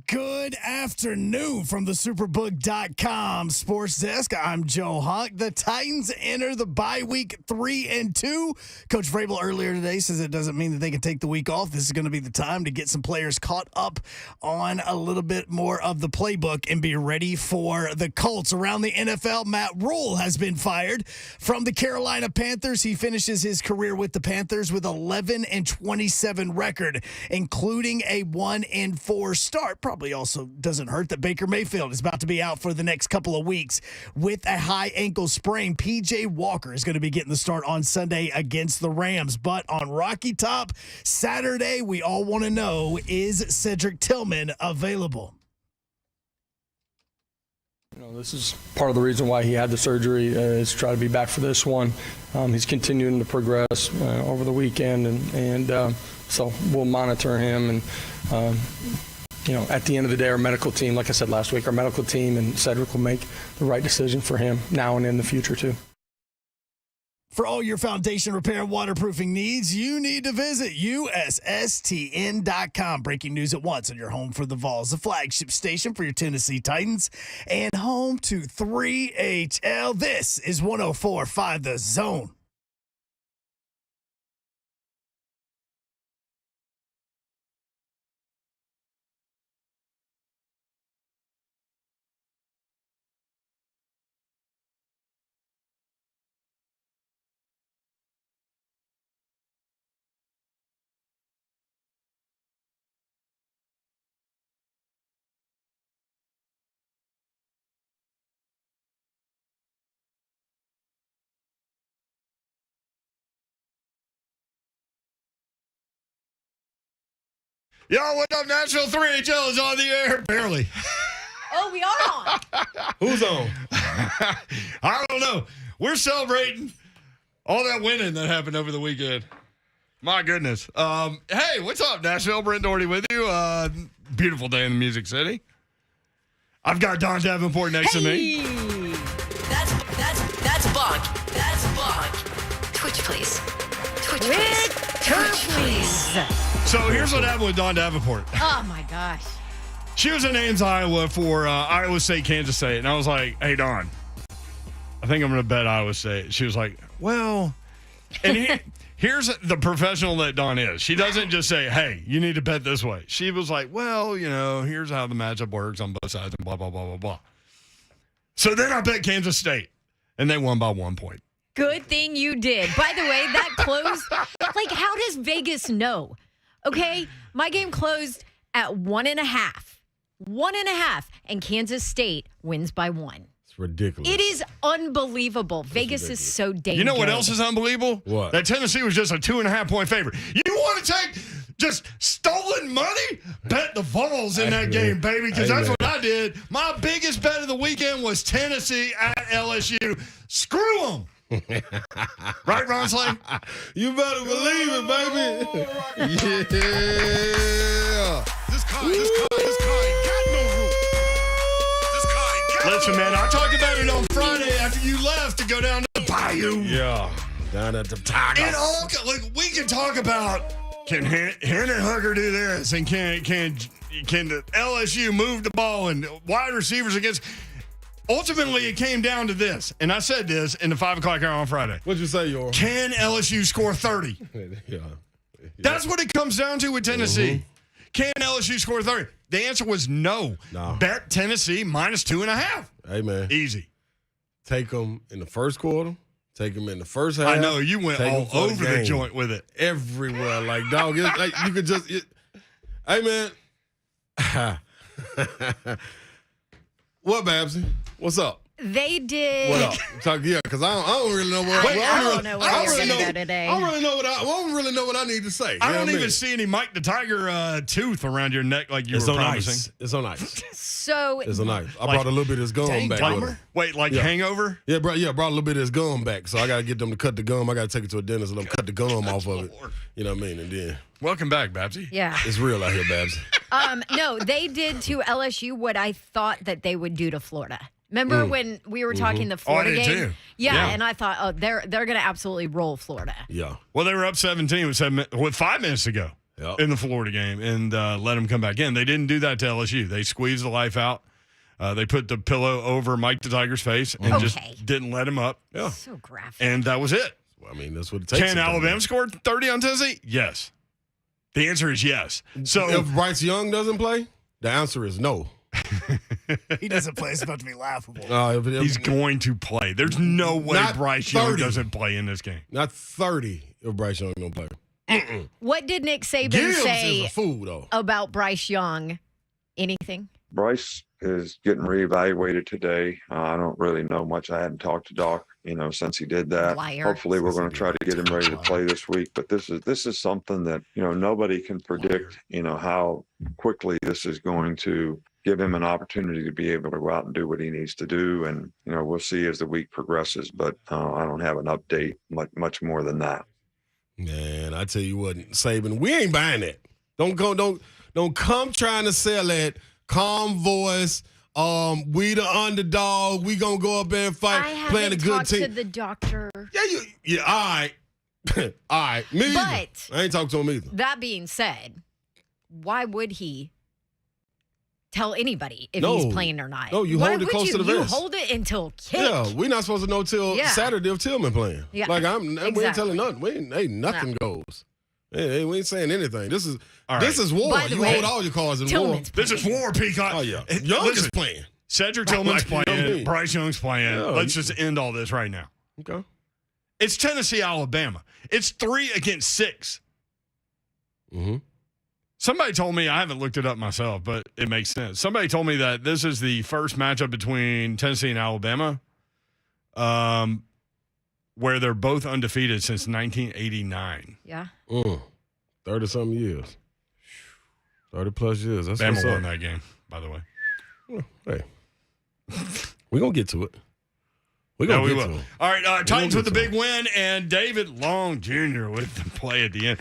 Good afternoon from the Superbook.com Sports Desk. I'm Joe Hawk. The Titans enter the bye week 3-2. Coach Vrabel earlier today says it doesn't mean that they can take the week off. This is going to be the time to get some players caught up on a little bit more of the playbook and be ready for the Colts. Around the NFL, Matt Rule has been fired from the Carolina Panthers. He finishes his career with the Panthers with 11-27 record, including a 1-4 start. Probably also doesn't hurt that Baker Mayfield is about to be out for the next couple of weeks with a high ankle sprain. P.J. Walker is going to be getting the start on Sunday against the Rams. But on Rocky Top Saturday, we all want to know, is Cedric Tillman available? This is part of the reason why he had the surgery is to try to be back for this one. He's continuing to progress over the weekend, and so we'll monitor him. And at the end of the day, our medical team, like I said last week, our medical team and Cedric will make the right decision for him now and in the future too. For all your foundation repair and waterproofing needs, you need to visit USSTN.com. Breaking news at once on your home for the Vols, the flagship station for your Tennessee Titans, and home to 3HL. This is 104.5 The Zone. Yo, what up, Nashville? 3HL is on the air. Barely. Oh, we are on. Who's on? I don't know. We're celebrating all that winning that happened over the weekend. My goodness. Hey, what's up, Nashville? Brent Doherty with you. Beautiful day in the Music City. I've got Don Davenport next to me. That's Buck. That's Buck. Twitch, please. Twitch, please. So here's what happened with Don Davenport. Oh, my gosh. She was in Ames, Iowa for Iowa State, Kansas State. And I was like, hey, Don, I think I'm going to bet Iowa State. She was like, well, and here's the professional that Dawn is. She doesn't just say, hey, you need to bet this way. She was like, well, here's how the matchup works on both sides and blah, blah, blah, blah, blah. So then I bet Kansas State, and they won by 1 point. Good thing you did. By the way, that closed. Like, how does Vegas know? Okay, my game closed at 1.5. 1.5. And Kansas State wins by 1. It's ridiculous. It is unbelievable. Vegas is so dangerous. You know what else is unbelievable? What? That Tennessee was just a 2.5 point favorite. You want to take just stolen money? Bet the Vols in that game, baby, because that's what I did. My biggest bet of the weekend was Tennessee at LSU. Screw them. Right, Ron Slay? You better believe it, baby. Yeah. This kind got no rules. Listen, man, I talked about it on Friday after you left to go down to the Bayou. Yeah. Down at the Tigers. We can talk about, can Henson Hooker do this, and can the LSU move the ball and wide receivers against. Ultimately, it came down to this, and I said this in the 5 o'clock hour on Friday. What'd you say, Yor? Can LSU score 30? Yeah. That's what it comes down to with Tennessee. Can LSU score 30? The answer was no. Bet Tennessee minus 2.5. Hey, man. Easy. Take them in the first quarter. Take them in the first half. I know. You went all over the joint with it. Everywhere. Like, dog, it's like you could just hey, man. What, Babsy? What's up? They did. What up? Because I don't really know what. I don't know what you're going to go today. I don't really know what I need to say. I don't even see any Mike the Tiger tooth around your neck like you were promising. It's on ice. So it's on ice. I brought a little bit of this gum back with me. Wait, hangover? Yeah, brought a little bit of this gum back. So I got to get them to cut the gum. I got to take it to a dentist and let them cut the gum off of it. You know what I mean? And then. Welcome back, Babsy. Yeah. It's real out here, Babs. No, they did to LSU what I thought that they would do to Florida. Remember when we were talking the Florida game? Too. Yeah, and I thought, they're going to absolutely roll Florida. Yeah. Well, they were up 17 with 5 minutes to go. Yep. in the Florida game and let him come back in. They didn't do that to LSU. They squeezed the life out. They put the pillow over Mike the Tiger's face and just didn't let him up. Yeah. So graphic. And that was it. Well, I mean, that's what it takes. Can Alabama score 30 on Tennessee? Yes. The answer is yes. So if Bryce Young doesn't play, the answer is no. He doesn't play. It's about to be laughable. He's going to play. There's no way Not Bryce Young 30. doesn't play in this game. Not 30 if Bryce Young don't play. What did Nick Saban Gibbs say is a fool, though. about Bryce Young? Anything? Bryce is getting reevaluated today. I don't really know much. I hadn't talked to Doc, since he did that. Liar. Hopefully, we're going to try to get him ready to play this week. But this is something that nobody can predict. How quickly this is going to give him an opportunity to be able to go out and do what he needs to do. And we'll see as the week progresses. But I don't have an update much more than that. Man, I tell you what, Saban, we ain't buying that. Don't come trying to sell that calm voice. We the underdog. We gonna go up there and fight, I playing a haven't good talked team. to the doctor. Yeah, all right. All right. Me either. But I ain't talked to him either. that being said, why would he tell anybody if No. he's playing or not? No, you Why hold it would close to the You vest. hold it until kick. Yeah, we're not supposed to know till Yeah. Saturday if Tillman playing. Yeah, we ain't exactly. telling nothing. Nothing goes. Hey, we ain't saying anything. This is All this right. is war. By the You way, hold all your cards in Tillman's This is war, Peacock. war. Oh yeah, Young is playing. Cedric Tillman's Like, playing. Bryce Young's playing. Yeah. Let's just end all this right now. Okay. It's Tennessee, Alabama. It's 3 against 6. Mm-hmm. Somebody told me, I haven't looked it up myself, but it makes sense. Somebody told me that this is the first matchup between Tennessee and Alabama where they're both undefeated since 1989. Yeah. 30-something years. 30-plus years. That's Bama what's won up. that game, by the way. Hey. We're going to get to it. We're Yeah, going to we get will. to it. All right, Titans get with the to big win, and David Long Jr. with the play at the end.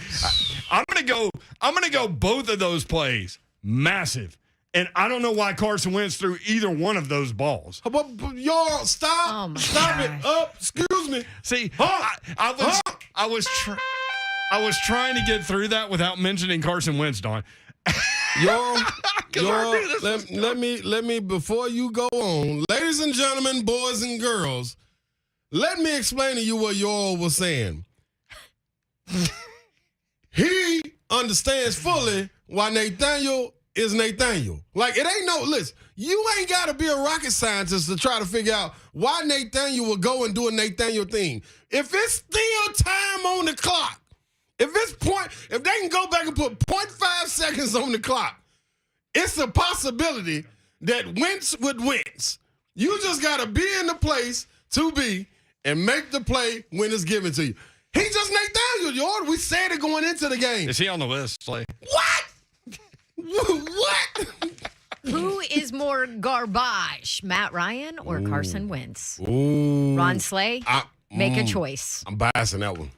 I'm gonna go both of those plays massive, and I don't know why Carson Wentz threw either one of those balls. But y'all, stop. Oh, my Stop gosh. it. Up. Excuse me. See, I was trying to get through that without mentioning Carson Wentz, Don. Y'all, I knew this let me, before you go on, ladies and gentlemen, boys and girls, let me explain to you what y'all was saying. He understands fully why Nathaniel is Nathaniel. Like, it ain't listen, you ain't got to be a rocket scientist to try to figure out why Nathaniel will go and do a Nathaniel thing. If it's still time on the clock, if they can go back and put 0.5 seconds on the clock, it's a possibility that Wentz would Wentz. You just got to be in the place to be and make the play when it's given to you. He just Nathaniel, y'all. We said it going into the game. Is he on the list, Slay? What? What? Who is more garbage, Matt Ryan or Carson Wentz? Ooh. Ron Slay, make a choice. I'm biased in that one.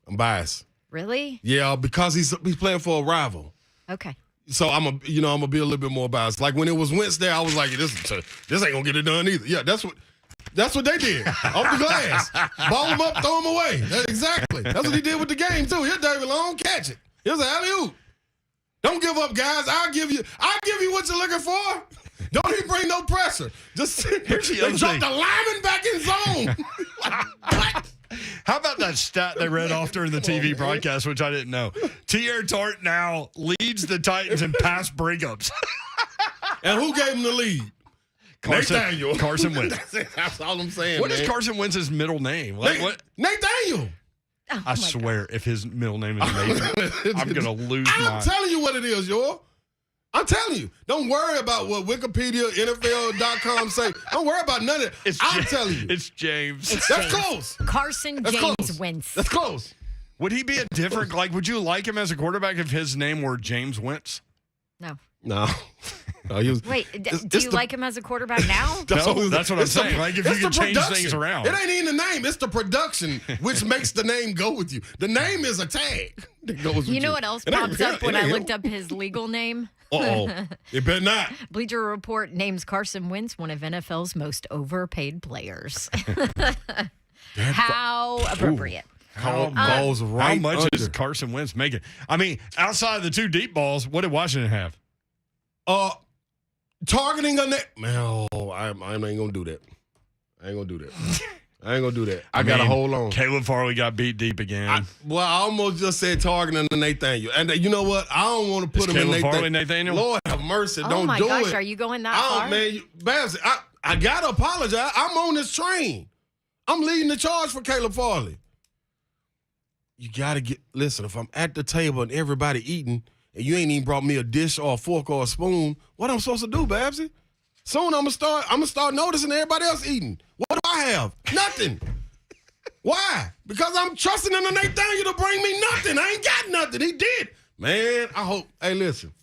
I'm biased. Really? Yeah, because he's playing for a rival. Okay. So I'm gonna be a little bit more biased. Like when it was Wentz there, I was like, this ain't gonna get it done either. Yeah, that's what they did. Off the glass. Ball him up, throw him away. Exactly. That's what he did with the game, too. Here, David Long, catch it. Here's an alley-oop. Don't give up, guys. I'll give you what you're looking for. Don't even bring no pressure. Just Here's the other drop thing. the lineman back in zone. What? How about that stat they read off during the TV broadcast, which I didn't know? T.R. Tart now leads the Titans in pass breakups. And who gave him the lead? Nathaniel. Carson Wentz. That's all I'm saying, What man. is Carson Wentz's middle name? Like, what? Nathaniel. Oh, I swear, if his middle name is Nathan, I'm going to lose I'm my... telling you what it is, y'all. I'm telling you. Don't worry about what Wikipedia, NFL.com say. Don't worry about none of it. I'm telling you. It's James. That's close. Carson That's James close. Wentz. That's close. Would he be a different... Like, would you like him as a quarterback if his name were James Wentz? No. No. He was, Wait, it's do you the- like him as a quarterback now? No, that's what I'm it's the- saying. Like, if you it's the could change production. things around. It ain't even the name. It's the production which makes the name go with you. The name is a tag that goes with you. You know what else It ain't pops him. up when It I ain't looked him. up his legal name? Uh-oh. It better not. Bleacher Report names Carson Wentz one of NFL's most overpaid players. How appropriate. Balls right how much is under. Carson Wentz making? I mean, outside of the 2 deep balls, what did Washington have? Targeting a net. Man, I ain't gonna do that. I ain't gonna do that. I gotta hold on. Caleb Farley got beat deep again. I almost just said targeting the Nathaniel. And you know what? I don't want to put him in Caleb Farley, Nathaniel? Lord have mercy. Oh Don't my do gosh, it. are you going that far? Man, Babs, I gotta apologize. I'm on this train. I'm leading the charge for Caleb Farley. You gotta listen, if I'm at the table and everybody eating and you ain't even brought me a dish or a fork or a spoon, what I'm supposed to do, Babsy? Soon I'm gonna start noticing everybody else eating. What do I have? Nothing. Why? Because I'm trusting in the Nathaniel to bring me nothing. I ain't got nothing. He did. Man, I hope. Hey, listen.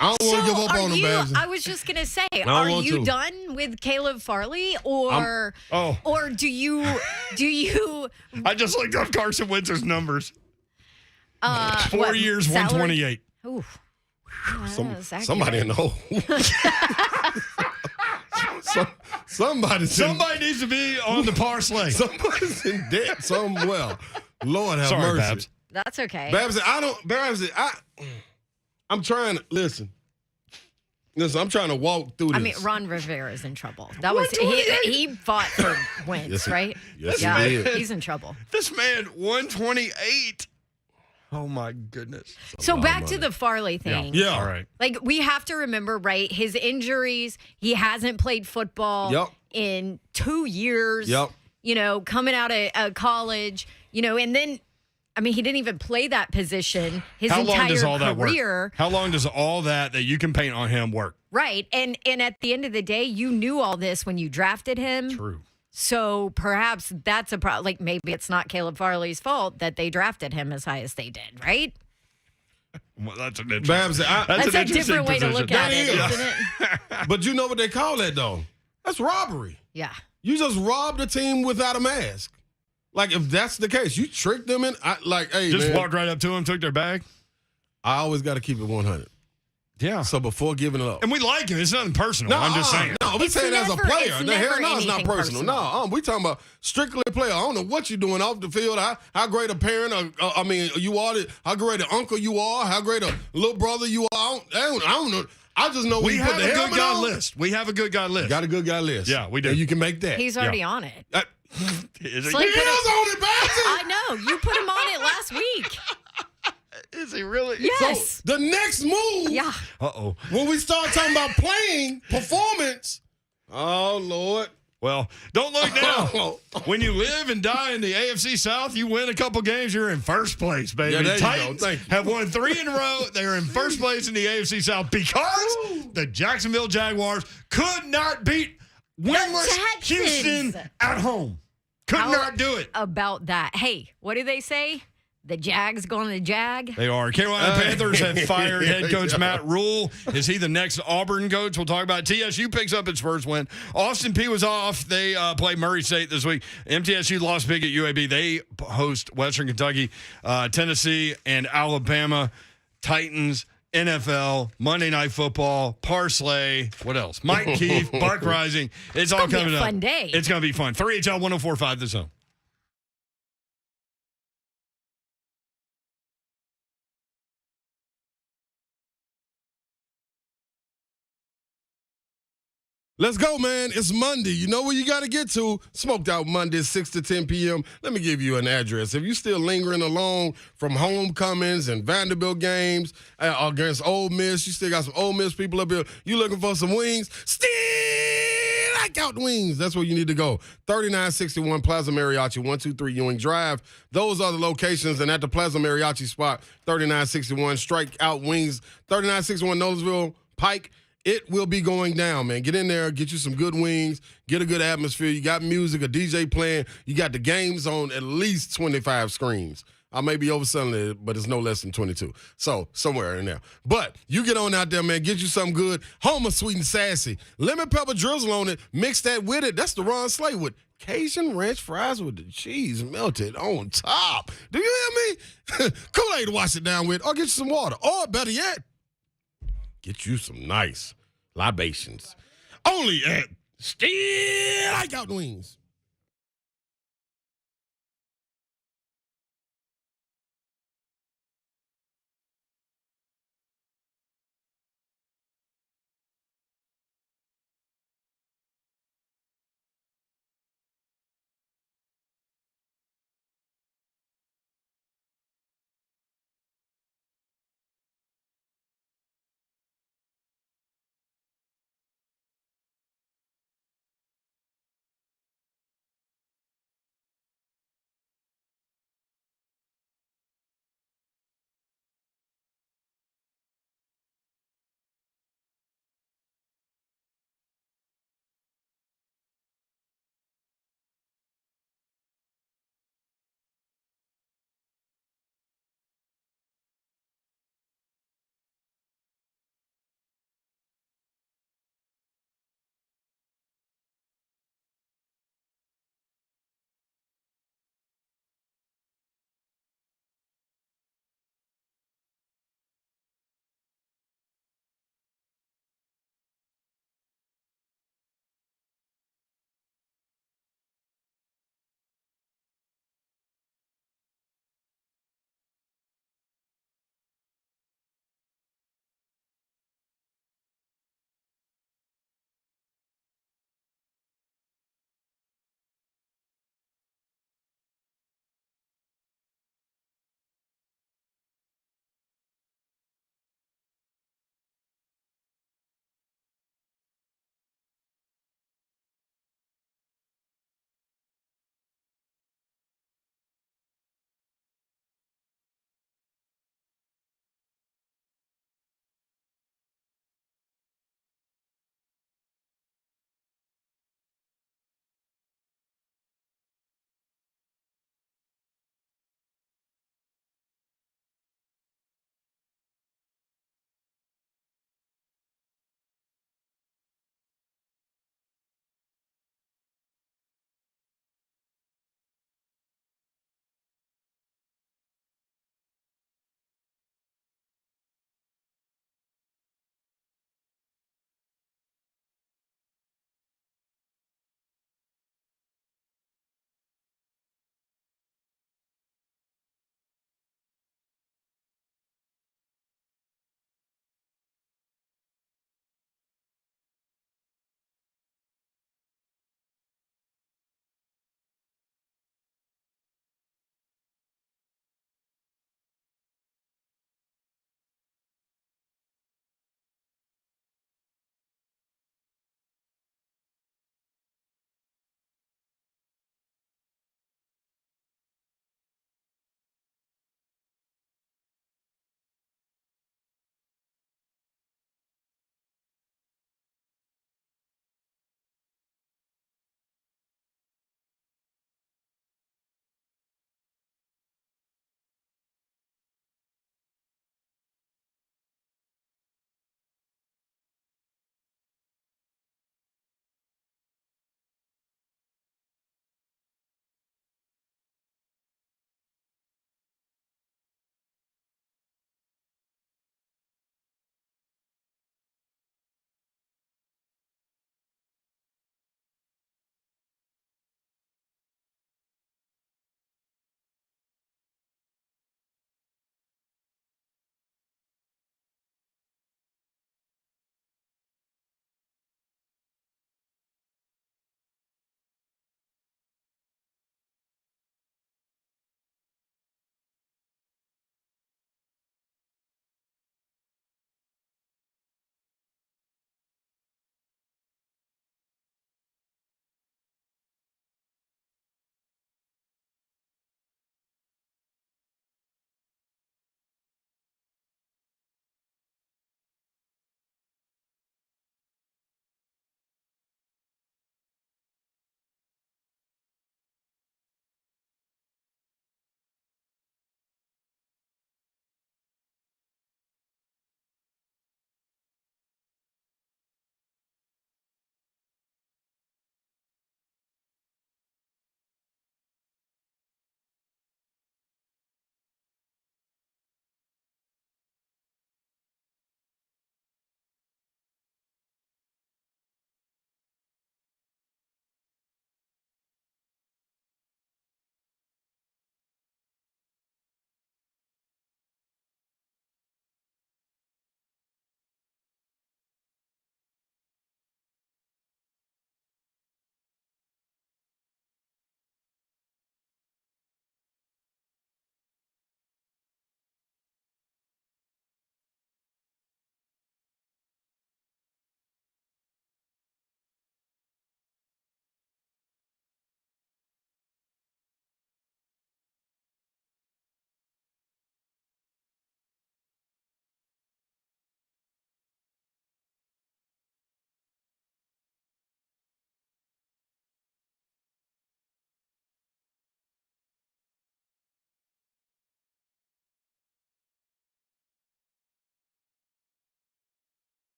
I don't want to give up on him, Babsy. I was just gonna say, are you done with Caleb Farley, or do you? I just looked up Carson Wentz's numbers. 4 years, salary? 128. Ooh. Somebody in the hole. Somebody needs to be on the parsley. Somebody's in debt somewhere. Lord have Sorry, mercy. Babs. That's okay. Babsy, I'm trying to listen. Listen, I'm trying to walk through this. I mean, Ron Rivera's in trouble. That was he fought for Wentz, right? Yes, he did. He's in trouble. This man, 128. Oh, my goodness. So back to the Farley thing. Yeah. All right. Like, we have to remember, right, his injuries, he hasn't played football in 2 years. Yep. You know, coming out of college, you know, and then, I mean, he didn't even play that position his How long entire does all that career. work? How long does all that you can paint on him work? Right. And at the end of the day, you knew all this when you drafted him. True. So perhaps that's a problem. Like, maybe it's not Caleb Farley's fault that they drafted him as high as they did, right? Well, that's an interesting. Babs, That's a different way to look at it, isn't it? but you know what they call that, though? That's robbery. Yeah. You just robbed a team without a mask. Like, if that's the case, you tricked them in. Hey, Just man, walked right up to him, took their bag. I always got to keep it 100. Yeah. So before giving it up. And we like him. It's nothing personal. I'm just saying. No, we It's saying as a never- player. it's The hell never no, it's not anything personal. personal. No, we talking about strictly a player. I don't know what you're doing off the field, how great a parent, you are, how great an uncle you are, how great a little brother you are. I don't know. I just know when We you have put a the good helmet guy on. list. We have a good guy list. Got a good guy list. Yeah, we do. And you can make that. He's already on it. Is It's he, like- He is on it, Babsy. I know. You put him on it last week. is he really? Yes. So the next move, Yeah. Uh-oh. when we start talking about playing performance, oh, Lord. Well, don't look now. Oh. When you live and die in the AFC South, you win a couple games, you're in first place, baby. Yeah, there you go. Titans Thank you. have won 3 in a row. They're in first place in the AFC South because the Jacksonville Jaguars could not beat winless Texans. Houston at home. Could How not do it. About that. Hey, what do they say? The Jags going to jag? They are. Carolina Panthers have fired head coach Yeah. Matt Rule. Is he the next Auburn coach? We'll talk about it. TSU picks up its first win. Austin Peay was off. They play Murray State this week. MTSU lost big at UAB. They host Western Kentucky, Tennessee, and Alabama. Titans, NFL, Monday Night Football, Parsley. What else? Mike Keefe, Buck Reising. It's all gonna be a coming up. fun day. It's going to be fun. 3HL 104.5 The Zone. Let's go, man. It's Monday. You know where you got to get to. Smoked Out Mondays, 6 to 10 p.m. Let me give you an address. If you still lingering along from homecomings and Vanderbilt games against Ole Miss, you still got some Ole Miss people up here. You looking for some wings? Still like out wings. That's where you need to go. 3961 Plaza Mariachi, 123 Ewing Drive. Those are the locations. And at the Plaza Mariachi spot, 3961 Strike Out Wings, 3961 Noblesville Pike. It will be going down, man. Get in there, get you some good wings, get a good atmosphere. You got music, a DJ playing. You got the games on at least 25 screens. I may be overselling it, but it's no less than 22. So, somewhere in there. But you get on out there, man. Get you something good. Homer Sweet and Sassy. Lemon pepper drizzle on it. Mix that with it. That's the Ron Slay with Cajun ranch fries with the cheese melted on top. Do you hear me? Kool-Aid to wash it down with. Or get you some water. Or better yet, get you some nice libations. Only at Still Like Out Wings.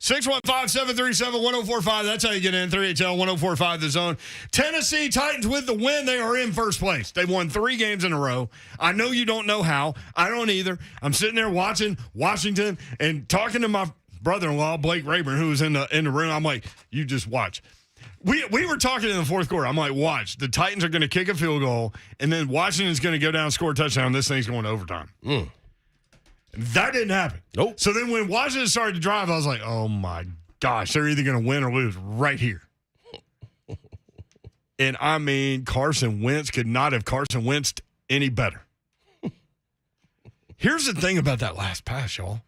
615-737-1045. That's how you get in. 3HL-1045 The Zone. Tennessee Titans with the win. They are in first place. They won 3 games in a row. I know you don't know how. I don't either. I'm sitting there watching Washington and talking to my brother-in-law, Blake Rayburn, who was in the room. I'm like, you just watch. We were talking in the fourth quarter. I'm like, watch. The Titans are going to kick a field goal, and then Washington's going to go down and score a touchdown. This thing's going to overtime. That didn't happen. Nope. So then when Washington started to drive, I was like, oh, my gosh. They're either going to win or lose right here. And, I mean, Carson Wentz could not have Carson Wentzed any better. Here's the thing about that last pass, y'all.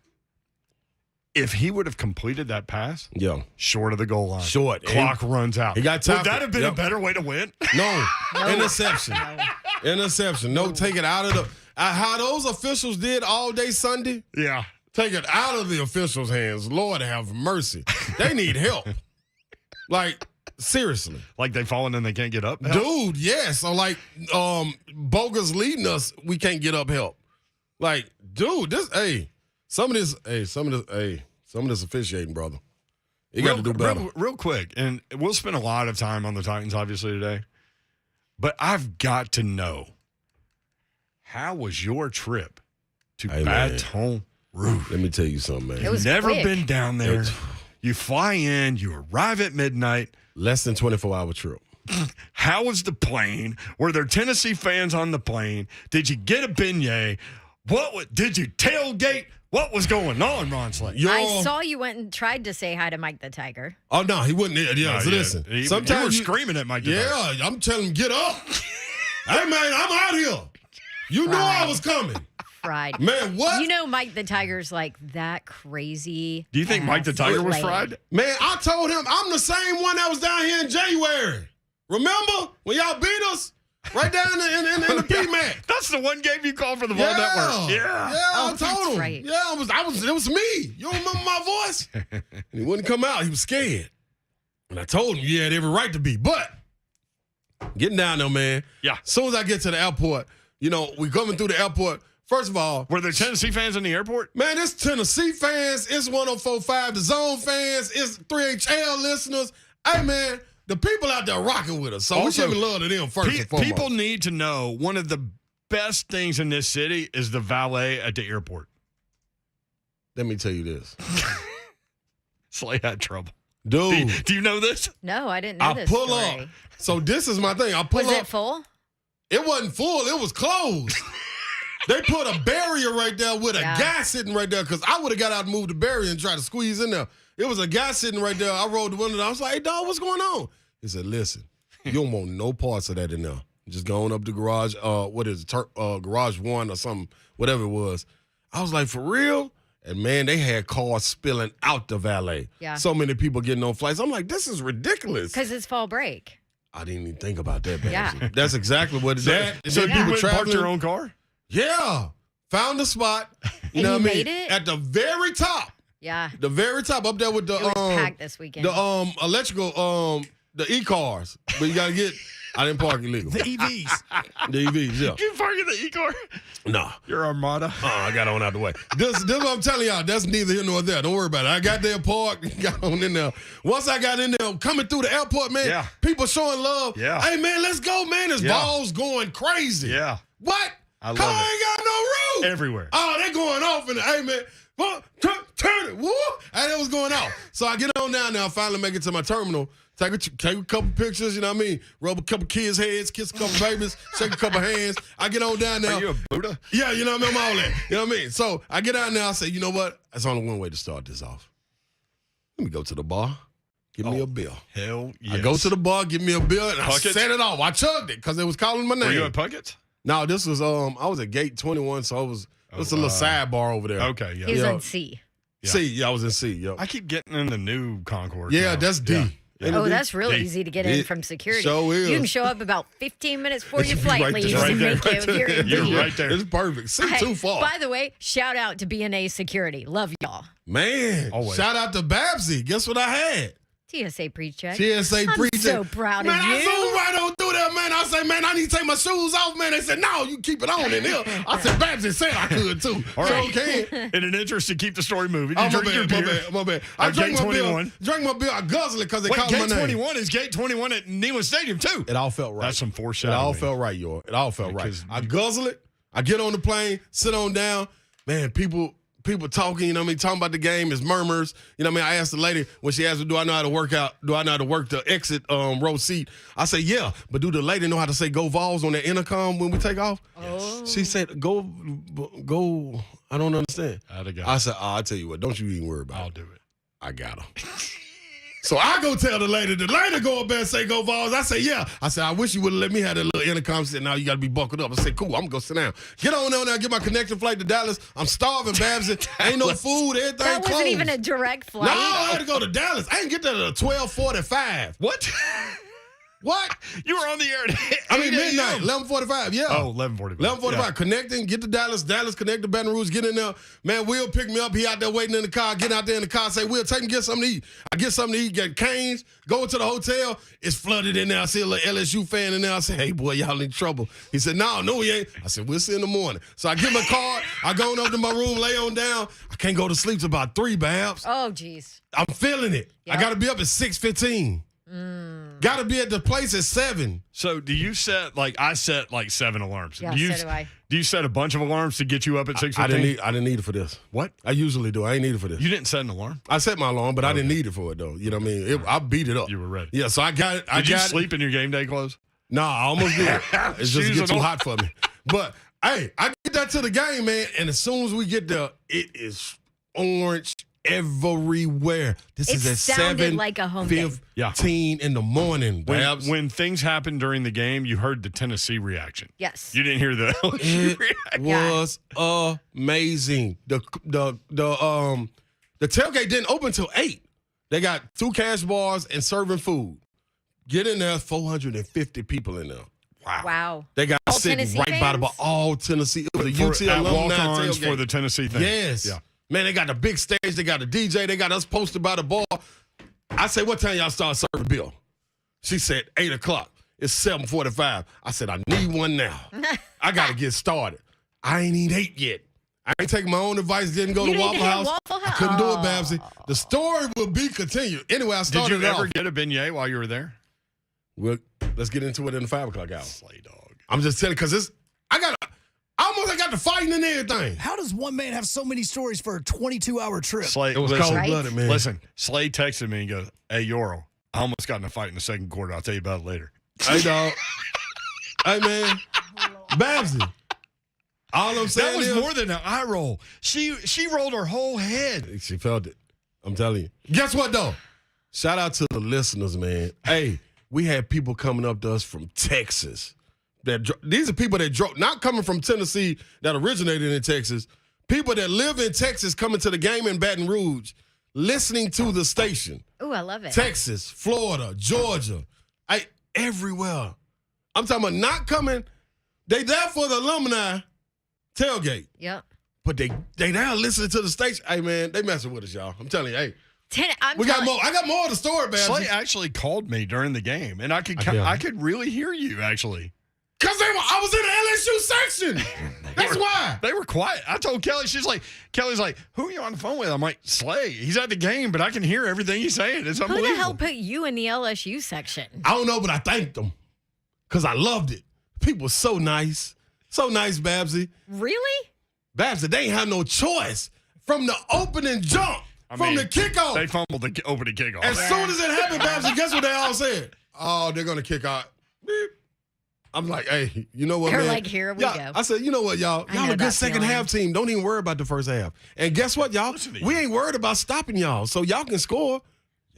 If he would have completed that pass, short of the goal line, clock runs out. He got would that have been a better way to win? No. Interception. Interception. No, take it out of the how those officials did all day Sunday. Yeah. Take it out of the officials' hands. Lord have mercy. They need help. Like, seriously. Like they've fallen and they can't get up? Dude, yes. Or like Bogus leading us, we can't get up help. Like, dude, some of this officiating, brother. You got to do better. Real quick, and we'll spend a lot of time on the Titans, obviously, today. But I've got to know, how was your trip to Baton Rouge? Let me tell you something, man. It was Never quick. been down there. You fly in, you arrive at midnight. Less than 24-hour trip. How was the plane? Were there Tennessee fans on the plane? Did you get a beignet? Did you tailgate? What was going on, Ron Slade? I saw you went and tried to say hi to Mike the Tiger. Oh, no, he wouldn't. Listen. Sometimes you were screaming at Mike the Tiger. Yeah, I'm telling him, get up. Hey, man, I'm out here. You knew I was coming. Fried. Man, what? You know Mike the Tiger's like that crazy. Do you think Mike the Tiger was fried? Man, I told him I'm the same one that was down here in January. Remember when y'all beat us? Right down in the PMAC. That's the one game you called for the Vol Network. Yeah. I told him. Right. Yeah, it was me. You don't remember my voice? And he wouldn't come out. He was scared. And I told him, you had every right to be. But getting down there, man. Yeah. As soon as I get to the airport, we coming through the airport. First of all, were there Tennessee fans in the airport? Man, it's Tennessee fans. It's 104.5 The Zone fans. It's 3HL listeners. Hey, man. The people out there rocking with us, so we should give love to them first and foremost. People need to know one of the best things in this city is the valet at the airport. Let me tell you this. Slay had trouble. Dude. Do you know this? No, I didn't know this pull story. up. So this is my thing. I pull up. Was it full? It wasn't full. It was closed. They put a barrier right there with a guy sitting right there because I would have got out and moved the barrier and tried to squeeze in there. It was a guy sitting right there. I rolled the window. I was like, hey, dog, what's going on? He said, listen, you don't want no parts of that in there. Just going up the garage, garage 1 or something, whatever it was. I was like, for real? And, man, they had cars spilling out the valet. Yeah. So many people getting on flights. I'm like, this is ridiculous. Because it's fall break. I didn't even think about that, man. Yeah. That's exactly what it is. So you went and parked your own car? Yeah. Found a spot. You know what I mean? Made it? At the very top. Yeah. The very top, up there with the it was packed this weekend. The electrical the e-cars. But you gotta get I didn't park illegal. The EVs. The EVs, yeah. You parking the e-car? No. Your Armada? I got on out the way. This what I'm telling y'all. That's neither here nor there. Don't worry about it. I got there parked, got on in there. Once I got in there, coming through the airport, man, people showing love. Yeah. Hey, man, let's go, man. This Vols going crazy. Yeah. What? I love Car it. ain't got no roof. Everywhere. Oh, they going off in the, hey, man. Turn it. Woo. And it was going off. So I get on down there. I finally make it to my terminal. Take a couple pictures, you know what I mean? Rub a couple kids' heads, kiss a couple babies, shake a couple hands. I get on down there. Are you a Buddha? Yeah, you know what I mean? I'm all that. You know what I mean? So I get down there. I say, you know what? That's only one way to start this off. Let me go to the bar. Give me a bill. Hell yes. I go to the bar, give me a bill, and Puckett's? I set it off. I chugged it because it was calling my name. Were you at Puckett's? No, this was I was at gate 21, so it was a little sidebar over there. Okay, yeah. He was in C. Yeah. C, yeah, I was in C. Yep. I keep getting in the new Concourse. Yeah, now. that's D. Yeah. Ain't Oh, it that's real Hey, easy to get in from security. sure is. You can show up about 15 minutes before your It's flight right there. leaves Right and there, make right you there. your You're video. right there. It's perfect. See, Hey, too far. by the way, shout out to BNA Security. Love y'all. Man, Always. shout out to Babsy. Guess what I had? TSA pre-check. TSA I'm pre-check. so proud Man, of I you. zoomed right on through over there, man. I say, man, I need to take my shoes off, man. They said, no, you keep it on in here. I said, Babs said I could too. All so right. okay. In an interest to keep the story moving, you Oh, drink your beer. my bad. I drank Gate my beer. 21. Drank my beer. I guzzled it because they Wait, called my Gate name. 21 is Gate 21 at Neyland Stadium, too. It all felt right. That's some It foreshadowing. all felt right, yo. It all felt right. 'cause I guzzle it. I get on the plane, sit on down. Man, people talking, you know what I mean, talking about the game is murmurs. You know what I mean? I asked the lady when she asked me, do I know how to work out? Do I know how to work the exit row seat? I say, yeah, but do the lady know how to say go Vols on the intercom when we take off? Oh. She said, go, I don't understand. I said, I'll tell you what, don't you even worry about it. I'll do it. I got her. So I go tell the lady go up there and say go Vols. I say, yeah. I said, I wish you would have let me have that little intercom. She said, now you got to be buckled up. I said, cool, I'm going to go sit down. Get on down there, get my connection flight to Dallas. I'm starving, Babs. Ain't no food, everything That wasn't closed. even a direct flight. No, I had to go to Dallas. I didn't get there at 12:45. What? What? You were on the air at I mean, 8 midnight, a.m. 11:45, yeah. Oh, 11:45. 11:45, Yeah. connecting, get to Dallas connect to Baton Rouge, get in there. Man, Will pick me up. He out there waiting in the car. Get out there in the car, say, Will, take me get something to eat. I get something to eat, get Canes, go to the hotel. It's flooded in there. I see a little LSU fan in there. I say, hey, boy, y'all in trouble. He said, no, we ain't. I said, we'll see in the morning. So I get my card. I go on up to my room, lay on down. I can't go to sleep till about 3, Babs. Oh, geez. I'm feeling it. Yep. I got to be up at 6:15. Got to be at the place at 7. So do you set, I set 7 alarms. Yeah, do you, so do I. Do you set a bunch of alarms to get you up at 6:15? I didn't need it for this. What? I usually do. I ain't need it for this. You didn't set an alarm? I set my alarm, but I didn't need it for it, though. You know what I mean? I beat it up. You were ready. Yeah, so I got it. Did you sleep in your game day clothes? No, I almost did. It's just Shoes get and too all. hot for me. But, hey, I get that to the game, man, and as soon as we get there, it is orange everywhere. This It is at sounded like a home game. 7:15 in the morning, Babs. When things happened during the game, you heard the Tennessee reaction. Yes. You didn't hear the LSU It reaction. was amazing. The tailgate didn't open till 8. They got 2 cash bars and serving food. Get in there, 450 people in there. Wow. They got All sitting Tennessee right by the fans? all Tennessee. It was a UT At alumni walk-ons tailgate. for the Tennessee thing. Yes. Yeah. Man, they got the big stage. They got the DJ. They got us posted by the bar. I said, what time y'all start serving Bill? She said, 8 o'clock. It's 7:45. I said, I need one now. I got to get started. I ain't eat 8 yet. I ain't taking my own advice. Didn't go You to didn't Waffle hit House. Waffle I couldn't do it, House? Babsy. The story will be continued. Anyway, I Did started you it ever off. get a beignet while you were there? Well, let's get into it in the 5 o'clock hour. Slay dog. I'm just telling you, because I got the fighting and everything. How does one man have so many stories for a 22-hour trip? Slay, It was listen, cold-blooded, man. Listen, Slay texted me and goes, hey, Yoro, I almost got in a fight in the second quarter. I'll tell you about it later. Hey, dog. Hey, man. Babsy. All I'm saying That was is, more than an eye roll. She rolled her whole head. she felt it. I'm telling you. Guess what, though? Shout out to the listeners, man. Hey, we had people coming up to us from Texas. These are people that drove, not coming from Tennessee that originated in Texas. People that live in Texas coming to the game in Baton Rouge, listening to the station. Ooh, I love it. Texas, Florida, Georgia, everywhere. I'm talking about not coming. They there for the alumni tailgate, Yep. but they there listening to the station. Hey, man, they messing with us, y'all. I'm telling you, hey. I'm We got telling- more. I got more of the story, man. Slay actually called me during the game, and I could really hear you, actually. Because I was in the LSU section. That's why. They were quiet. I told Kelly, Kelly's like, who are you on the phone with? I'm like, Slay. He's at the game, but I can hear everything he's saying. It's Who unbelievable. the hell put you in the LSU section? I don't know, but I thanked them because I loved it. People were so nice. So nice, Babsy. Really? Babsy, they ain't had no choice from the opening jump, from the kickoff. They fumbled the opening kickoff. As soon as it happened, Babsy, guess what they all said? Oh, they're going to kick out. Beep. I'm like, hey, you know what, They're man? like, here we Y'all- go. I said, you know what, y'all? I Y'all know a that good second feeling. half team. Don't even worry about the first half. And guess what, y'all? Listen to you. We ain't worried about stopping y'all. So y'all can score.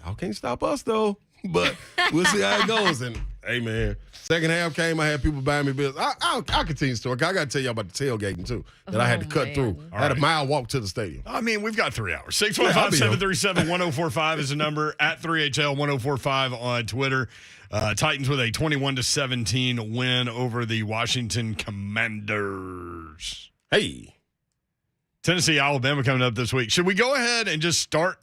Y'all can't stop us, though. But we'll see how it goes. And, hey, man, second half came. I had people buying me bills. I'll continue the story. I got to tell you about the tailgating, too, that I had to cut man. through. I had a mile walk to the stadium. I mean, we've got 3 hours. Yeah, I'll be 615-737-1045 is the number. At 3HL1045 on Twitter. Titans with a 21-17 win over the Washington Commanders. Hey. Tennessee, Alabama coming up this week. Should we go ahead and just start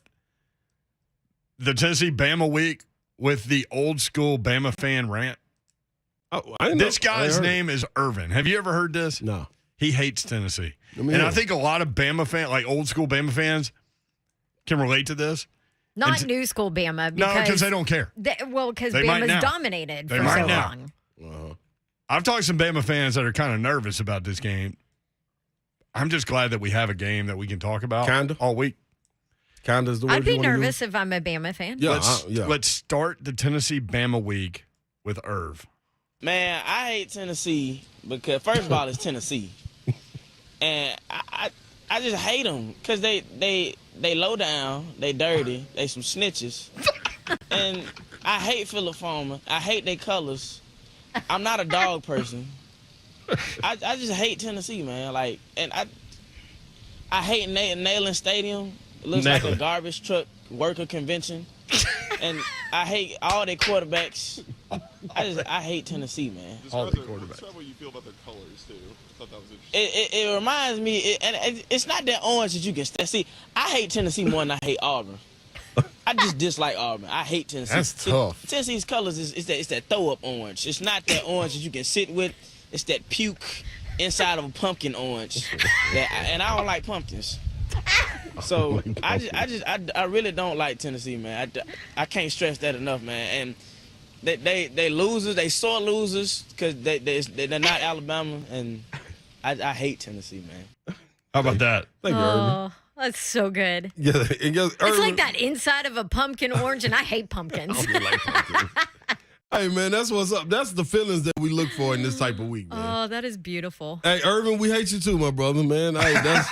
the Tennessee Bama week with the old school Bama fan rant? Oh, I didn't know. This guy's name is Irvin. Have you ever heard this? No. He hates Tennessee. Me And I either. think a lot of Bama fans, like old school Bama fans, can relate to this. Not new school Bama. No, because they don't care. Because They might Bama's now. dominated They for might so now. long. I've talked to some Bama fans that are kind of nervous about this game. I'm just glad that we have a game that we can talk about Kinda. all week. Kinda is the word I'd be you wanna nervous if I'm a Bama fan. Yeah, Let's start the Tennessee Bama week with Irv. Man, I hate Tennessee because first of all, it's Tennessee, and I just hate them because they low down, they dirty, they some snitches, and I hate Philip Fulmer. I hate their colors. I'm not a dog person. I just hate Tennessee, man. Like, and I hate Neyland Stadium. It looks like a garbage truck worker convention. And I hate all their quarterbacks. I hate Tennessee, man. All the quarterbacks. Describe what you feel about their colors too. I thought that was interesting. It reminds me, and it's not that orange that you can see. I hate Tennessee more than I hate Auburn. I just dislike Auburn. I hate Tennessee. That's tough. Tennessee's colors is that throw up orange. It's not that orange that you can sit with. It's that puke inside of a pumpkin orange. And I don't like pumpkins. So I really don't like Tennessee, man. I can't stress that enough, man. And they losers, they sore losers because they're not Alabama, and I hate Tennessee, man. How about that? Thank you, Irvin. Oh, that's so good. Yeah, It's like that inside of a pumpkin orange, and I hate pumpkins. Hey, man, that's what's up. That's the feelings that we look for in this type of week, man. Oh, that is beautiful. Hey, Irvin, we hate you too, my brother, man. Hey, that's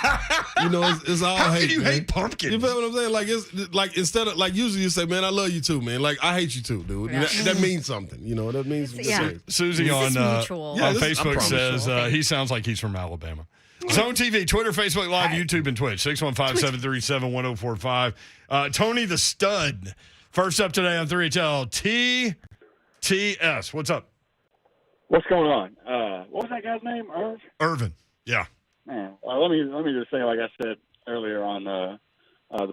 it's all How hate. can you man. hate pumpkins? You feel what I'm saying? Like it's like instead of like usually you say, man, I love you too, man. Like I hate you too, dude. Yeah. That means something. You know, that means Yeah. Susie This on is mutual. Yeah, on this- I Facebook promise says you. he sounds like he's from Alabama. Zone TV, Twitter, Facebook Live, YouTube, and Twitch. 615-737-1045. Tony the Stud. First up today on 3HL, TTS. What's up? What's going on? What was that guy's name? Irv? Irvin. Yeah. Man, let me just say, like I said earlier on the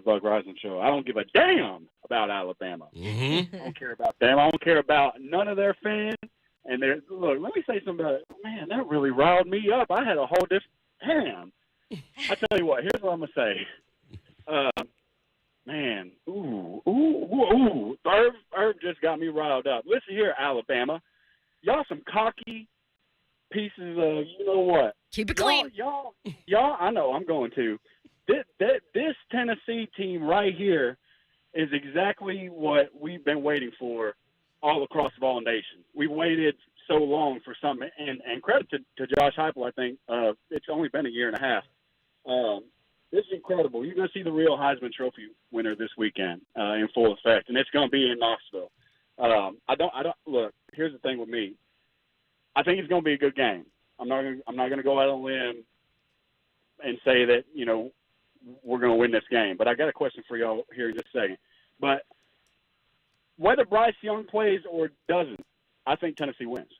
Bug Reising show, I don't give a damn about Alabama. Mm-hmm. I don't care about them. I don't care about none of their fans. And look, let me say something about it. Man, that really riled me up. I had a whole different damn. I tell you what, here's what I'm gonna say. Man, Irv just got me riled up. Listen here, Alabama. Y'all some cocky pieces of you know what. Keep it clean. Y'all, I know I'm going to. This Tennessee team right here is exactly what we've been waiting for all across the Vol Nation. We waited so long for something, and credit to Josh Heupel, I think. It's only been a year and a half. This is incredible. You're going to see the real Heisman Trophy winner this weekend in full effect, and it's going to be in Knoxville. I don't look. Here's the thing with me. I think it's going to be a good game. I'm not going to go out on a limb and say that we're going to win this game. But I got a question for y'all here in just a second. But whether Bryce Young plays or doesn't, I think Tennessee wins.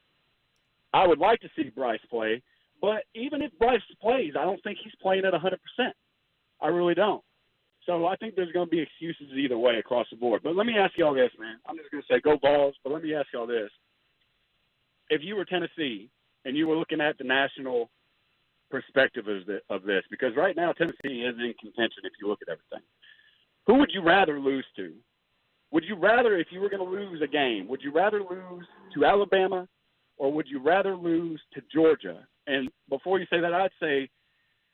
I would like to see Bryce play, but even if Bryce plays, I don't think he's playing at 100%. I really don't. So I think there's going to be excuses either way across the board. But let me ask y'all this, man. I'm just going to say go Vols, but let me ask y'all this. If you were Tennessee and you were looking at the national perspective of this, because right now Tennessee is in contention if you look at everything, who would you rather lose to? Would you rather, if you were going to lose a game, would you rather lose to Alabama or would you rather lose to Georgia? And before you say that, I'd say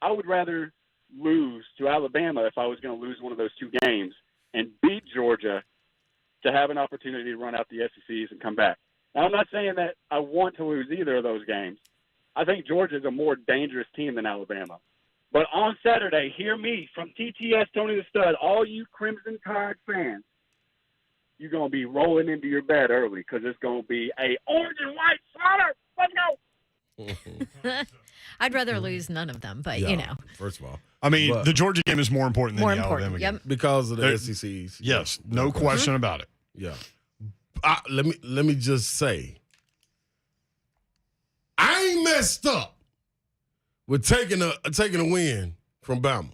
I would rather lose to Alabama if I was going to lose one of those two games and beat Georgia to have an opportunity to run out the SECs and come back. Now, I'm not saying that I want to lose either of those games. I think Georgia is a more dangerous team than Alabama. But on Saturday, hear me from TTS Tony the Stud, all you Crimson Tide fans, you're going to be rolling into your bed early because it's going to be a orange and white slaughter. Let's go. I'd rather lose none of them, but First of all, I mean, the Georgia game is more important than the Alabama game. because of the SECs. Yes, no question about it. Yeah. Let me just say, I ain't messed up with taking a win from Bama.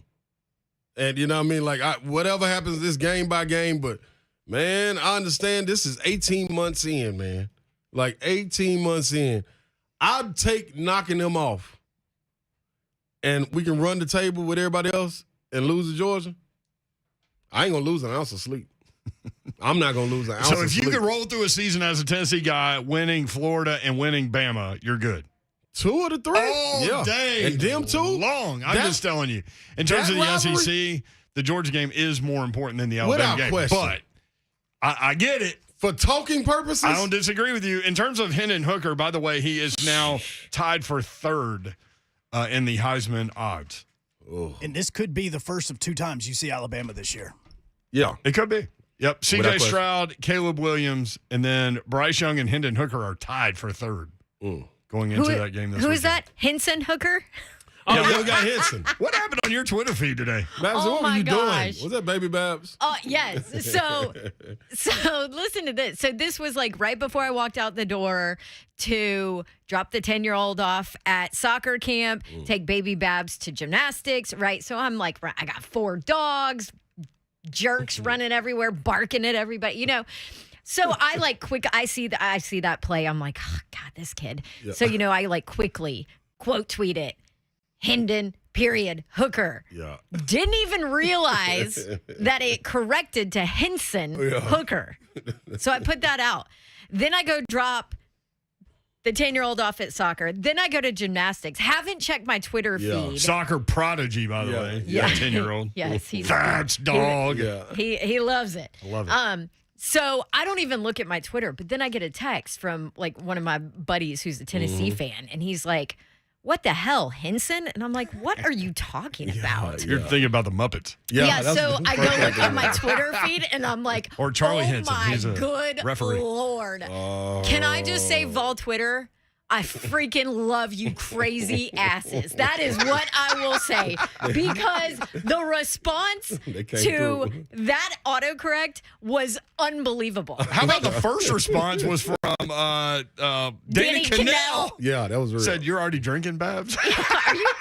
And you know what I mean? Like whatever happens this game by game, but man, I understand this is 18 months in, man. like 18 months in, I'd take knocking them off, and we can run the table with everybody else and lose to Georgia. I ain't going to lose an ounce of sleep. I'm not going to lose an ounce of sleep. So if you could roll through a season as a Tennessee guy, winning Florida and winning Bama, you're good. 2 of the 3? Oh, dang. And them 2? Long. I'm just telling you. In terms of the SEC, the Georgia game is more important than the Alabama game. Question. But I get it. For talking purposes? I don't disagree with you. In terms of Henson Hooker, by the way, he is now tied for 3rd in the Heisman odds. Oh. And this could be the first of 2 times you see Alabama this year. Yeah. It could be. Yep. C.J. Stroud, Caleb Williams, and then Bryce Young and Henson Hooker are tied for 3rd going into that game this weekend. Who is that? Henson Hooker? Oh, yeah, we got Henson. What happened on your Twitter feed today? Babs, what were you doing? Was that Baby Babs? Oh, yes. So listen to this. So this was like right before I walked out the door to drop the 10-year-old off at soccer camp, take Baby Babs to gymnastics, right? So I'm like, I got 4 dogs, jerks running everywhere, barking at everybody, So I see that play. I'm like, oh, God, this kid. Yeah. So, I quickly quote tweet it. Hendon, period, Hooker. Yeah. Didn't even realize that it corrected to Henson Hooker. So I put that out. Then I go drop the 10-year-old off at soccer. Then I go to gymnastics. Haven't checked my Twitter feed. Soccer prodigy, by the way. Yeah. 10-year-old. Yes. That's dog. He loves it. I love it. So I don't even look at my Twitter, but then I get a text from one of my buddies who's a Tennessee fan, and he's like, what the hell, Henson? And I'm like, what are you talking about? You're thinking about the Muppets. Yeah, so I go look at my Twitter feed, and I'm like, or Charlie oh Henson. He's a good referee. Lord. Can I just say, Vol Twitter, I freaking love you crazy asses. That is what I will say. Because the response to that autocorrect was unbelievable. How about the first response was from Danny Cannell? Yeah, that was real. Said, you're already drinking, Babs?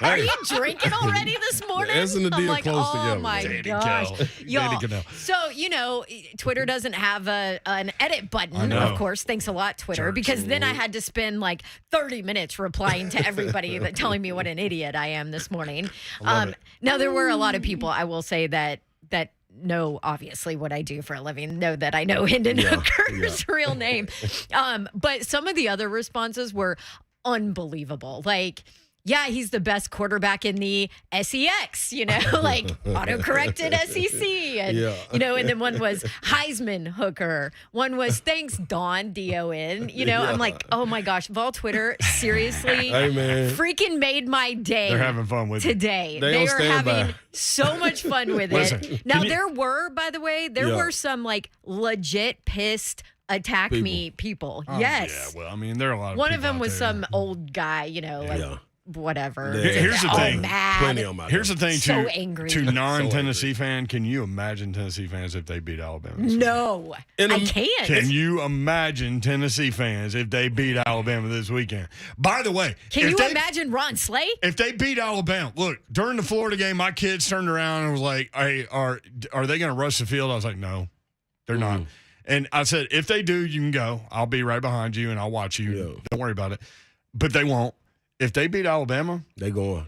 Are you drinking already this morning? The S and the D are close together. Oh, my Danny gosh. Danny Cannell. So, Twitter doesn't have an edit button, of course. Thanks a lot, Twitter. Because then I had to spend 30 minutes replying to everybody telling me what an idiot I am this morning. Now, there were a lot of people, I will say, that know, obviously, what I do for a living, know that I know Henson Hooker's real name. But some of the other responses were unbelievable. Yeah, he's the best quarterback in the SEX, autocorrected SEC. And, and then one was Heisman Hooker. One was thanks, Dawn, D-O-N. I'm like, oh my gosh, Vol Twitter, seriously, freaking made my day. They're having fun with today. it. They are having so much fun with it. Now, there were some legit pissed attack me people. Yes. Yeah, well, I mean, there are a lot of one people of them out was there. some old guy, whatever. Here's the thing. Mad. Plenty on my Here's the thing So angry. to non-Tennessee fan. Can you imagine Tennessee fans if they beat Alabama? No, I can't. Can you imagine Tennessee fans if they beat Alabama this weekend? By the way, can you imagine Ron Slay? If they beat Alabama, look, during the Florida game, my kids turned around and was like, "Hey, are they going to rush the field?" I was like, "No, they're not." And I said, "If they do, you can go. I'll be right behind you and I'll watch you. Yeah. Don't worry about it." But they won't. If they beat Alabama, they're going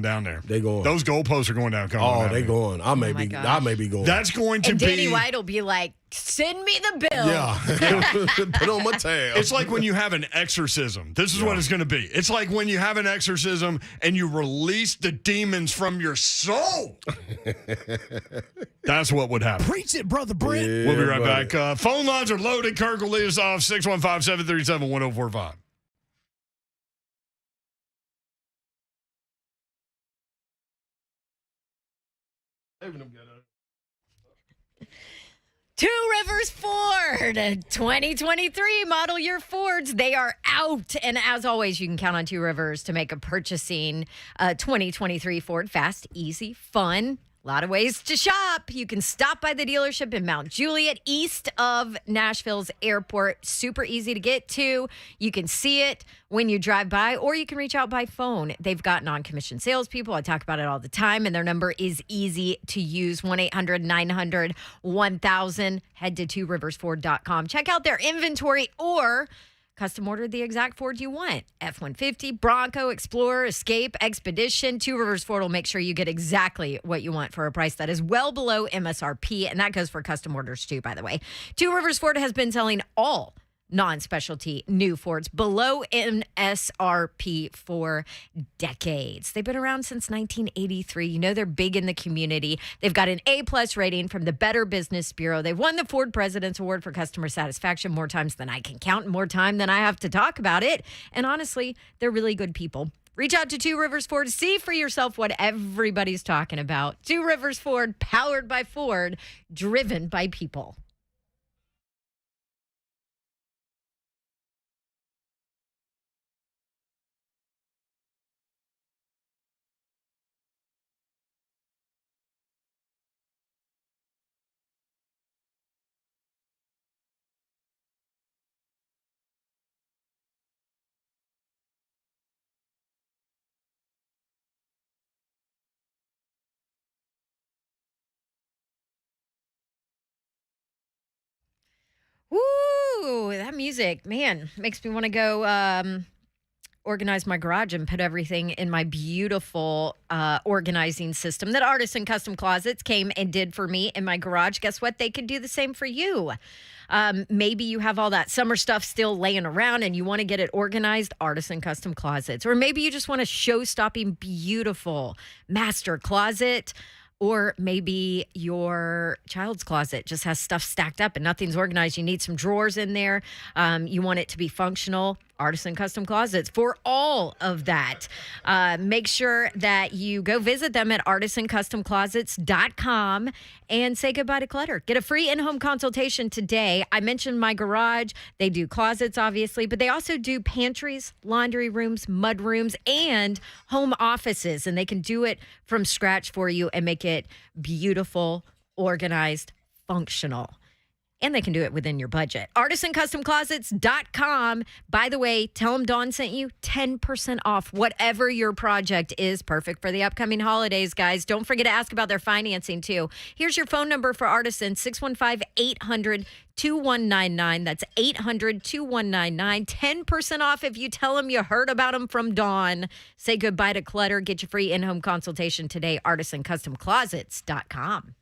down there. They going. Those goalposts are going down. They going. I may be going. That's going to and be. Danny White will be like, "Send me the bill." Yeah. Put on my tab. It's like when you have an exorcism. This is what it's going to be. It's like when you have an exorcism and you release the demons from your soul. That's what would happen. Preach it, Brother Brent. We'll be right back. Phone lines are loaded. Kirk will lead us off 615-737-1045. Two Rivers Ford 2023 model year Fords. They are out. And as always, you can count on Two Rivers to make a purchasing 2023 Ford fast, easy, fun. A lot of ways to shop. You can stop by the dealership in Mount Juliet, east of Nashville's airport. Super easy to get to. You can see it when you drive by, or you can reach out by phone. They've got non-commissioned salespeople. I talk about it all the time, and their number is easy to use, 1-800-900-1000. Head to tworiversford.com. Check out their inventory or custom order the exact Ford you want. F-150, Bronco, Explorer, Escape, Expedition. Two Rivers Ford will make sure you get exactly what you want for a price that is well below MSRP, and that goes for custom orders too, by the way. Two Rivers Ford has been selling all non-specialty new Fords below MSRP for decades. They've been around since 1983. You know, they're big in the community. They've got an A+ rating from the Better Business Bureau. They've won the Ford President's Award for customer satisfaction more times than I can count, more time than I have to talk about it. And honestly, they're really good people. Reach out to Two Rivers Ford. See for yourself what everybody's talking about. Two Rivers Ford, powered by Ford, driven by people. Woo! That music, man, makes me want to go organize my garage and put everything in my beautiful organizing system that Artisan Custom Closets came and did for me in my garage. Guess what? They can do the same for you. Maybe you have all that summer stuff still laying around and you want to get it organized, Artisan Custom Closets. Or maybe you just want a show-stopping, beautiful master closet. Or maybe your child's closet just has stuff stacked up and nothing's organized. You need some drawers in there. You want it to be functional. Artisan Custom Closets for all of that. Make sure that you go visit them at artisancustomclosets.com and say goodbye to clutter. Get a free in-home consultation today. I mentioned my garage. They do closets, obviously, but they also do pantries, laundry rooms, mud rooms, and home offices. And they can do it from scratch for you and make it beautiful, organized, functional. And they can do it within your budget. ArtisanCustomClosets.com. By the way, tell them Dawn sent you 10% off whatever your project is. Perfect for the upcoming holidays, guys. Don't forget to ask about their financing, too. Here's your phone number for Artisan, 615-800-2199. That's 800-2199. 10% off if you tell them you heard about them from Dawn. Say goodbye to clutter. Get your free in-home consultation today. ArtisanCustomClosets.com.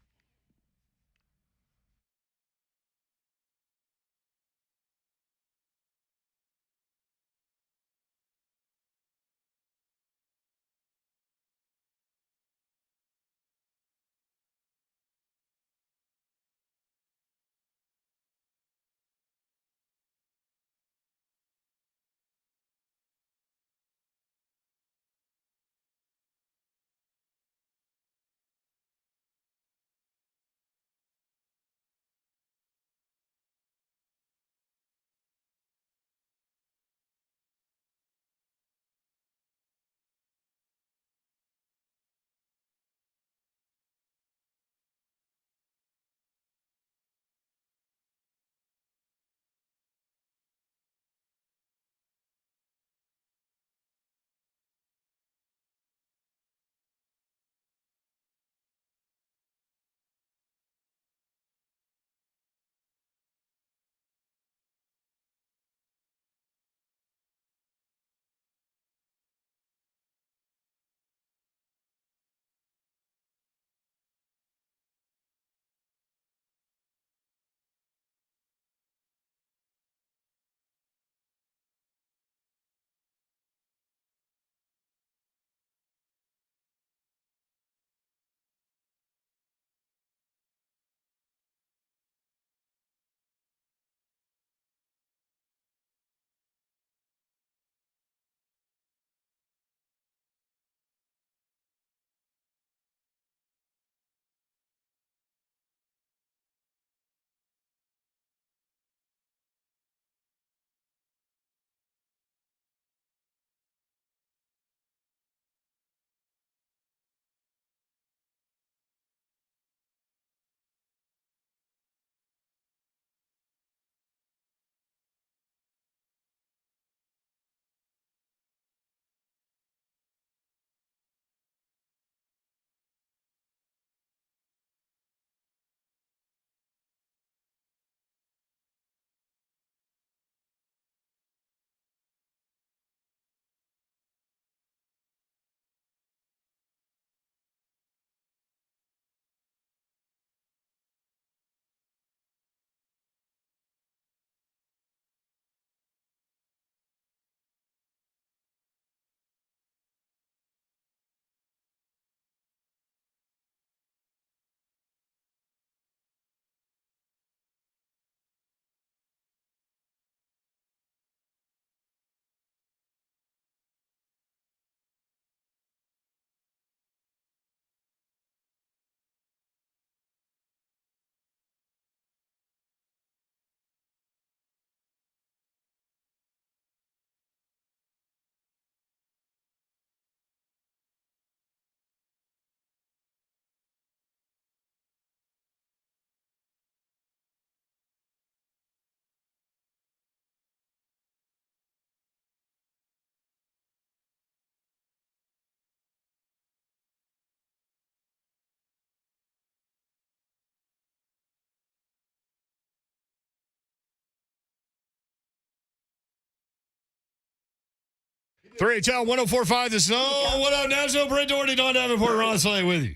3HL 1045 The Zone. What up, National? Brent Doherty, Don Davenport, Ron Slay with you.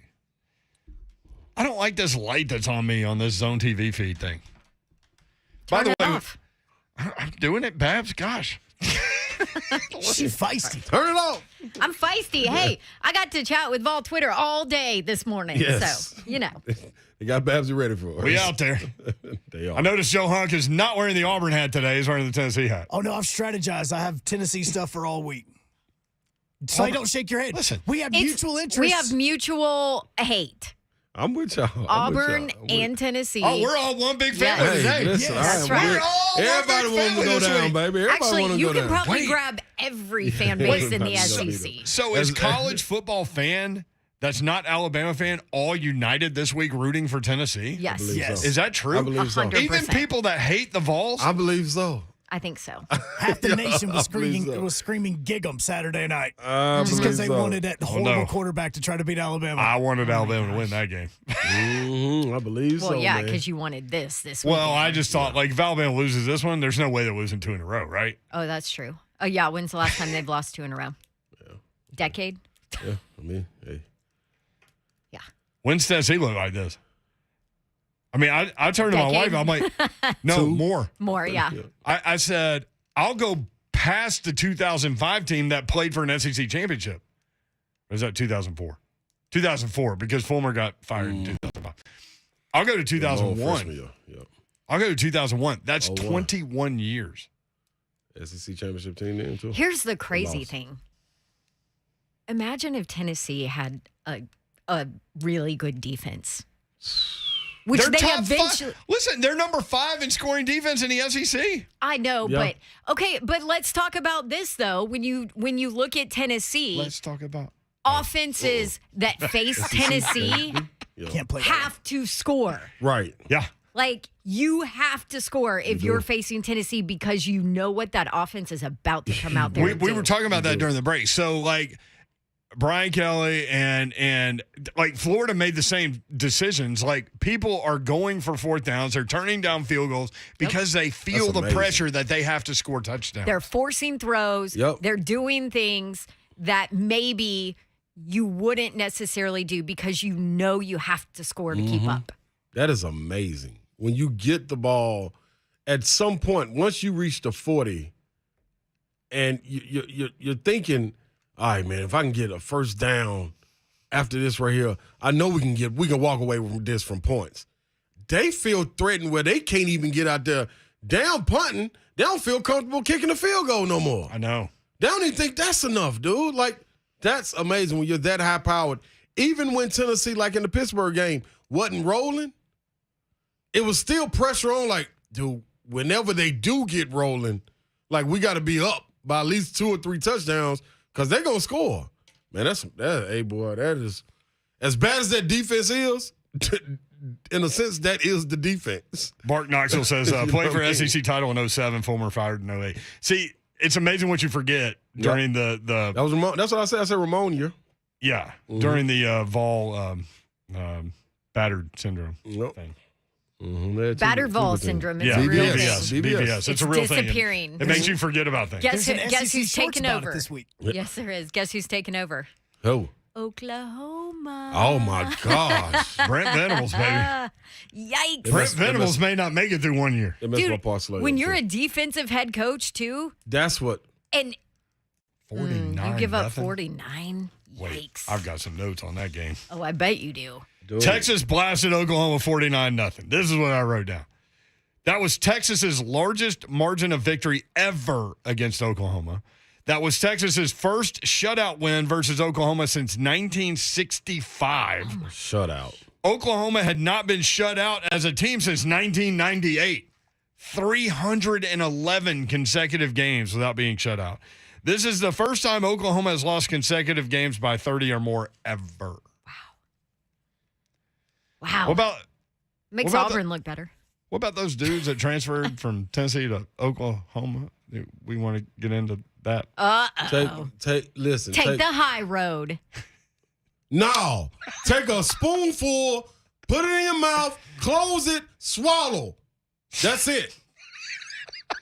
I don't like this light that's on me on this Zone TV feed thing. By the way, I'm doing it, Babs. Gosh. She's feisty. Turn it off. I'm feisty. Hey, I got to chat with Vol Twitter all day this morning. Yes. So, you know. They got Babsy ready for us. We out there. They are. I noticed Joe Hunk is not wearing the Auburn hat today. He's wearing the Tennessee hat. Oh, no, I've strategized. I have Tennessee stuff for all week. So don't shake your head. Listen. We have mutual interests. We have mutual hate. I'm with y'all. Auburn and Tennessee. Oh, we're all one big family Yes. today. Listen, That's right. We're all one everybody big wants to family go this down, week. baby. Everybody Actually, want to you go can down. probably Wait. grab every fan base in the SEC. So is college football fan that's not Alabama fan all united this week rooting for Tennessee? Yes. Yes. Is that true? I believe so. 100%. Even people that hate the Vols? I believe so. I think so. Half the nation was I believe screaming. so. It was screaming "Gig 'em" Saturday night, I just because they believe so. wanted that horrible no. quarterback to try to beat Alabama. I wanted Alabama to win that game. I believe Well, so. yeah, man. because you wanted this week. Well, I just thought, like, if Alabama loses this one, there's no way they're losing 2 in a row, right? Oh, that's true. Oh, yeah. When's the last time they've lost 2 in a row? Decade? Yeah, I mean, hey. Yeah. When's Tennessee look like this? I mean, I turned to my wife. Decade? I'm like, no, 2? more. More, yeah. I said, I'll go past the 2005 team that played for an SEC championship. Or is that 2004? 2004, because Fulmer got fired in 2005. I'll go to 2001. Yep. I'll go to 2001. That's 01. 21 years. SEC championship team then, too. Here's the crazy lost. thing. Imagine if Tennessee had a really good defense. Which They're they top eventually. 5. Listen, they're number 5 in scoring defense in the SEC. I know, Yeah. but let's talk about this though. When you look at Tennessee, Let's talk about. offenses that face Tennessee Can't play that. have to score. Right. Yeah. Like you have to score if you're facing Tennessee because you know what that offense is about to come out there. We and do. were talking about that during the break. So, like, Brian Kelly and like Florida made the same decisions. Like, people are going for 4th downs. They're turning down field goals because they feel That's the amazing. pressure that they have to score touchdowns. They're forcing throws. Yep. They're doing things that maybe you wouldn't necessarily do because you know you have to score to keep up. That is amazing. When you get the ball, at some point, once you reach the 40, and you're thinking, all right, man, if I can get a 1st down after this right here, I know we can walk away from this from points. They feel threatened where they can't even get out there down punting. They don't feel comfortable kicking a field goal no more. I know. They don't even think that's enough, dude. Like, that's amazing when you're that high-powered. Even when Tennessee, like in the Pittsburgh game, wasn't rolling, it was still pressure on, like, dude, whenever they do get rolling, like, we got to be up by at least 2 or 3 touchdowns because they're going to score. Man, hey, boy, that is, as bad as that defense is, in a sense, that is the defense. Mark Knoxville says, You know played for what I mean? SEC title in 07, Fulmer fired in 08. See, it's amazing what you forget during the That was Ramon. That's what I said. I said Ramon year. yeah, during the Vol battered syndrome Yep. thing. Battered Vol syndrome is Yeah, a real BVS. thing. BVS. It's It's a real thing. disappearing. It makes you forget about things. Guess There's an SEC who's shorts taking about it over this week. Yes, there is. Guess who's taking over? Who? Oklahoma. Oh, my gosh. Brent Venables, baby. Yikes. Brent Venables may not make it through 1 year. They messed Dude, my Paul Slade when up, you're too. a defensive head coach too, That's what. and 49. you give up nothing? 49, Wait, yikes. I've got some notes on that game. Oh, I bet you do. Dude. Texas blasted Oklahoma 49-0. This is what I wrote down. That was Texas's largest margin of victory ever against Oklahoma. That was Texas's first shutout win versus Oklahoma since 1965. Shutout. Oklahoma had not been shut out as a team since 1998. 311 consecutive games without being shut out. This is the first time Oklahoma has lost consecutive games by 30 or more ever. Wow. What about Makes what about Auburn look better. what about those dudes that transferred from Tennessee to Oklahoma? We want to get into that. Listen. Take the high road. No. Take a spoonful, put it in your mouth, close it, swallow. That's it.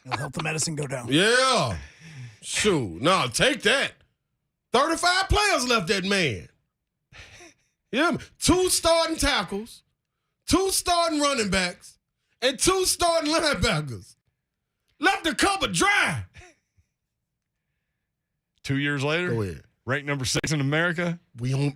It'll help the medicine go down. Yeah. Shoot, no, take that. 35 players left that man. You hear me? 2 starting tackles, 2 starting running backs, and 2 starting linebackers. Left the cupboard dry. 2 years later, Go ahead. ranked number 6 in America.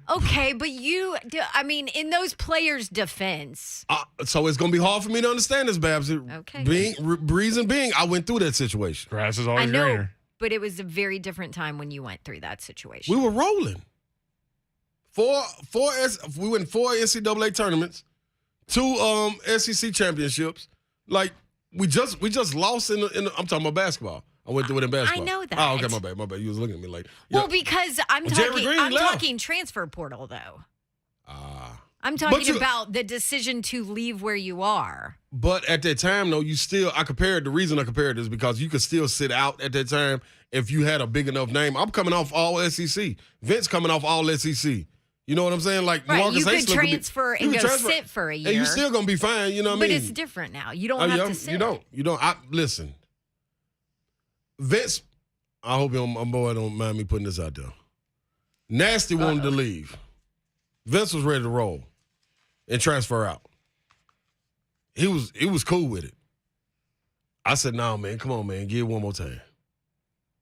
Okay, but in those players' defense. So it's going to be hard for me to understand this, Babs. Okay. Reason being, I went through that situation. Grass is I always know, greener. but it was a very different time when you went through that situation. We were rolling. We went 4 NCAA tournaments, 2 SEC championships. Like we just lost in the I'm talking about basketball. I went through it in basketball. I know that. Oh, okay, my bad. You was looking at me like. Well, because I'm left. talking transfer portal though. I'm talking about the decision to leave where you are. But at that time, though, the reason I compared is because you could still sit out at that time if you had a big enough name. I'm coming off all SEC. Vince coming off all SEC. You know what I'm saying? Like Right, Marcus you could Hasler transfer and go sit for a year. And you still going to be fine, you know what I But mean? it's different now. You don't have to sit. You don't. Listen, Vince, I hope my boy don't mind me putting this out there. Nasty wanted to leave. Vince was ready to roll and transfer out. He was cool with it. I said, "No, man, come on, man, give it one more time."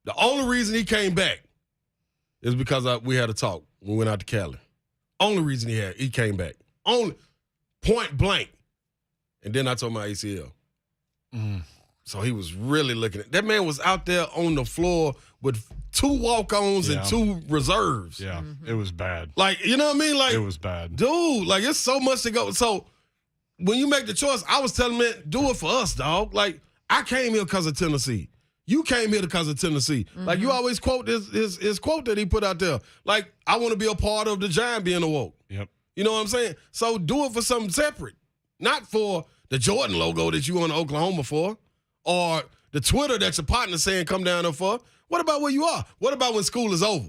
The only reason he came back is because we had a talk when we went out to Cali. Only reason he came back. Only point blank. And then I told my ACL. So he was really looking at that man was out there on the floor with 2 walk-ons and 2 reserves. Yeah, it was bad. Like, you know what I mean? Like, it was bad. Dude, like, it's so much to go. So when you make the choice, I was telling him, do it for us, dog. Like, I came here because of Tennessee. You came here because of Tennessee. Like, you always quote his quote that he put out there. Like, I want to be a part of the Giant being awoke. Yep. You know what I'm saying? So do it for something separate. Not for the Jordan logo that you on Oklahoma for, or the Twitter that your partner saying come down there for. What about where you are? What about when school is over?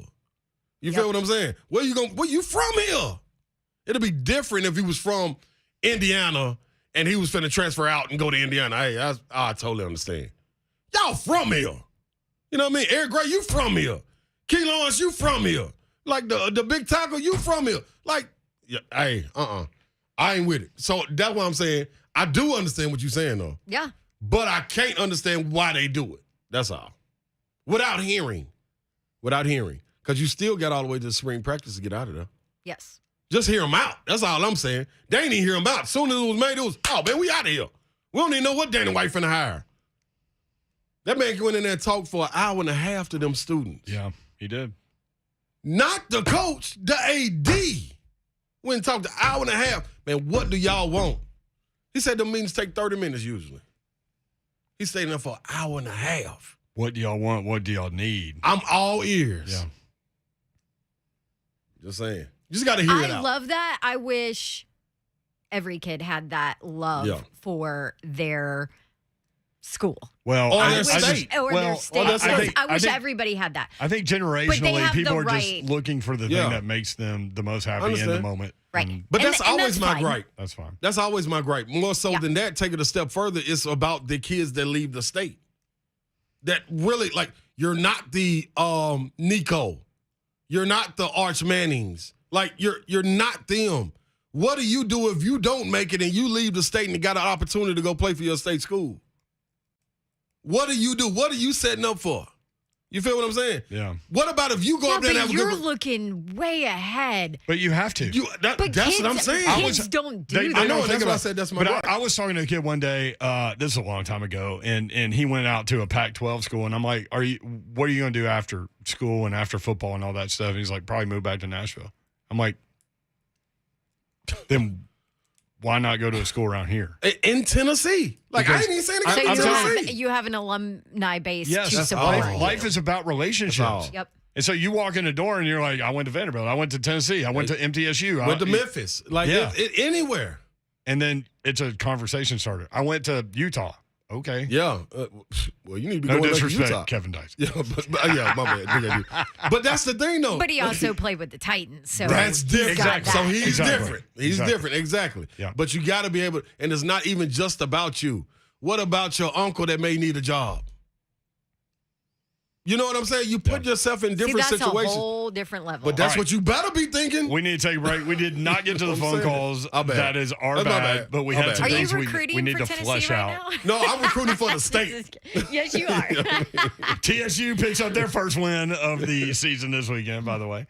You feel what I'm saying? Where you from here? It'll be different if he was from Indiana and he was finna transfer out and go to Indiana. Hey, I totally understand. Y'all from here. You know what I mean? Eric Gray, you from here. Key Lawrence, you from here. Like the big tackle, you from here. Like, I ain't with it. So that's what I'm saying. I do understand what you're saying, though. Yeah. But I can't understand why they do it. That's all. Without hearing. Because you still got all the way to the spring practice to get out of there. Yes. Just hear them out. That's all I'm saying. They ain't even hear them out. As soon as it was made, it was, oh, man, we out of here. We don't even know what Danny White finna hire. That man went in there and talked for an hour and a half to them students. Yeah, he did. Not the coach, the AD. Went and talked an hour and a half. Man, what do y'all want? He said the meetings take 30 minutes usually. He stayed in there for an hour and a half. What do y'all want? What do y'all need? I'm all ears. Yeah. Just saying. You just got to hear it out. I love that. I wish every kid had that love for their school. Well, their state. Their state. I wish think everybody had that. I think generationally, people are right. just looking for the thing that makes them the most happy in the moment. Right. But that's always my fine. gripe. That's fine. That's always my gripe. More so than that, take it a step further, it's about the kids that leave the state. That really, like, you're not the Nico. You're not the Arch Mannings. Like, you're not them. What do you do if you don't make it and you leave the state and got an opportunity to go play for your state school? What do you do? What are you setting up for? You feel what I'm saying? Yeah. What about if you go up there and have a you're good... looking way ahead. But you have to. But that's kids, what I'm saying. Kids don't do that. I know, that's why I said that's my But I was talking to a kid one day, this is a long time ago, and he went out to a Pac-12 school, and I'm like, what are you going to do after school and after football and all that stuff? And he's like, probably move back to Nashville. I'm like, then why not go to a school around here? In Tennessee. Like, I ain't even saying it. So you have an alumni base to Yes, support. life is about relationships. Yep. And so you walk in the door and you're like, I went to Vanderbilt, I went to Tennessee, I went to MTSU. Went to Memphis. Like, anywhere. And then it's a conversation starter. I went to Utah. Okay. Yeah. Well, you need to be no going disrespect, to Utah. Kevin Dice. Yeah, my bad. But that's the thing, though. But he also played with the Titans. So that's different. Exactly. So he's different. He's Exactly. different. Exactly. Yeah. But you got to be able, and it's not even just about you. What about your uncle that may need a job? You know what I'm saying? You put yourself in different See, that's situations. a whole different level. But that's All right. what you better be thinking. We need to take a break. We did not get to the I'm phone saying. calls. Our bad. That is our That's my bad. bad. But we Our had bad. some Are you things recruiting we need for to Tennessee flesh right out. now? No, I'm recruiting for the state. Yes, you are. TSU picks up their first win of the season this weekend, by the way.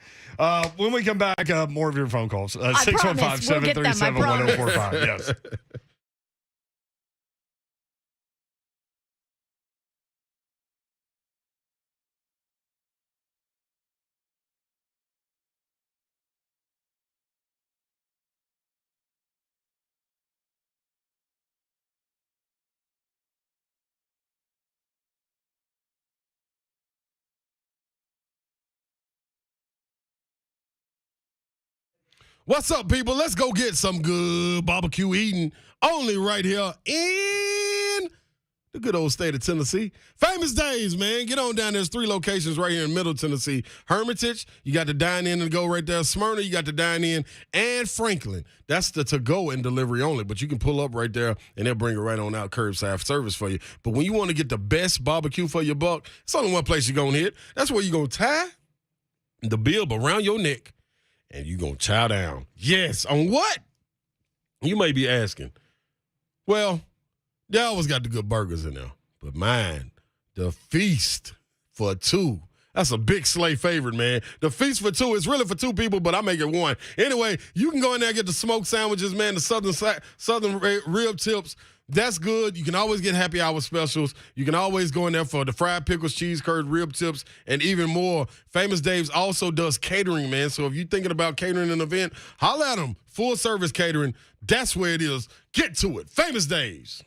When we come back, more of your phone calls. 615-737-1045. Yes. What's up, people? Let's go get some good barbecue eating only right here in the good old state of Tennessee. Famous Days, man. Get on down. There's 3 locations right here in Middle Tennessee. Hermitage, you got the dine in and go right there. Smyrna, you got the dine in. And Franklin, that's the to-go and delivery only. But you can pull up right there, and they'll bring it right on out, curbside service for you. But when you want to get the best barbecue for your buck, it's only one place you're going to hit. That's where you're going to tie the bib around your neck, and you're going to chow down. Yes, on what? You may be asking. Well, they always got the good burgers in there. But mine, the Feast for 2. That's a big Slay favorite, man. The Feast for 2 is really for 2 people, but I make it 1. Anyway, you can go in there and get the smoked sandwiches, man, the southern rib tips. That's good. You can always get happy hour specials. You can always go in there for the fried pickles, cheese curd, rib tips, and even more. Famous Dave's also does catering, man. So if you're thinking about catering an event, holla at them. Full service catering. That's where it is. Get to it. Famous Dave's.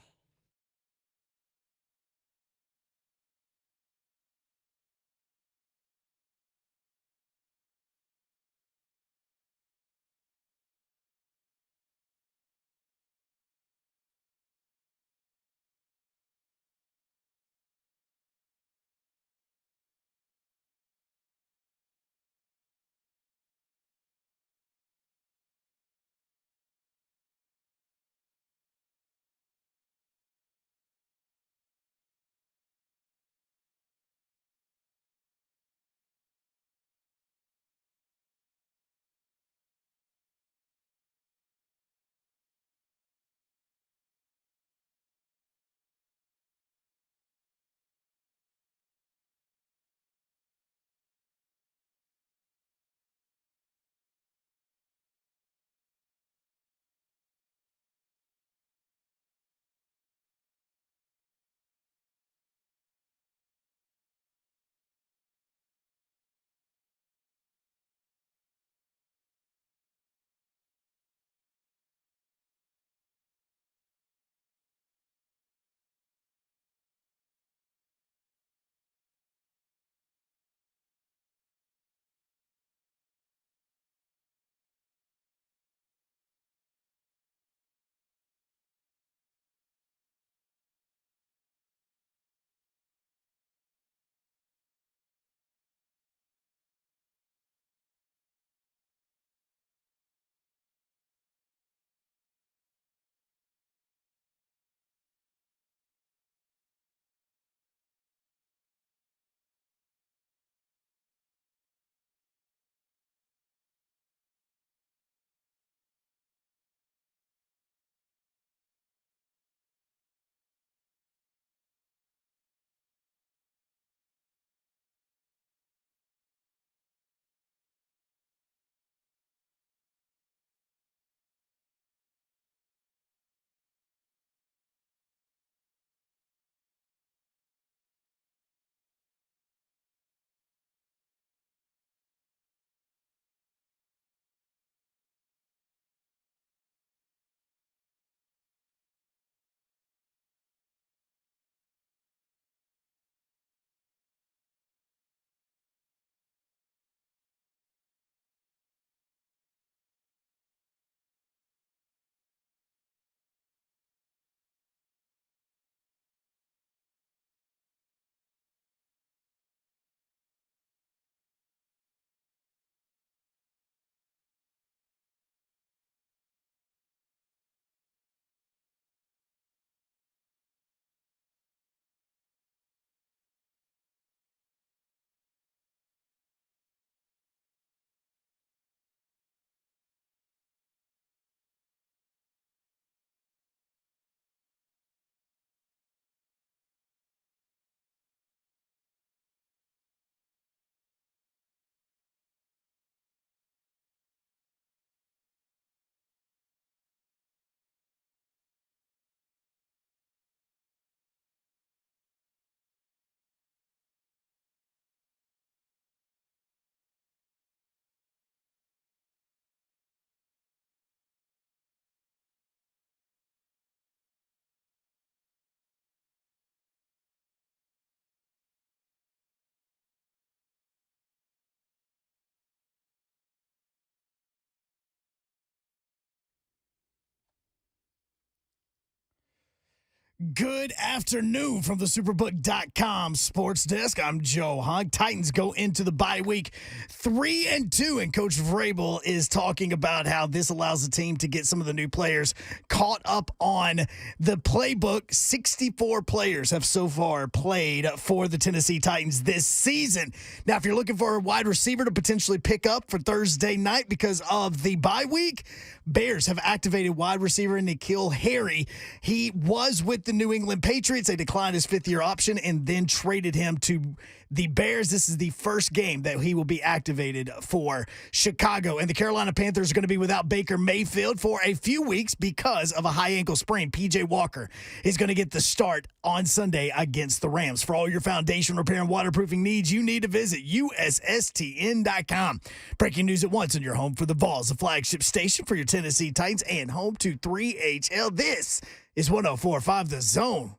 Good afternoon from the Superbook.com sports desk. I'm Joe Hogg. Titans go into the bye week 3-2, and Coach Vrabel is talking about how this allows the team to get some of the new players caught up on the playbook. 64 players have so far played for the Tennessee Titans this season. Now, if you're looking for a wide receiver to potentially pick up for Thursday night because of the bye week, Bears have activated wide receiver N'Keal Harry. He was with the New England Patriots. They declined his fifth-year option and then traded him to the Bears. This is the first game that he will be activated for Chicago. And the Carolina Panthers are going to be without Baker Mayfield for a few weeks because of a high ankle sprain. P.J. Walker is going to get the start on Sunday against the Rams. For all your foundation repair and waterproofing needs, you need to visit USSTN.com. Breaking news at once on your home for the Vols, the flagship station for your Tennessee Titans, and home to 3HL. This is 104.5 The Zone.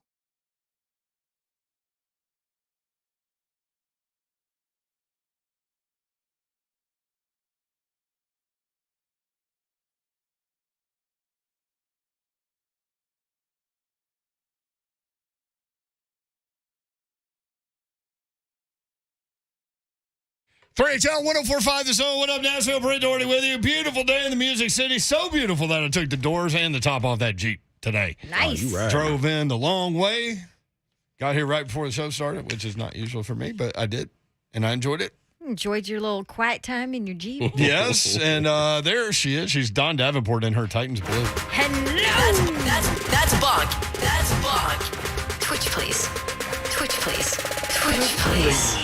HL 104.5 The Zone. What up, Nashville? Brent Doherty with you. Beautiful day in the Music City. So beautiful that I took the doors and the top off that Jeep today. Nice. Right. Drove in the long way. Got here right before the show started, which is not usual for me, but I did, and I enjoyed it. Enjoyed your little quiet time in your Jeep. Yes, and there she is. She's Dawn Davenport in her Titans blue. Hello. That's Bonk. That's Bonk. Twitch, please. Twitch, please. Twitch, please.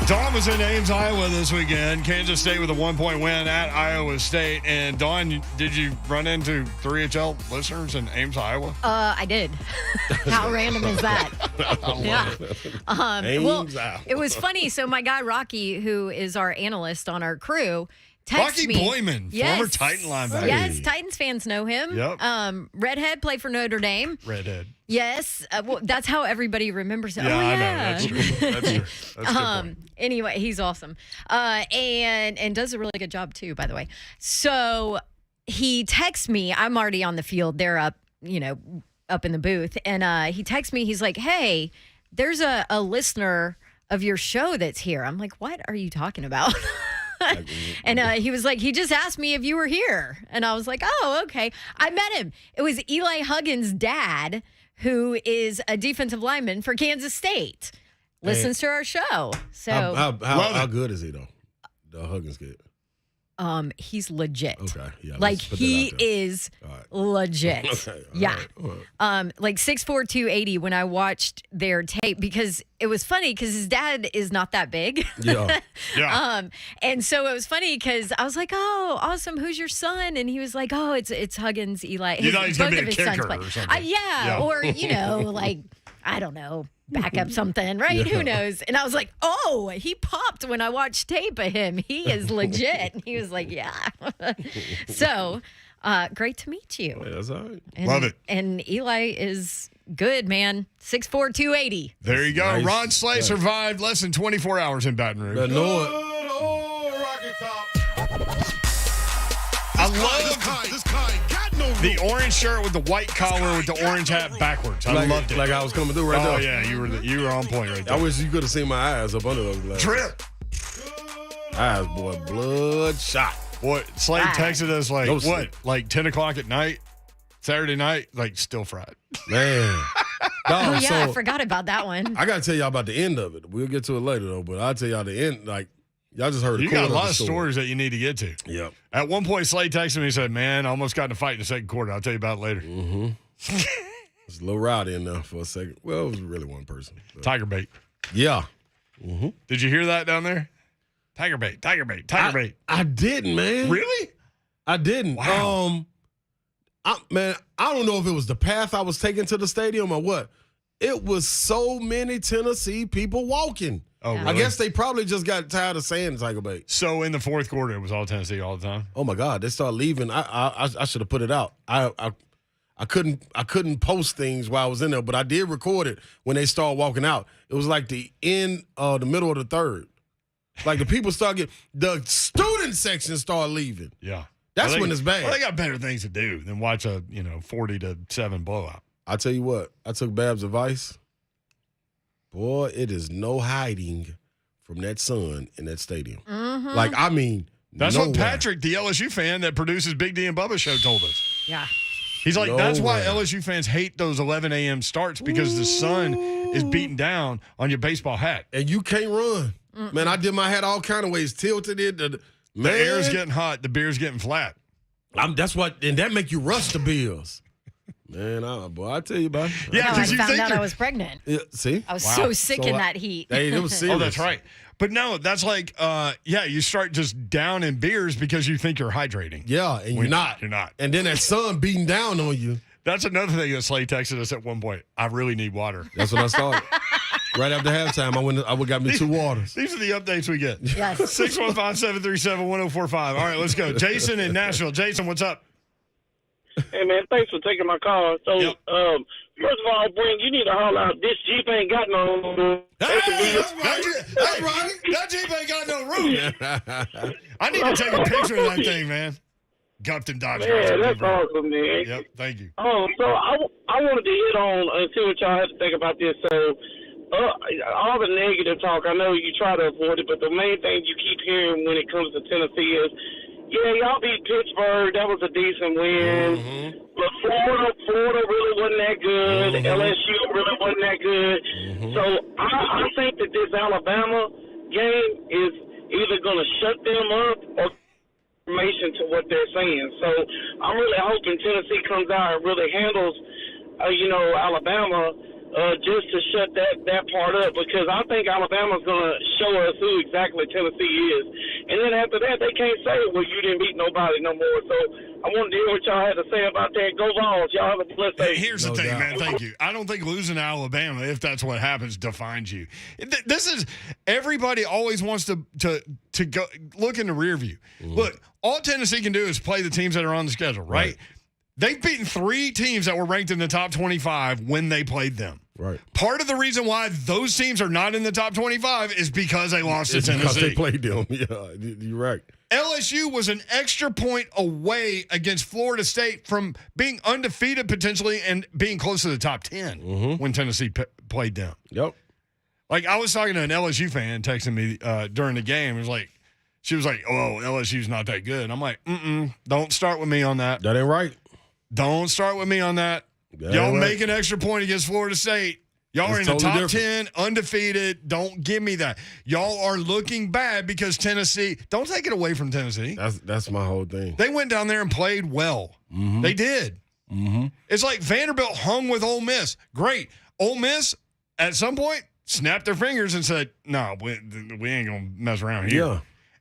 Dawn was in Ames, Iowa this weekend. Kansas State with a 1-point win at Iowa State. And Dawn, did you run into 3HL listeners in Ames, Iowa? I did. How random is that? Yeah. Ames, Iowa. It was funny. So my guy Rocky, who is our analyst on our crew, texted Rocky me. Boyman, former Titan linebacker. Yes, Titans fans know him. Yep. Redhead, played for Notre Dame. Redhead. Yes. Well, that's how everybody remembers it. Yeah, oh, I yeah. know. That's true. That's true. That's a good point. Anyway, he's awesome. And does a really good job too, by the way. So he texts me. I'm already on the field. They're up in the booth. And he texts me. He's like, hey, there's a listener of your show that's here. I'm like, what are you talking about? And he was like, he just asked me if you were here. And I was like, oh, okay. I met him. It was Eli Huggins' dad, who is a defensive lineman for Kansas State. Listens to our show. So how good is he though? The Huggins kid. He's legit. Okay. Yeah. Like he is legit. Okay. Yeah. All right. Like 6'4", 280 when I watched their tape, because it was funny because his dad is not that big. Yeah. Yeah. And so it was funny because I was like, oh, awesome. Who's your son? And he was like, oh, it's Huggins, Eli. You thought he's going to be a both of his sons kicker play. or something. Yeah. Or, like, I don't know, back up something, right? Yeah. Who knows? And I was like, oh, he popped when I watched tape of him. He is legit. And he was like, yeah. So great to meet you. Yeah, that's all right. And, Love it. And Eli is good, man. 6'4", 280. There you go. Nice. Ron Slay survived less than 24 hours in Baton Rouge. Better know it. I love the orange shirt with the white collar with the orange hat backwards. I loved it. Like I was coming through right Oh, there. yeah. You were on point right there. I wish you could have seen my eyes up under those glasses. Trip. Eyes, boy, bloodshot. Boy, Slade texted us like, No what? sleep. Like 10 o'clock at night? Saturday night? Like, still fried. Man. Dog, Oh, yeah, I so forgot about that one. I got to tell y'all about the end of it. We'll get to it later, though. But I'll tell y'all the end. Like, y'all just heard You quarter got a lot the of story. stories that you need to get to. Yep. At one point, Slade texted me and said, man, I almost got in a fight in the second quarter. I'll tell you about it later. Mm-hmm. It's a little rowdy in there for a second. Well, it was really one person. But Tiger bait. yeah. Mm-hmm. Did you hear that down there? Tiger bait, tiger bait, tiger bait. I didn't, man. Really? I didn't. Wow. I don't know if it was the path I was taking to the stadium or what. It was so many Tennessee people walking. Oh, Yeah. really? I guess they probably just got tired of saying tiger bait. So in the fourth quarter, it was all Tennessee all the time? Oh my God, they started leaving. I should have put it out. I couldn't post things while I was in there, but I did record it when they started walking out. It was like the middle of the third. Like the people the student section started leaving. Yeah. That's when it's bad. Well, they got better things to do than watch a 40-7 blowout. I tell you what, I took Bab's advice. Boy, it is no hiding from that sun in that stadium. Mm-hmm. Like, I mean, That's nowhere. what Patrick, the LSU fan that produces Big D and Bubba show, told us. Yeah. He's like, that's why Nowhere. LSU fans hate those 11 a.m. starts because the sun is beating down on your baseball hat. And you can't run. Man, I did my hat all kind of ways, tilted it. The Man, air's getting hot, the beer's getting flat. that's what, and that make you rush the Bills. Man, boy, I tell you about it. Yeah, No, I because you found think out you're- I was pregnant. Yeah, see? I was Wow. so sick So in I- that heat. Hey, it was serious. Oh, that's right. But no, that's like, you start just down in beers because you think you're hydrating. Yeah, and you're When not. You're not. And then that sun beating down on you. That's another thing that Slay texted us at one point. I really need water. That's when I started. Right after halftime, I got me 2 waters. These are the updates we get. Yes. 615-737-1045. All right, let's go. Jason in Nashville. Jason, what's up? Hey, man, thanks for taking my call. So, Yep. First of all, Brent, you need to haul out. This Jeep ain't got no. Hey, that's right. That Jeep ain't got no roof. I need to take a picture of that thing, man. Gupton Dodge. Man, that's awesome, man. Yep, thank you. So I wanted to hit on and see what y'all had to think about this. So, all the negative talk, I know you try to avoid it, but the main thing you keep hearing when it comes to Tennessee is, yeah, y'all beat Pittsburgh. That was a decent win. Mm-hmm. But Florida really wasn't that good. LSU really wasn't that good. So I think that this Alabama game is either going to shut them up or information to what they're saying. So I'm really hoping Tennessee comes out and really handles, Alabama just to shut that part up, because I think Alabama's going to show us who exactly Tennessee is. And then after that, they can't say, well, you didn't beat nobody no more. So I wanted to hear what y'all had to say about that. Go Vols. Y'all have a blessed day. Here's the thing, man. Thank you. I don't think losing to Alabama, if that's what happens, defines you. This is everybody always wants to go look in the rear view. Look, all Tennessee can do is play the teams that are on the schedule, right? They've beaten 3 teams that were ranked in the top 25 when they played them. Right. Part of the reason why those teams are not in the top 25 is because they lost to It's Tennessee. because they played them. Yeah, you're right. LSU was an extra point away against Florida State from being undefeated potentially and being close to the top 10 when Tennessee played them. Yep. Like, I was talking to an LSU fan texting me during the game. She was like, oh, LSU's not that good. And I'm like, don't start with me on that. That ain't right. Don't start with me on that. Y'all make an extra point against Florida State. Y'all are in the top 10, undefeated. Don't give me that. Y'all are looking bad because Tennessee. Don't take it away from Tennessee. That's my whole thing. They went down there and played well. They did. It's like Vanderbilt hung with Ole Miss. Great. Ole Miss, at some point, snapped their fingers and said, no, we ain't going to mess around here. Yeah.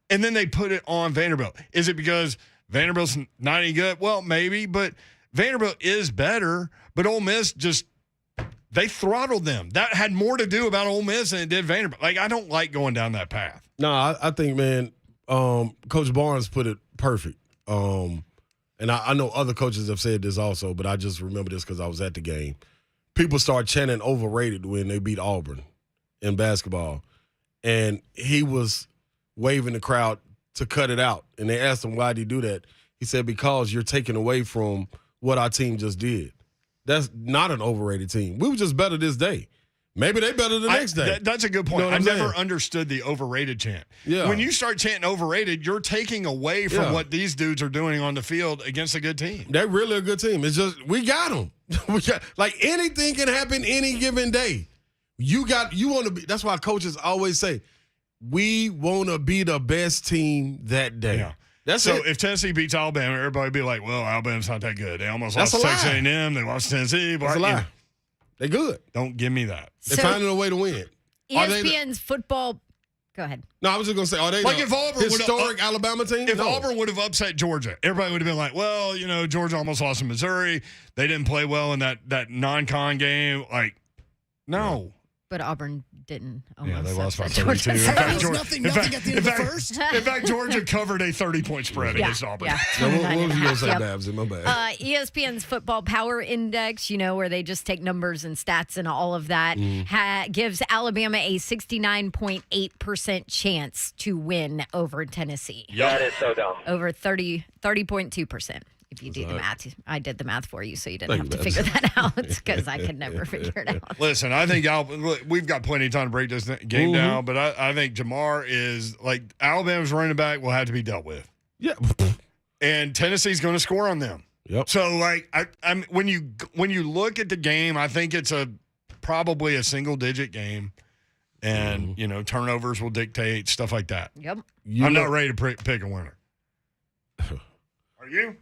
And then they put it on Vanderbilt. Is it because Vanderbilt's not any good? Well, maybe, but Vanderbilt is better. But Ole Miss they throttled them. That had more to do about Ole Miss than it did Vanderbilt. Like, I don't like going down that path. No, I think, man, Coach Barnes put it perfect. And I know other coaches have said this also, but I just remember this because I was at the game. People start chanting overrated when they beat Auburn in basketball. And he was waving the crowd to cut it out. And they asked him, why did he do that? He said, because you're taking away from what our team just did. That's not an overrated team. We were just better this day. Maybe they better the next day. That's a good point. You know what I I'm never saying? understood the overrated chant. Yeah. When you start chanting overrated, you're taking away from what these dudes are doing on the field against a good team. They're really a good team. It's just we got them. Like anything can happen any given day. You want to be. That's why coaches always say, we want to be the best team that day. Yeah. That's so it. if Tennessee beats Alabama, everybody would be like, well, Alabama's not that good. They almost That's lost a to Texas lie. A&M. They lost to Tennessee. But That's a lie. They're good. Don't give me that. They're finding a way to win. ESPN's football. Go ahead. No, I was just going to say, are they Like the if Auburn historic Alabama team? If No. Auburn would have upset Georgia, everybody would have been like, well, Georgia almost lost to Missouri. They didn't play well in that non-con game. Like, no. But Auburn didn't. Yeah, they lost by upset 32. Georgia. In fact, Nothing at the end of the first. In fact, Georgia covered a 30-point spread against Auburn. Yeah. Now, what 29 was you and a going to half, say, yep. Babs? In my bad. ESPN's Football Power Index, where they just take numbers and stats and all of that, gives Alabama a 69.8% chance to win over Tennessee. That is so dumb. Over 30.2%. If you do the math, I did the math for you, so you didn't Thank have you, to man. figure that out because I could never figure it out. Listen, I think we've got plenty of time to break this game down, but I think Jamar is like Alabama's running back will have to be dealt with. Yeah. And Tennessee's going to score on them. Yep. So like I'm when you look at the game, I think it's probably a single digit game, and turnovers will dictate stuff like that. Yep. I'm not ready to pick a winner. Are you?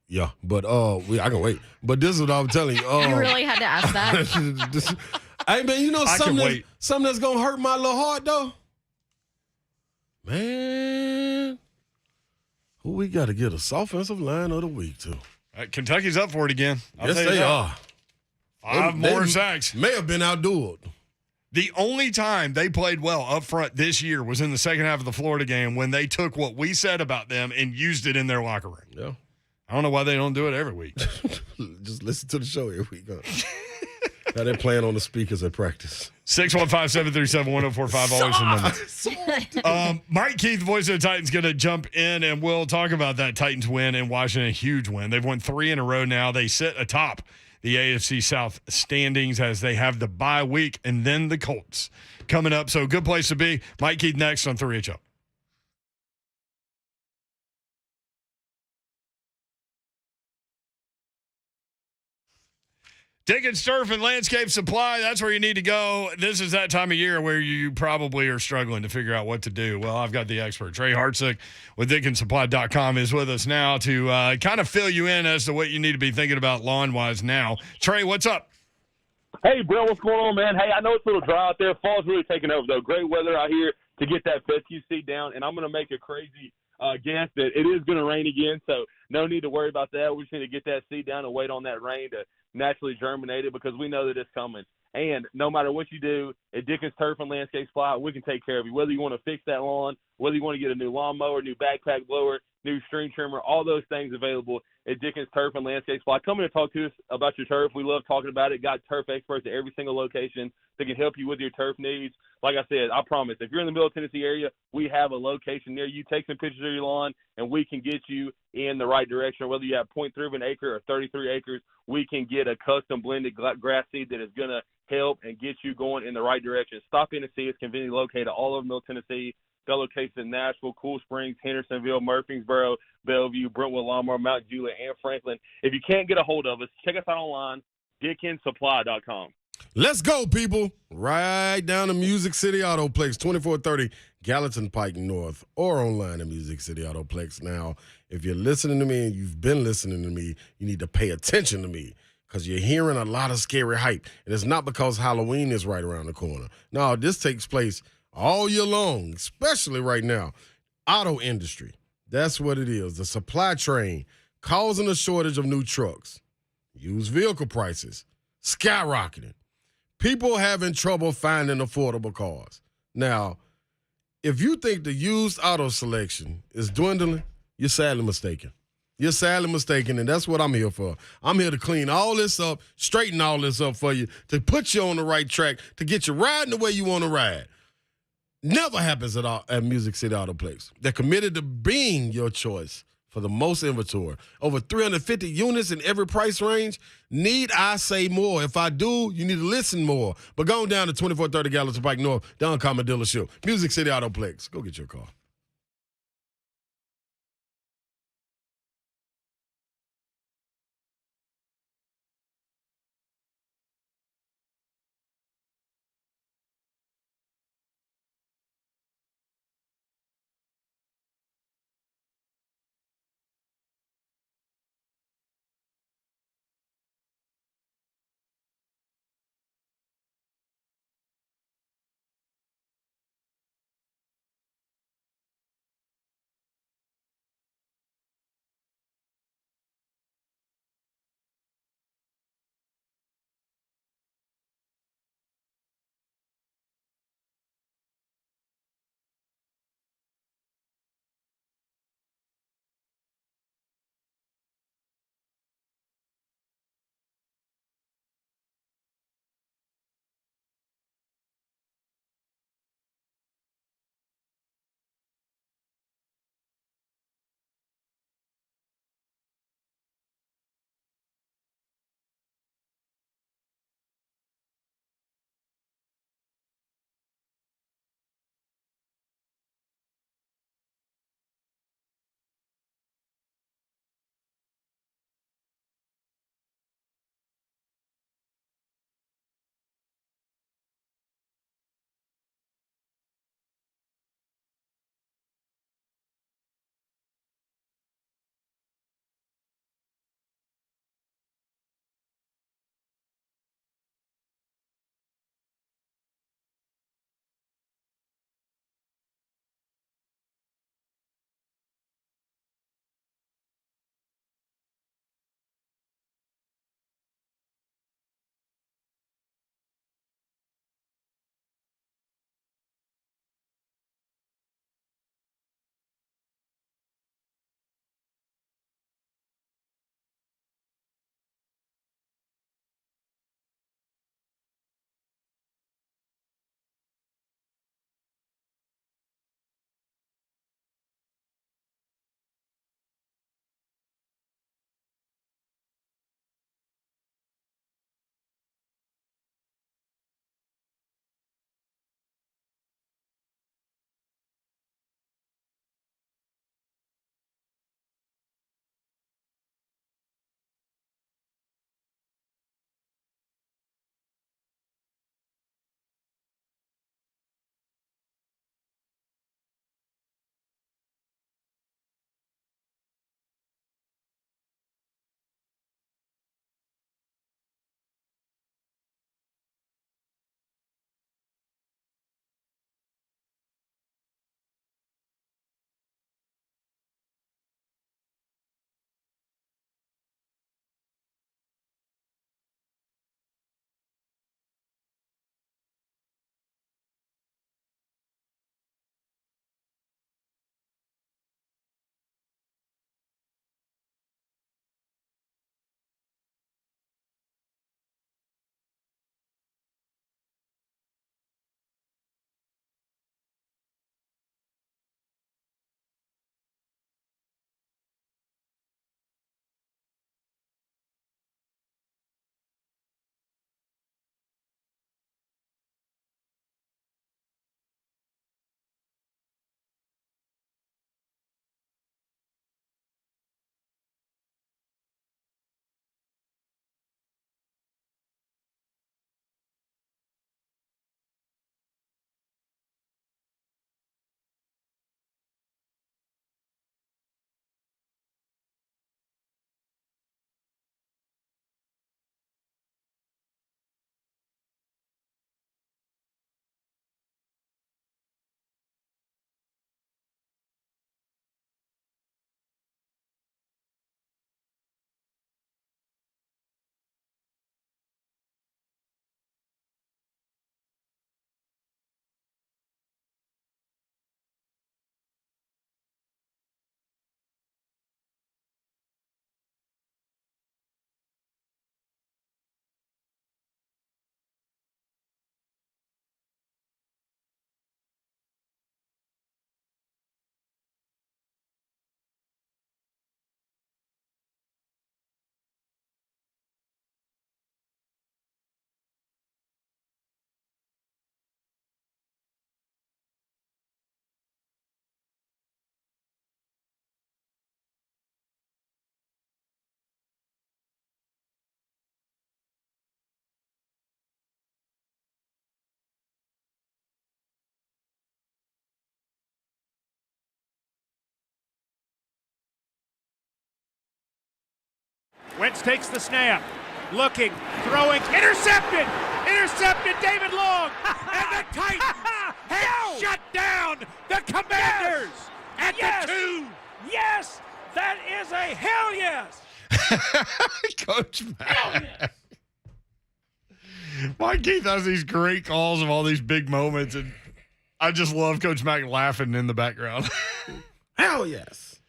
Yeah, but I can wait. But this is what I'm telling you. You really had to ask that. Hey man, you know I can wait. something that's gonna hurt my little heart though? Man. Who we gotta get a offensive line of the week to? Kentucky's up for it again. Yes, they are. 5 more sacks. May have been outdueled. The only time they played well up front this year was in the second half of the Florida game when they took what we said about them and used it in their locker room. Yeah. I don't know why they don't do it every week. Just listen to the show every week. Now they're playing on the speakers at practice. 615-737-1045, always the number. Mike Keith, voice of the Titans, going to jump in, and we'll talk about that Titans win in Washington, a huge win. They've won 3 in a row now. They sit atop the AFC South standings as they have the bye week and then the Colts coming up. So good place to be. Mike Keith next on 3HO. Dickens Turf and Landscape Supply, that's where you need to go. This is that time of year where you probably are struggling to figure out what to do. Well, I've got the expert. Trey Hartsick with DickensSupply.com is with us now to kind of fill you in as to what you need to be thinking about lawn-wise now. Trey, what's up? Hey, bro, what's going on, man? Hey, I know it's a little dry out there. Fall's really taking over, though. Great weather out here to get that fescue seed down, and I'm going to make a crazy guess that it is going to rain again, so no need to worry about that. We just need to get that seed down and wait on that rain to naturally germinate it because we know that it's coming. And no matter what you do, at Dickens Turf and Landscape Supply, we can take care of you. Whether you want to fix that lawn, whether you want to get a new lawnmower, new backpack blower, new string trimmer, all those things available at Dickens Turf and Landscape Supply. Come in and talk to us about your turf. We love talking about it. Got turf experts at every single location that can help you with your turf needs. Like I said, I promise, if you're in the middle of Tennessee area, we have a location near you. Take some pictures of your lawn, and we can get you in the right direction. Whether you have 0.3 of an acre or 33 acres, we can get a custom blended grass seed that is going to help and get you going in the right direction. Stop in and see us conveniently located all over Middle Tennessee. Got locations in Nashville, Cool Springs, Hendersonville, Murfreesboro, Bellevue, Brentwood, Lamar, Mount Juliet, and Franklin. If you can't get a hold of us, check us out online, DickensSupply.com. Let's go, people. Right down to Music City Autoplex, 2430 Gallatin Pike North, or online at Music City Autoplex. Now, if you're listening to me and you've been listening to me, you need to pay attention to me because you're hearing a lot of scary hype. And it's not because Halloween is right around the corner. No, this takes place all year long, especially right now. Auto industry, that's what it is. The supply chain causing a shortage of new trucks. Used vehicle prices skyrocketing. People having trouble finding affordable cars. Now, if you think the used auto selection is dwindling, you're sadly mistaken. You're sadly mistaken, and that's what I'm here for. I'm here to clean all this up, straighten all this up for you, to put you on the right track, to get you riding the way you want to ride. Never happens at Music City Autoplex. They're committed to being your choice for the most inventory. Over 350 units in every price range. Need I say more? If I do, you need to listen more. But go on down to 2430 Gallatin Pike North, down Common Dealership. Music City Autoplex. Go get your car. Wentz takes the snap. Looking, throwing, intercepted! Intercepted, David Long! And the Titans have shut down the Commanders at the 2! Yes! That is a hell yes! Coach Mack. Mike Keith has these great calls of all these big moments, and I just love Coach Mack laughing in the background. Hell yes.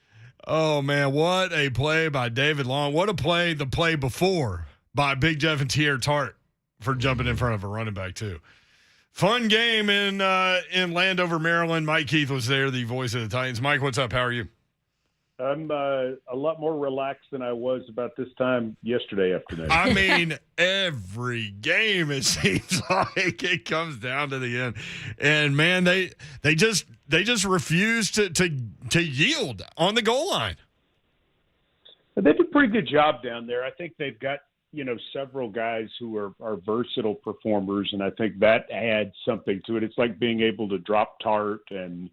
Oh, man, what a play by David Long. What a play the play before by Big Jeff and Tierre Tart for jumping in front of a running back, too. Fun game in Landover, Maryland. Mike Keith was there, the voice of the Titans. Mike, what's up? How are you? I'm a lot more relaxed than I was about this time yesterday afternoon. I mean, every game it seems like it comes down to the end, and man, they just refuse to yield on the goal line. They did a pretty good job down there. I think they've got several guys who are versatile performers, and I think that adds something to it. It's like being able to drop Tart and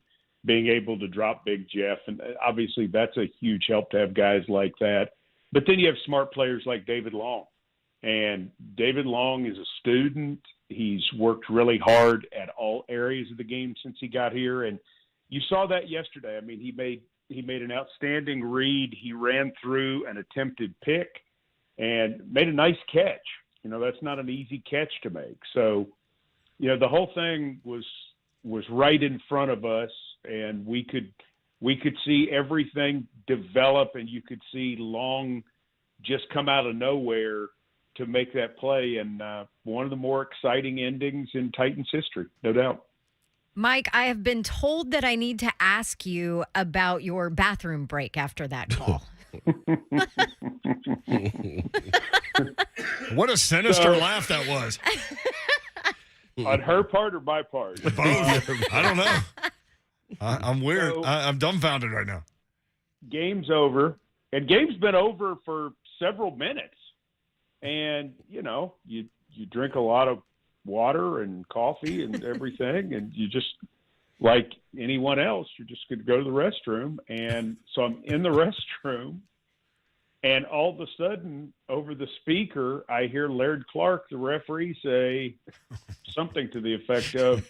being able to drop Big Jeff. And obviously that's a huge help to have guys like that. But then you have smart players like David Long. And David Long is a student. He's worked really hard at all areas of the game since he got here. And you saw that yesterday. I mean, he made an outstanding read. He ran through an attempted pick and made a nice catch. That's not an easy catch to make. So, the whole thing was right in front of us, and we could see everything develop, and you could see Long just come out of nowhere to make that play, and one of the more exciting endings in Titans history, no doubt. Mike, I have been told that I need to ask you about your bathroom break after that call. What a sinister laugh that was. On her part or my part? Both. I don't know. I'm weird. I'm dumbfounded right now. Game's over, and game's been over for several minutes. And, you drink a lot of water and coffee and everything, and you just, like anyone else, you're just going to go to the restroom. And so I'm in the restroom, and all of a sudden, over the speaker, I hear Laird Clark, the referee, say something to the effect of,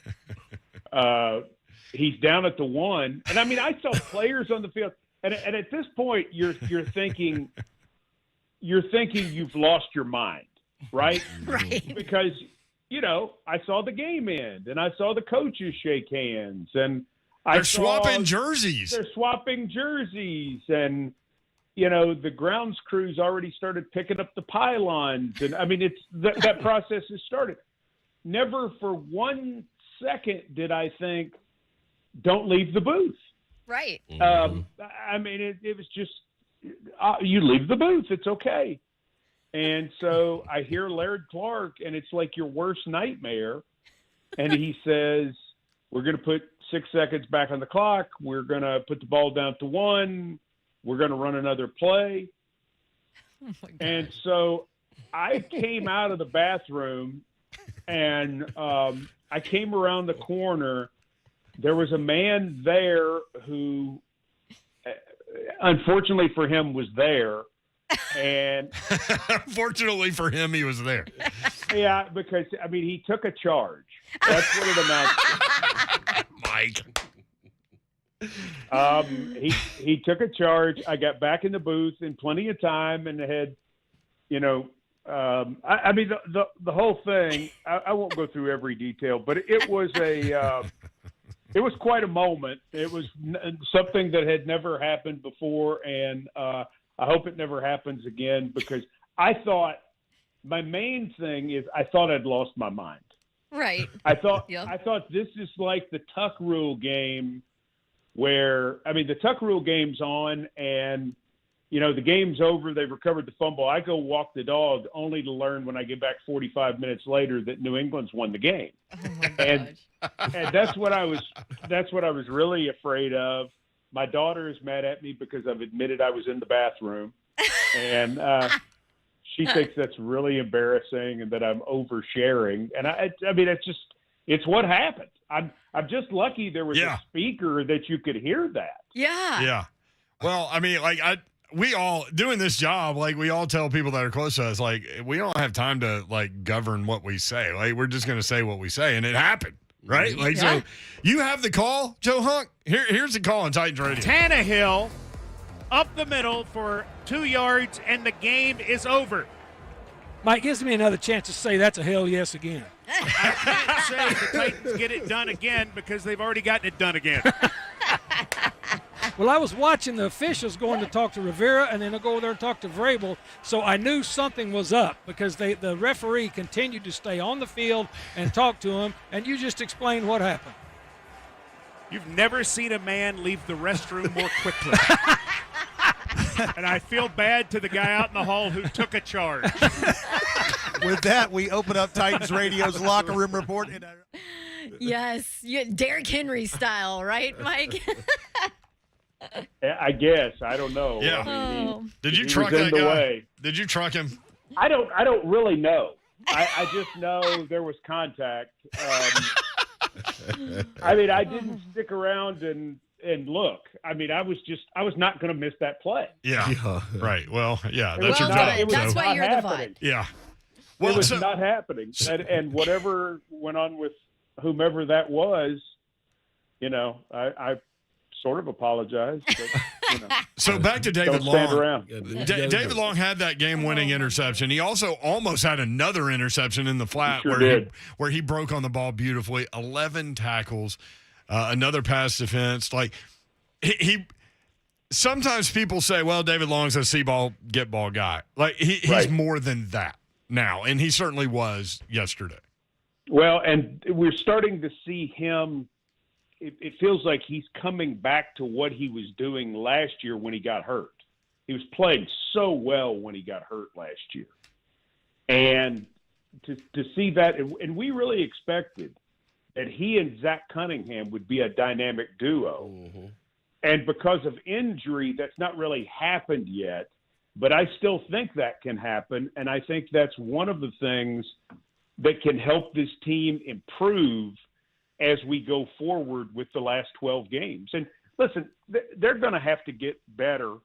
he's down at the 1. And I mean, I saw players on the field, and at this point, you're thinking you've lost your mind, right? Right. Because, I saw the game end, and I saw the coaches shake hands, and They're swapping jerseys, and the grounds crews already started picking up the pylons, and I mean, it's that process has started. Never for 1 second did I think, don't leave the booth. Right. I mean, it was just, you leave the booth. It's okay. And so I hear Laird Clark, and it's like your worst nightmare. And he says, we're going to put 6 seconds back on the clock. We're going to put the ball down to 1. We're going to run another play. Oh and so I came out of the bathroom, and I came around the corner. There was a man there who, unfortunately for him, was there. And fortunately for him, he was there. Yeah, because, I mean, he took a charge. That's what it amounts to. Mike. He took a charge. I got back in the booth in plenty of time and had, I mean, the whole thing, I won't go through every detail, but it was it was quite a moment. It was something that had never happened before, and I hope it never happens again, because I thought my main thing is I thought I'd lost my mind. Right. I thought Yep. I thought this is like the Tuck Rule game, where, I mean, the Tuck Rule game's on, and the game's over. They've recovered the fumble. I go walk the dog, only to learn when I get back 45 minutes later that New England's won the game. Oh my gosh. And that's what I was really afraid of. My daughter is mad at me because I've admitted I was in the bathroom, and she thinks that's really embarrassing and that I'm oversharing. And I mean, it's what happened. I'm just lucky there was a speaker that you could hear that. Yeah. Yeah. Well, I mean, like we all doing this job, like we all tell people that are close to us, like we don't have time to like govern what we say. Like we're just going to say what we say, and it happened, right? Like so, you have the call, Joe Hunk. Here's the call on Titans Radio. Tannehill up the middle for 2 yards, and the game is over. Mike, gives me another chance to say that's a hell yes again. I can't say the Titans get it done again because they've already gotten it done again. Well, I was watching the officials going to talk to Rivera, and then they'll go over there and talk to Vrabel, so I knew something was up because the referee continued to stay on the field and talk to him, and you just explained what happened. You've never seen a man leave the restroom more quickly. And I feel bad to the guy out in the hall who took a charge. With that, we open up Titans Radio's locker room report. Yes, Derrick Henry style, right, Mike? I guess. I don't know. Yeah. I mean, Did you he truck was in that the guy? way. Did you truck him? I don't really know. I just know there was contact. I mean, I didn't stick around and look. I mean, I was not going to miss that play. Yeah. Right. Well, yeah, It that's was your not- job. it was That's why not you're the happening. VOTT. Yeah. It was not happening. And whatever went on with whomever that was, I sort of apologized. But, So back to David don't stand Long. around. David Long had that game-winning interception. He also almost had another interception in the flat Sure where did. he broke on the ball beautifully. 11 tackles, another pass defense. Like he sometimes people say, well, David Long's a see-ball, get-ball guy. Like he's Right. more than that now, and he certainly was yesterday. Well, and we're starting to see him. It feels like he's coming back to what he was doing last year when he got hurt. He was playing so well when he got hurt last year. And to see that, and we really expected that he and Zach Cunningham would be a dynamic duo. Mm-hmm. And because of injury, that's not really happened yet. But I still think that can happen. And I think that's one of the things that can help this team improve as we go forward with the last 12 games. And listen, they're going to have to get better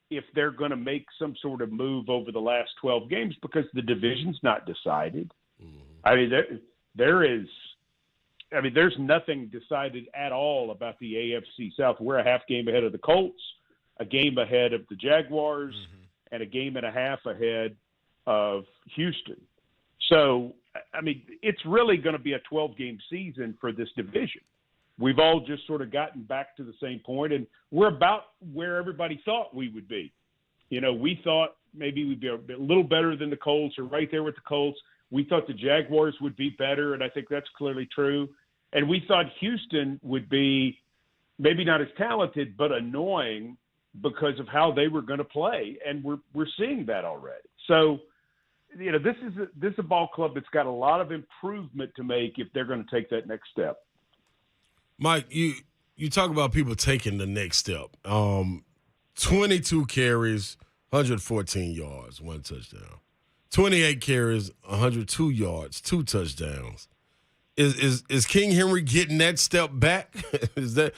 if they're going to make some sort of move over the last 12 games because the division's not decided. I mean, there's nothing decided at all about the AFC South. We're a half game ahead of the Colts, a game ahead of the Jaguars, and a game and a half ahead of Houston. So, I mean, it's really going to be a 12-game season for this division. We've all just sort of gotten back to the same point, and we're about where everybody thought we would be. We thought maybe we'd be a little better than the Colts or right there with the Colts. We thought the Jaguars would be better, and I think that's clearly true. And we thought Houston would be maybe not as talented but annoying because of how they were going to play, and we're seeing that already. So, this is a ball club that's got a lot of improvement to make if they're going to take that next step. Mike, you talk about people taking the next step. 22 carries, 114 yards, 1 touchdown. 28 carries, 102 yards, 2 touchdowns. Is King Henry getting that step back? is that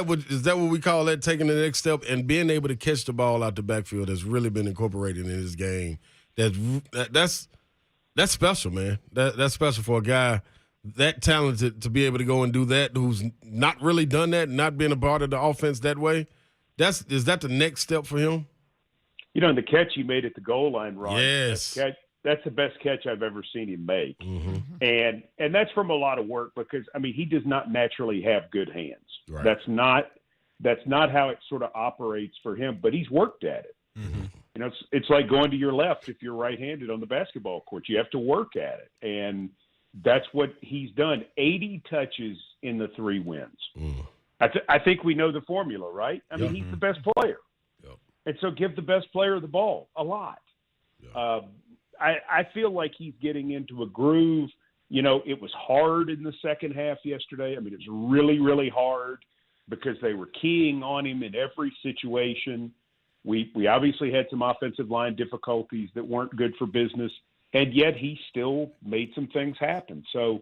what we call that, taking the next step and being able to catch the ball out the backfield has really been incorporated in his game? That's special, man. That's special for a guy that talented to be able to go and do that, who's not really done that, not being a part of the offense that way. Is that the next step for him? The catch he made at the goal line, Ron. Yes. That's the best catch I've ever seen him make. Mm-hmm. And that's from a lot of work because, I mean, he does not naturally have good hands. Right. That's not how it sort of operates for him, but he's worked at it. Mm-hmm. It's like going to your left if you're right-handed on the basketball court. You have to work at it, and that's what he's done. 80 touches in the 3 wins. I think we know the formula, right? I mean, he's the best player. Yep. And so give the best player the ball a lot. I feel like he's getting into a groove. It was hard in the second half yesterday. I mean, it was really, really hard because they were keying on him in every situation. We obviously had some offensive line difficulties that weren't good for business, and yet he still made some things happen. So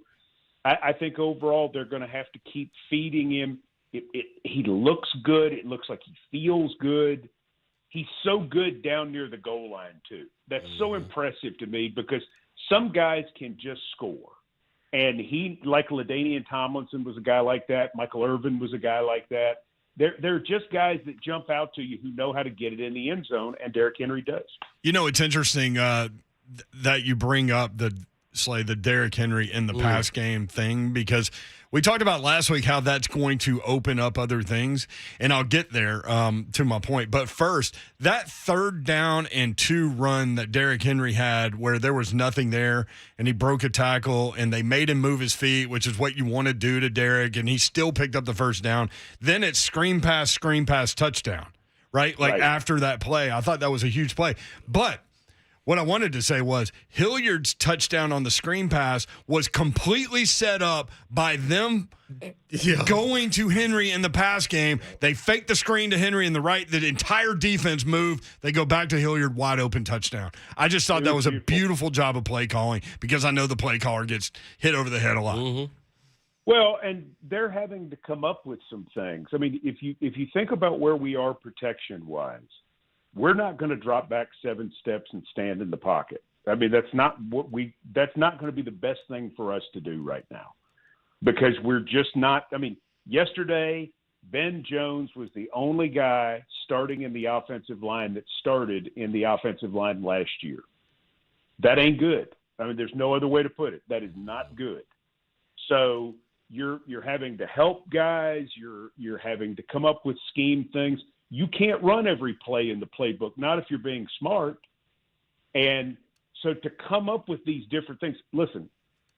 I think overall they're going to have to keep feeding him. He looks good. It looks like he feels good. he's so good down near the goal line too. That's so impressive to me because some guys can just score. And he, like LaDainian Tomlinson was a guy like that. Michael Irvin was a guy like that. They're just guys that jump out to you who know how to get it in the end zone, and Derrick Henry does. You know, it's interesting that you bring up the Derrick Henry in the pass game thing, because we talked about last week how that's going to open up other things, and I'll get there to my point. But first, that 3rd down and 2 run that Derrick Henry had where there was nothing there and he broke a tackle and they made him move his feet, which is what you want to do to Derrick, and he still picked up the 1st down. Then it's screen pass, touchdown, right? Like after that play, I thought that was a huge play. But what I wanted to say was Hilliard's touchdown on the screen pass was completely set up by them going to Henry in the pass game. They faked the screen to Henry in the right. The entire defense moved. They go back to Hilliard, wide open touchdown. I just thought that was a beautiful job of play calling, because I know the play caller gets hit over the head a lot. Well, and they're having to come up with some things. I mean, if you think about where we are protection-wise, we're not going to drop back 7 steps and stand in the pocket. I mean, that's not going to be the best thing for us to do right now, because we're just not. I mean, yesterday, Ben Jones was the only guy starting in the offensive line that started in the offensive line last year. That ain't good. I mean, there's no other way to put it. That is not good. So you're having to help guys. You're having to come up with scheme things. You can't run every play in the playbook, not if you're being smart. And so to come up with these different things, listen,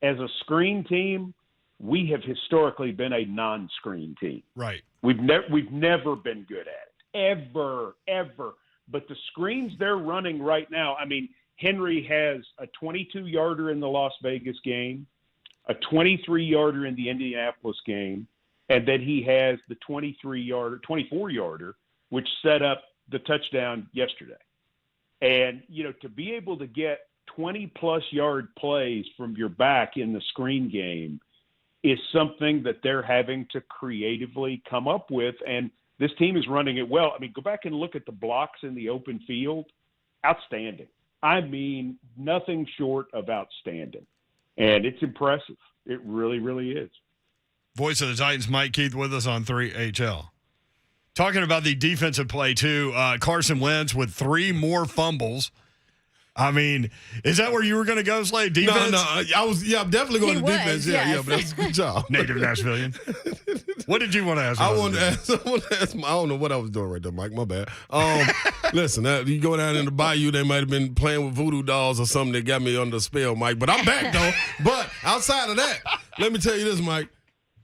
as a screen team, we have historically been a non-screen team. Right. We've never been good at it, ever. But the screens they're running right now, I mean, Henry has a 22-yarder in the Las Vegas game, a 23-yarder in the Indianapolis game, and then he has the 24-yarder, which set up the touchdown yesterday. And, to be able to get 20-plus yard plays from your back in the screen game is something that they're having to creatively come up with, and this team is running it well. I mean, go back and look at the blocks in the open field. Outstanding. I mean, nothing short of outstanding. And it's impressive. It really, really is. Voice of the Titans, Mike Keith, with us on 3HL. Talking about the defensive play, too, Carson Wentz with 3 more fumbles. I mean, is that where you were going to go, Slade? Defense? No, I'm definitely going to defense. Yeah, but that's a good job. Native Nashvilleian. What did you want to ask? I wanted to ask. I don't know what I was doing right there, Mike. My bad. Listen, you go down in the bayou, they might have been playing with voodoo dolls or something that got me under the spell, Mike. But I'm back, though. But outside of that, let me tell you this, Mike.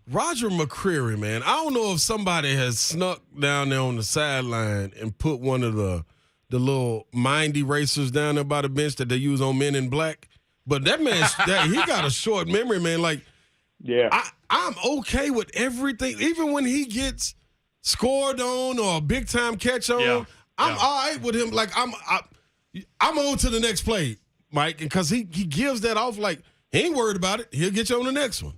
Roger McCreary, man, I don't know if somebody has snuck down there on the sideline and put one of the little mind erasers down there by the bench that they use on Men in Black. But that man, he got a short memory, man. Like, yeah, I'm okay with everything. Even when he gets scored on or a big time catch on, I'm all right with him. Like, I'm on to the next play, Mike, because he gives that off like he ain't worried about it. He'll get you on the next one.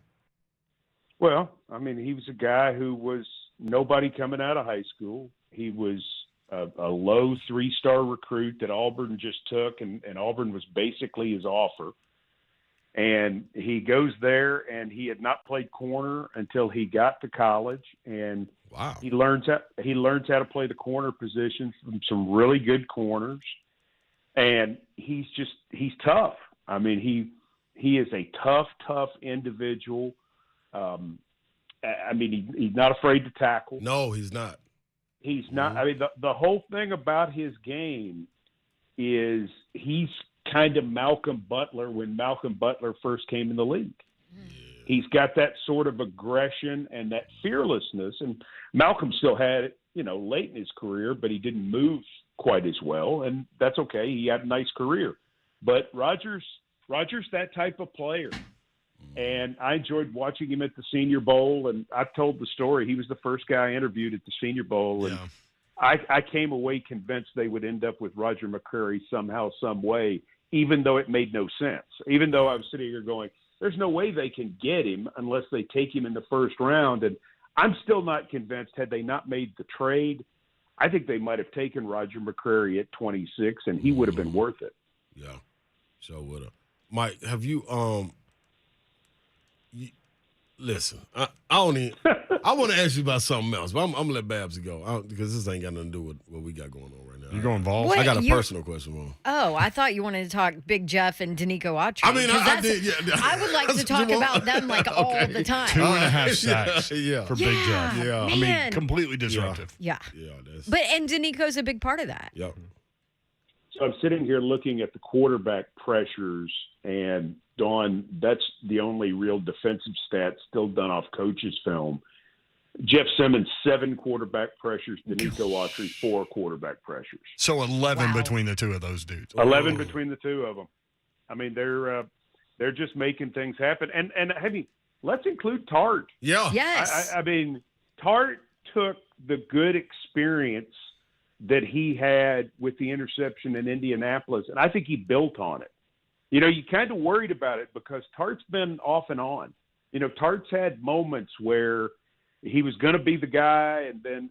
Well, I mean, he was a guy who was nobody coming out of high school. He was a low 3-star recruit that Auburn just took, and Auburn was basically his offer. And he goes there, and he had not played corner until he got to college, and he learns how to play the corner position from some really good corners. And he's tough. I mean, he is a tough individual. I mean, he's not afraid to tackle. No, he's not. He's not. I mean, the whole thing about his game is he's kind of Malcolm Butler when Malcolm Butler first came in the league. He's got that sort of aggression and that fearlessness. And Malcolm still had it, late in his career, but he didn't move quite as well. And that's okay. He had a nice career. But Roger's that type of player. And I enjoyed watching him at the Senior Bowl, and I've told the story. He was the first guy I interviewed at the Senior Bowl, and I came away convinced they would end up with Roger McCreary somehow, some way, even though it made no sense. Even though I was sitting here going, there's no way they can get him unless they take him in the first round. And I'm still not convinced, had they not made the trade, I think they might have taken Roger McCreary at 26, and he would have been worth it. Yeah, sure would have. Mike, have you listen, I want to ask you about something else, but I'm gonna let Babs go because this ain't got nothing to do with what we got going on right now. You going Vols? Wait, I got a personal question for him. Oh, I thought you wanted to talk Big Jeff and Danico Autry. I mean, I did. Yeah, I would like to talk about them all the time. 2.5 sacks yeah. for Big Jeff. Yeah, I mean, man. completely disruptive. Yeah. Yeah, that's. But and Danico's a big part of that. Yeah. So I'm sitting here looking at the quarterback pressures, and Dawn, that's the only real defensive stat still done off coach's film. Jeff Simmons, 7 quarterback pressures. Danico Autry, 4 quarterback pressures. So 11 between the two of those dudes. 11 between the two of them. I mean, they're just making things happen. And I mean, let's include Tart. Yeah. Yes. I mean, Tart took the good experience that he had with the interception in Indianapolis, and I think he built on it. You know, you kind of worried about it because Tart's been off and on. You know, Tart's had moments where he was going to be the guy, and then,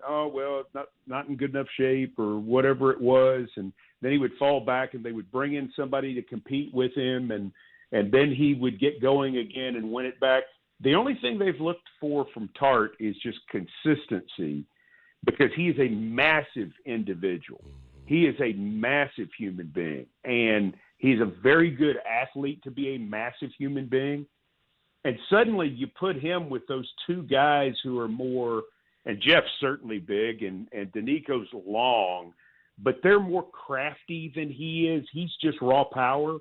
not in good enough shape or whatever it was, and then he would fall back, and they would bring in somebody to compete with him, and then he would get going again and win it back. The only thing they've looked for from Tart is just consistency, because he is a massive individual. He is a massive human being, and he's a very good athlete to be a massive human being. And suddenly you put him with those two guys who are more, and Jeff's certainly big, and Danico's long, but they're more crafty than he is. He's just raw power.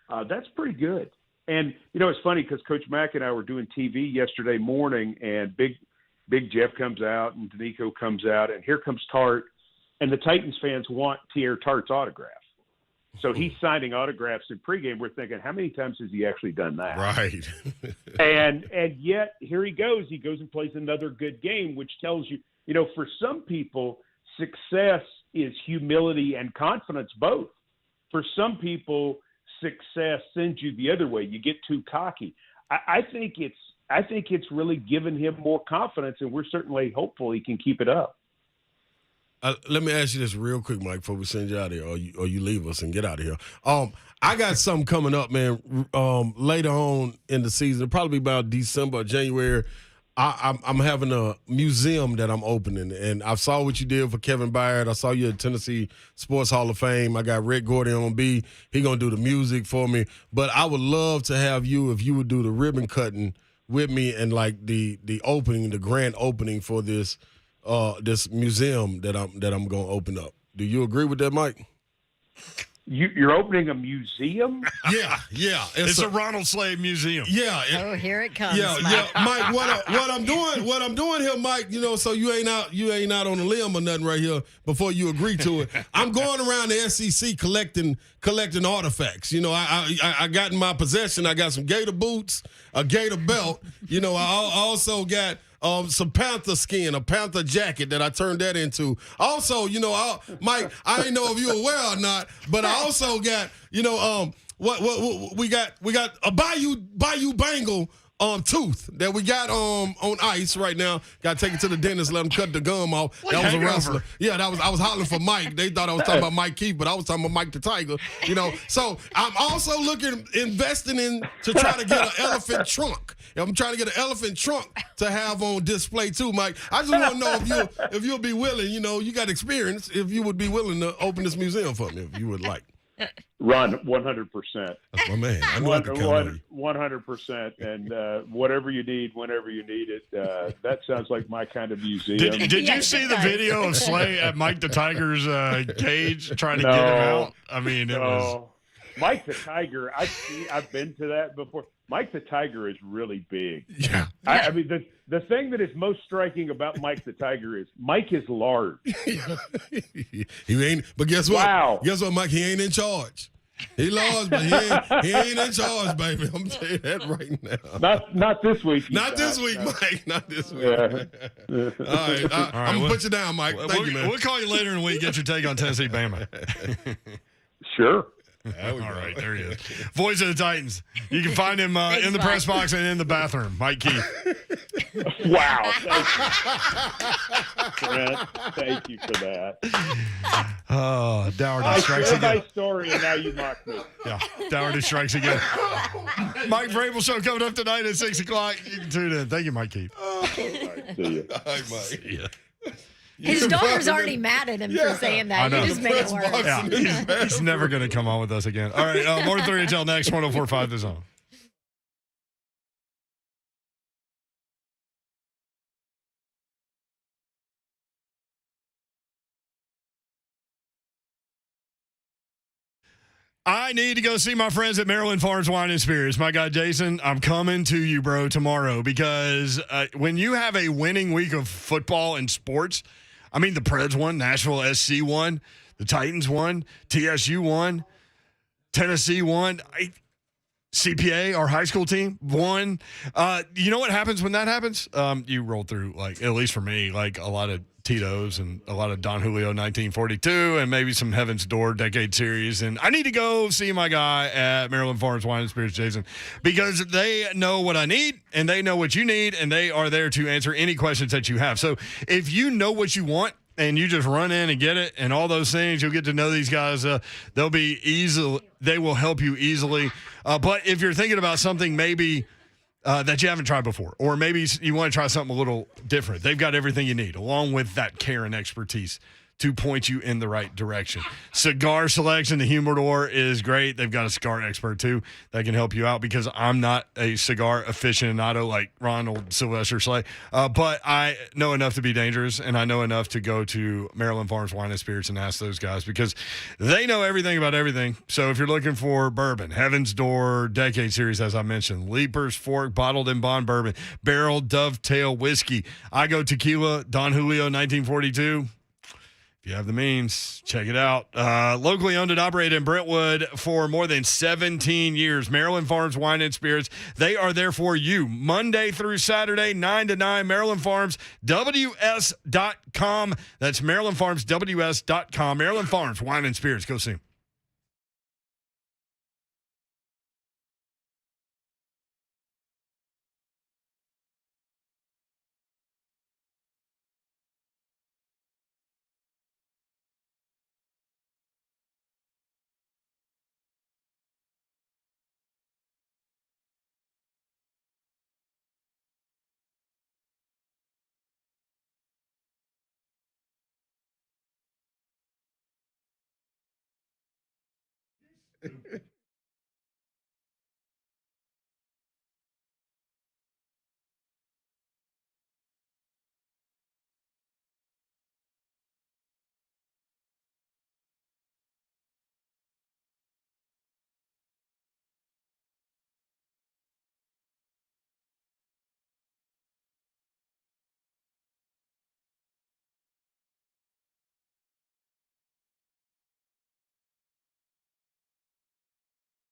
That's pretty good. And, you know, it's funny because Coach Mack and I were doing TV yesterday morning, and Big Jeff comes out and Danico comes out, and here comes Tart, and the Titans fans want Teair Tart's autograph. So he's signing autographs in pregame. We're thinking, how many times has he actually done that? Right. and yet here he goes. He goes and plays another good game, which tells you, you know, for some people, success is humility and confidence both. For some people, success sends you the other way. You get too cocky. I think it's really given him more confidence, and we're certainly hopeful he can keep it up. Let me ask you this real quick, Mike, before we send you out of here, or you leave us and get out of here. I got something coming up, man, later on in the season. It'll probably be about December or January. I'm having a museum that I'm opening, and I saw what you did for Kevin Byard. I saw you at Tennessee Sports Hall of Fame. I got Rick Gordon on B. He going to do the music for me. But I would love to have you, if you would do the ribbon cutting with me and like the opening, the grand opening for this museum that I'm going to open up. Do you agree with that, Mike? You're opening a museum? Yeah. It's a Ronald Slade Museum. Yeah. Oh, here it comes. Yeah, Mike. What I'm doing here, Mike. You know, so you ain't out on a limb or nothing right here before you agree to it. I'm going around the SEC collecting artifacts. You know, I got in my possession. I got some Gator boots, a Gator belt. You know, I also got some Panther skin, a Panther jacket that I turned that into. Also, you know, Mike, I ain't know if you were aware or not, but I also got, you know, what we got a Bayou Bengal tooth that we got on ice right now. Got to take it to the dentist, let him cut the gum off. That was a wrestler. Yeah, I was hollering for Mike. They thought I was talking about Mike Keith, but I was talking about Mike the Tiger. You know, so I'm also investing in to try to get an elephant trunk. I'm trying to get an elephant trunk to have on display too, Mike. I just want to know if you'll be willing. You know, you got experience. If you would be willing to open this museum for me, if you would like. Ron, 100%. That's my man. I know I can count on you. 100%. And whatever you need, whenever you need it, that sounds like my kind of museum. Did you see the video of Slay at Mike the Tiger's cage trying to get him out? I mean, it was. Mike the Tiger, I've been to that before. Mike the Tiger is really big. Yeah. I mean, the thing that is most striking about Mike the Tiger is Mike is large. He ain't. But guess what? Wow. Guess what, Mike? He ain't in charge. He lost, but he ain't in charge, baby. I'm telling you that right now. Not this week. Not this week, Mike. Not this week. Yeah. All right. I'm going to put you down, Mike. Thank you, man. We'll call you later in the week, get your take on Tennessee Bama. Sure. There we All go. right, there he is. Voice of the Titans. You can find him in the press box and in the bathroom. Mike Keith. Wow. Brent, thank you for that. Oh, Dougherty I strikes shared again. my story, and now you mock me. Yeah, Dougherty strikes again. Mike Vrabel show coming up tonight at 6 o'clock. You can tune in. Thank you, Mike Keith. See you. Hi, Mike. See ya. His daughter's already mad at him for saying I that. know. You just made it worse. Yeah, he's never going to come on with us again. All right, more than 3 until next 104.5 The Zone. I need to go see my friends at Maryland Farms Wine and Spirits. My guy Jason, I'm coming to you, bro, tomorrow because when you have a winning week of football and sports, I mean, the Preds won, Nashville SC won, the Titans won, TSU won, Tennessee won, CPA, our high school team, won. You know what happens when that happens? You roll through, like, at least for me, like a lot of Tito's and a lot of Don Julio 1942 and maybe some Heaven's Door Decade Series. And I need to go see my guy at Maryland Farms Wine and Spirits, Jason, because they know what I need and they know what you need and they are there to answer any questions that you have. So if you know what you want and you just run in and get it and all those things, you'll get to know these guys. They'll be easy. They will help you easily. But if you're thinking about something maybe that you haven't tried before, or maybe you want to try something a little different, they've got everything you need, along with that care and expertise to point you in the right direction. Cigar selection, the humidor is great. They've got a cigar expert, too, that can help you out because I'm not a cigar aficionado like Ronald Sylvester Slay, but I know enough to be dangerous, and I know enough to go to Maryland Farms Wine and Spirits and ask those guys because they know everything about everything. So if you're looking for bourbon, Heaven's Door Decade Series, as I mentioned, Leaper's Fork, Bottled in Bond Bourbon, Barrel Dovetail Whiskey, I go Tequila, Don Julio 1942. If you have the means, check it out. Locally owned and operated in Brentwood for more than 17 years. Maryland Farms Wine and Spirits. They are there for you Monday through Saturday, 9 to 9. Maryland Farms, WS.com. That's Maryland Farms, WS.com. Maryland Farms Wine and Spirits. Go see them.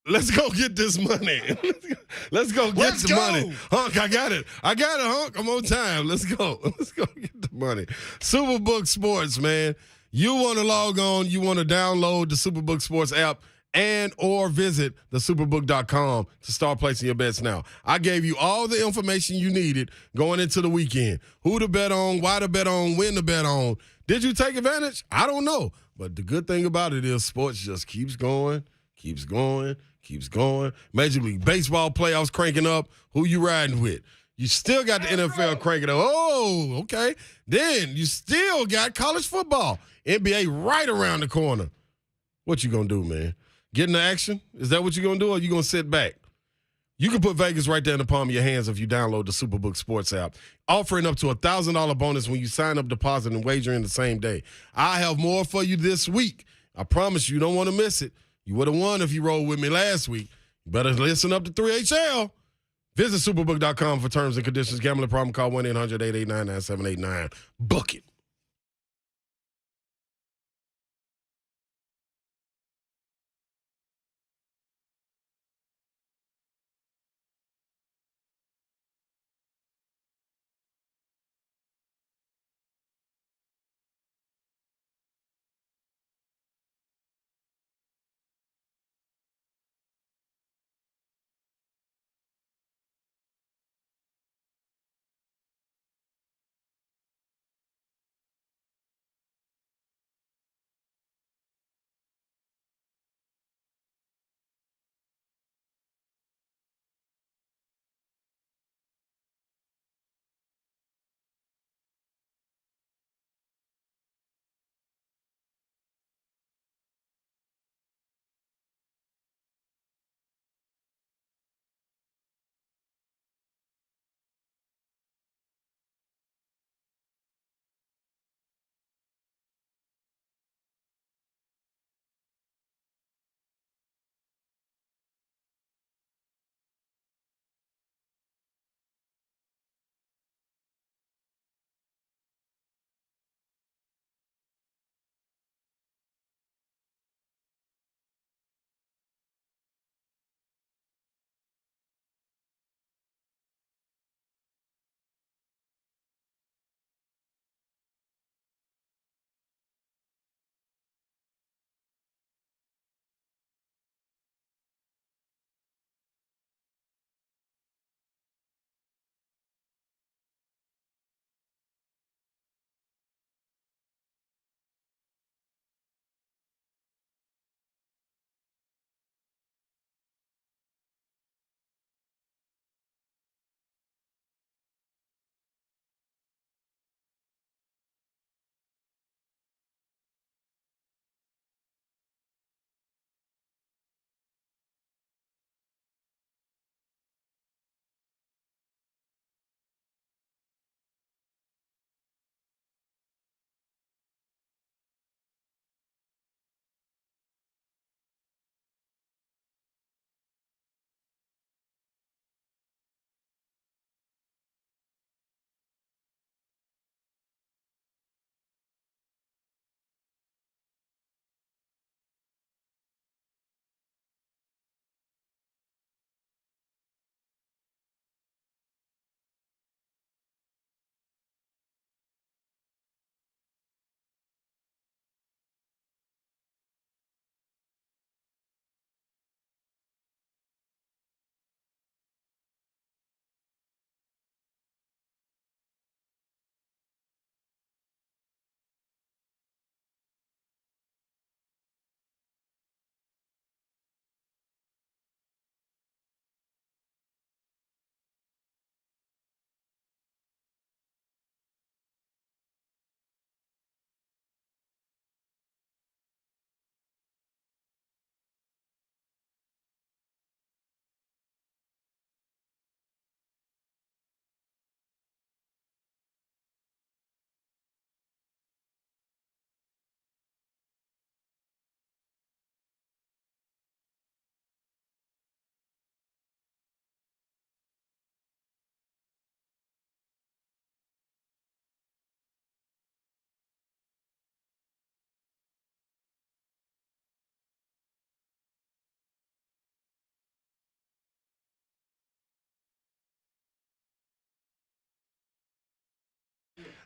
Let's go get this money. Let's go get the money. Hunk, I got it. Hunk. I'm on time. Let's go. Let's go get the money. Superbook Sports, man. You want to log on. You want to download the Superbook Sports app and or visit the superbook.com to start placing your bets now. I gave you all the information you needed going into the weekend. Who to bet on, why to bet on, when to bet on. Did you take advantage? I don't know. But the good thing about it is sports just keeps going, keeps going. Keeps going. Major League Baseball playoffs cranking up. Who you riding with? You still got the NFL cranking up. Oh, okay. Then you still got college football. NBA right around the corner. What you going to do, man? Get into action? Is that what you're going to do, or you going to sit back? You can put Vegas right there in the palm of your hands if you download the Superbook Sports app, offering up to a $1,000 bonus when you sign up, deposit, and wager in the same day. I have more for you this week. I promise you don't want to miss it. You would have won if you rolled with me last week. You better listen up to 3HL. Visit superbook.com for terms and conditions. Gambling problem, call 1-800-889-9789. Book it.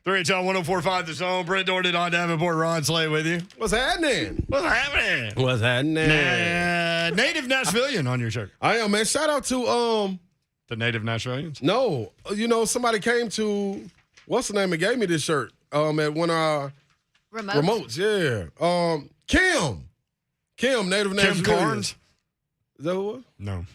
3HL 1045 The Zone. Brent Dornan on Davenport. Ron Slay with you. What's happening? What's happening? What's happening? Native Nashvilleian on your shirt. I am, man. Shout out to the Native Nashvilleians. No, somebody came to what's the name and gave me this shirt at one of our remotes. Yeah. Kim, Native Nashvilleians. Kim Carnes. Is that who it was? No.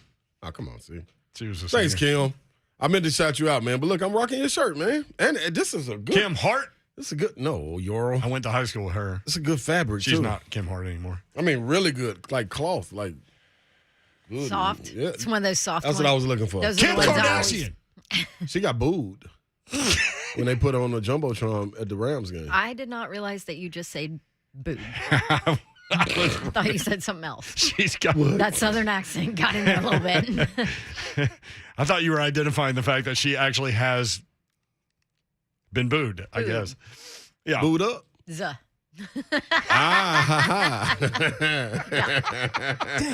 Oh, come on, see. She was a Thanks, singer. Kim. I meant to shout you out, man. But look, I'm rocking your shirt, man. And this is a good Kim Hart. This is a good. No, Euro. I went to high school with her. It's a good fabric. She's too. not Kim Hart anymore. I mean, really good, like cloth, like good. Soft. Yeah. It's one of those soft That's ones. what I was looking for. Those are Kim the ones I Kardashian. She got booed when they put her on the jumbotron at the Rams game. I did not realize that you just said boob. I thought you said something else. She's got That southern accent got in there a little bit. I thought you were identifying the fact that she actually has been booed, I guess. Yeah. Booed up? Zuh. Damn,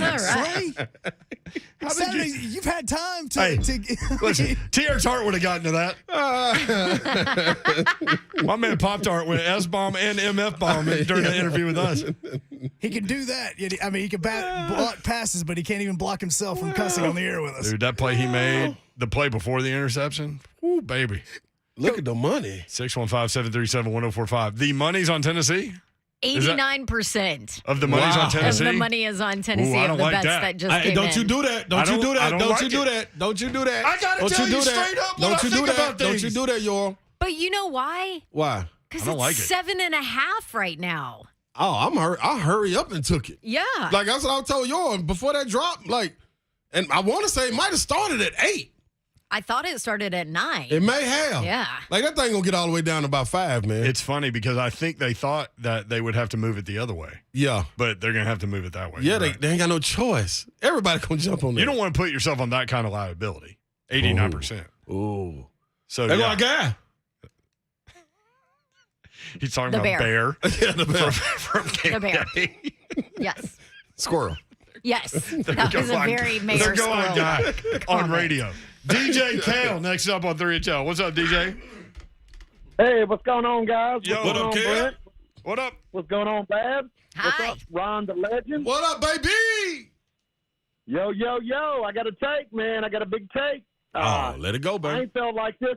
All right. Slay. Saturday, you've had time to. Hey, to listen, T.R. Tart would have gotten to that. My man Pop Tart went S-bomb and MF-bomb during the interview with us. He can do that. I mean, he can block passes, but he can't even block himself from cussing on the air with us. Dude, that play he made, the play before the interception, woo, baby. Look at the money. 615-737-1045. The money's on Tennessee? 89% Of the money's on Tennessee? of the money is on Tennessee. Ooh, I of don't the like bets that. that just Hey, came don't in. you do that. Don't you do that. Don't you do that. Don't you do that. I gotta Don't tell you you do that. straight up what Don't I you think do about that. Don't you things. do that, y'all. But you know why? Why? Because I don't it's like it. 7.5 right now. Oh, I hurry up and took it. Yeah. Like that's what I told y'all before that drop. Like, and I want to say it might have started at 8. I thought it started at 9. It may have. Yeah. Like that thing gonna get all the way down to about 5, man. It's funny because I think they thought that they would have to move it the other way. Yeah. But they're going to have to move it that way. Yeah, You're right. they ain't got no choice. Everybody gonna jump on that. You don't want to put yourself on that kind of liability. 89%. Ooh. So, They yeah. got a guy. He's talking The about bear. Yeah, the bear. From The bear. Day. Yes. Squirrel. Yes. There That you was go, a on- very there mayor you go, on squirrel guy on comment. radio. DJ Kale next up on 3HL. What's up, DJ? Hey, what's going on, guys? Yo, what's what going up, on, Kel? Brent? What up? What's going on, Babs? Hi. What's up, Ron the Legend? What up, baby? Yo, yo, yo! I got a take, man. I got a big take. Let it go, I baby. ain't felt like this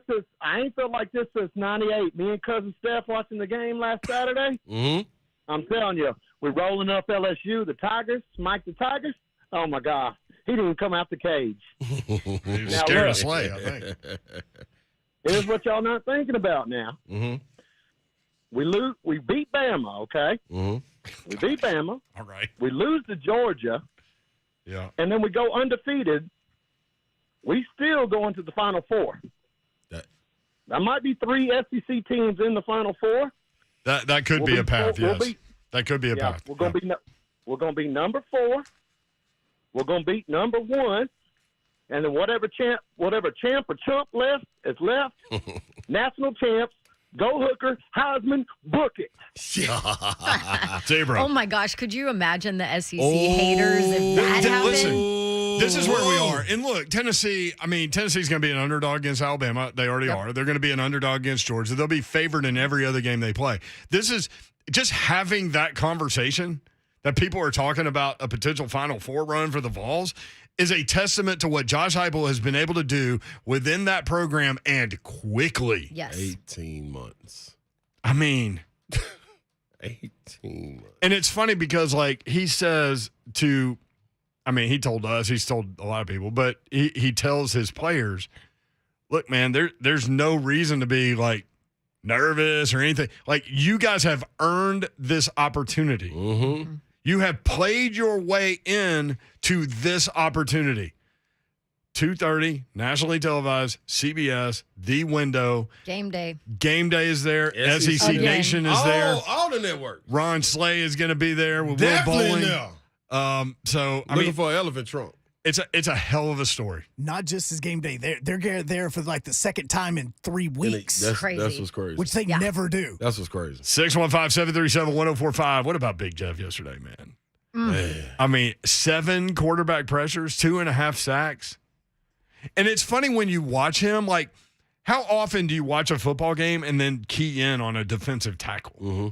since '98. Me and cousin Steph watching the game last Saturday. Mm-hmm. I'm telling you, we're rolling up LSU, the Tigers, Mike the Tigers. Oh my God, he didn't come out the cage. He was Now, scared look. of Slay, I think. Here's what y'all not thinking about now. Mm-hmm. We beat Bama, okay? Mm-hmm. We beat Bama. All right. We lose to Georgia, Yeah. and then we go undefeated. We still go into the Final Four. There might be 3 SEC teams in the Final Four. That could be a path, yes. That could be a path. We're gonna be number 4. We're gonna beat number 1, and then whatever champ or chump left is left. National champs. Go Hooker, Heisman, book it. Zebra. Oh my gosh, could you imagine the SEC haters if that happened? Listen, this is where we are. And look, Tennessee's going to be an underdog against Alabama. They already are. They're going to be an underdog against Georgia. They'll be favored in every other game they play. This is just having that conversation that people are talking about a potential Final Four run for the Vols is a testament to what Josh Heupel has been able to do within that program and quickly. Yes. 18 months. I mean, 18 months. and it's funny because, like, he says to, I mean, he told us, he's told a lot of people, but he tells his players, look, man, there's no reason to be, like, nervous or anything. Like, you guys have earned this opportunity. Mm-hmm. You have played your way in to this opportunity. 2:30, nationally televised, CBS, the window. Game day. Game day is there. SEC Again. Nation is there. All the networks. Ron Slay is going to be there with Definitely Will there. Bowling. So I Looking mean, for an elephant trunk. it's a hell of a story. Not just his game day. They're there for like the second time in 3 weeks. That's Crazy. That's what's crazy. Which they never do. That's what's crazy. 615-737-1045. What about Big Jeff yesterday, man? Man. I mean, 7 quarterback pressures, 2.5 sacks. And it's funny when you watch him, like, how often do you watch a football game and then key in on a defensive tackle? Mm-hmm.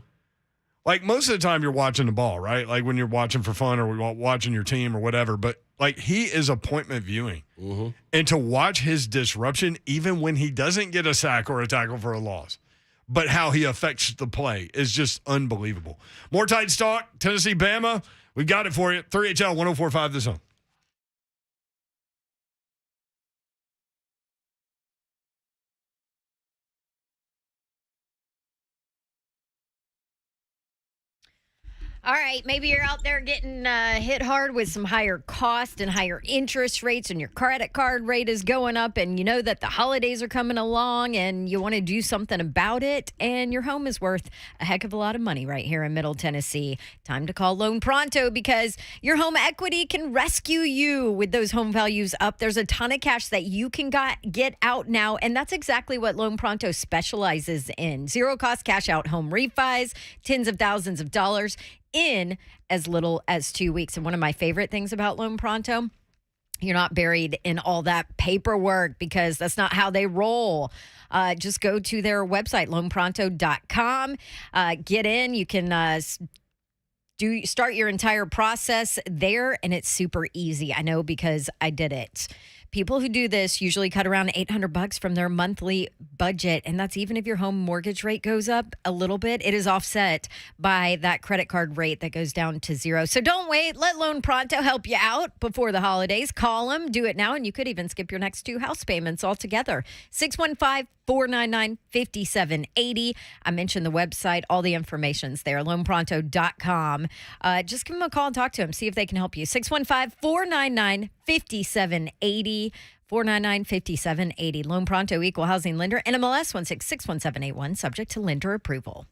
Like most of the time you're watching the ball, right? Like when you're watching for fun or watching your team or whatever. But like he is appointment viewing. Mm-hmm. And to watch his disruption, even when he doesn't get a sack or a tackle for a loss, but how he affects the play is just unbelievable. More Titans talk, Tennessee, Bama. We got it for you. 3HL 1045 The Zone. All right, maybe you're out there getting hit hard with some higher cost and higher interest rates, and your credit card rate is going up, and you know that the holidays are coming along, and you want to do something about it, and your home is worth a heck of a lot of money right here in Middle Tennessee. Time to call Loan Pronto because your home equity can rescue you with those home values up. There's a ton of cash that you can get out now, and that's exactly what Loan Pronto specializes in. Zero-cost cash-out home refis, tens of thousands of dollars in as little as 2 weeks. And one of my favorite things about Loan Pronto, you're not buried in all that paperwork because that's not how they roll. Just go to their website, loanpronto.com. Get in. You can start your entire process there, and it's super easy. I know because I did it. People who do this usually cut around $800 from their monthly budget, and that's even if your home mortgage rate goes up a little bit. It is offset by that credit card rate that goes down to zero. So don't wait. Let Loan Pronto help you out before the holidays. Call them. Do it now, and you could even skip your next 2 house payments altogether. 615-499-5780. I mentioned the website. All the information's there, loanpronto.com. Just give them a call and talk to them. See if they can help you. 615-499-5780. 499-5780. Loan Pronto, Equal Housing Lender, NMLS 1661781, subject to lender approval.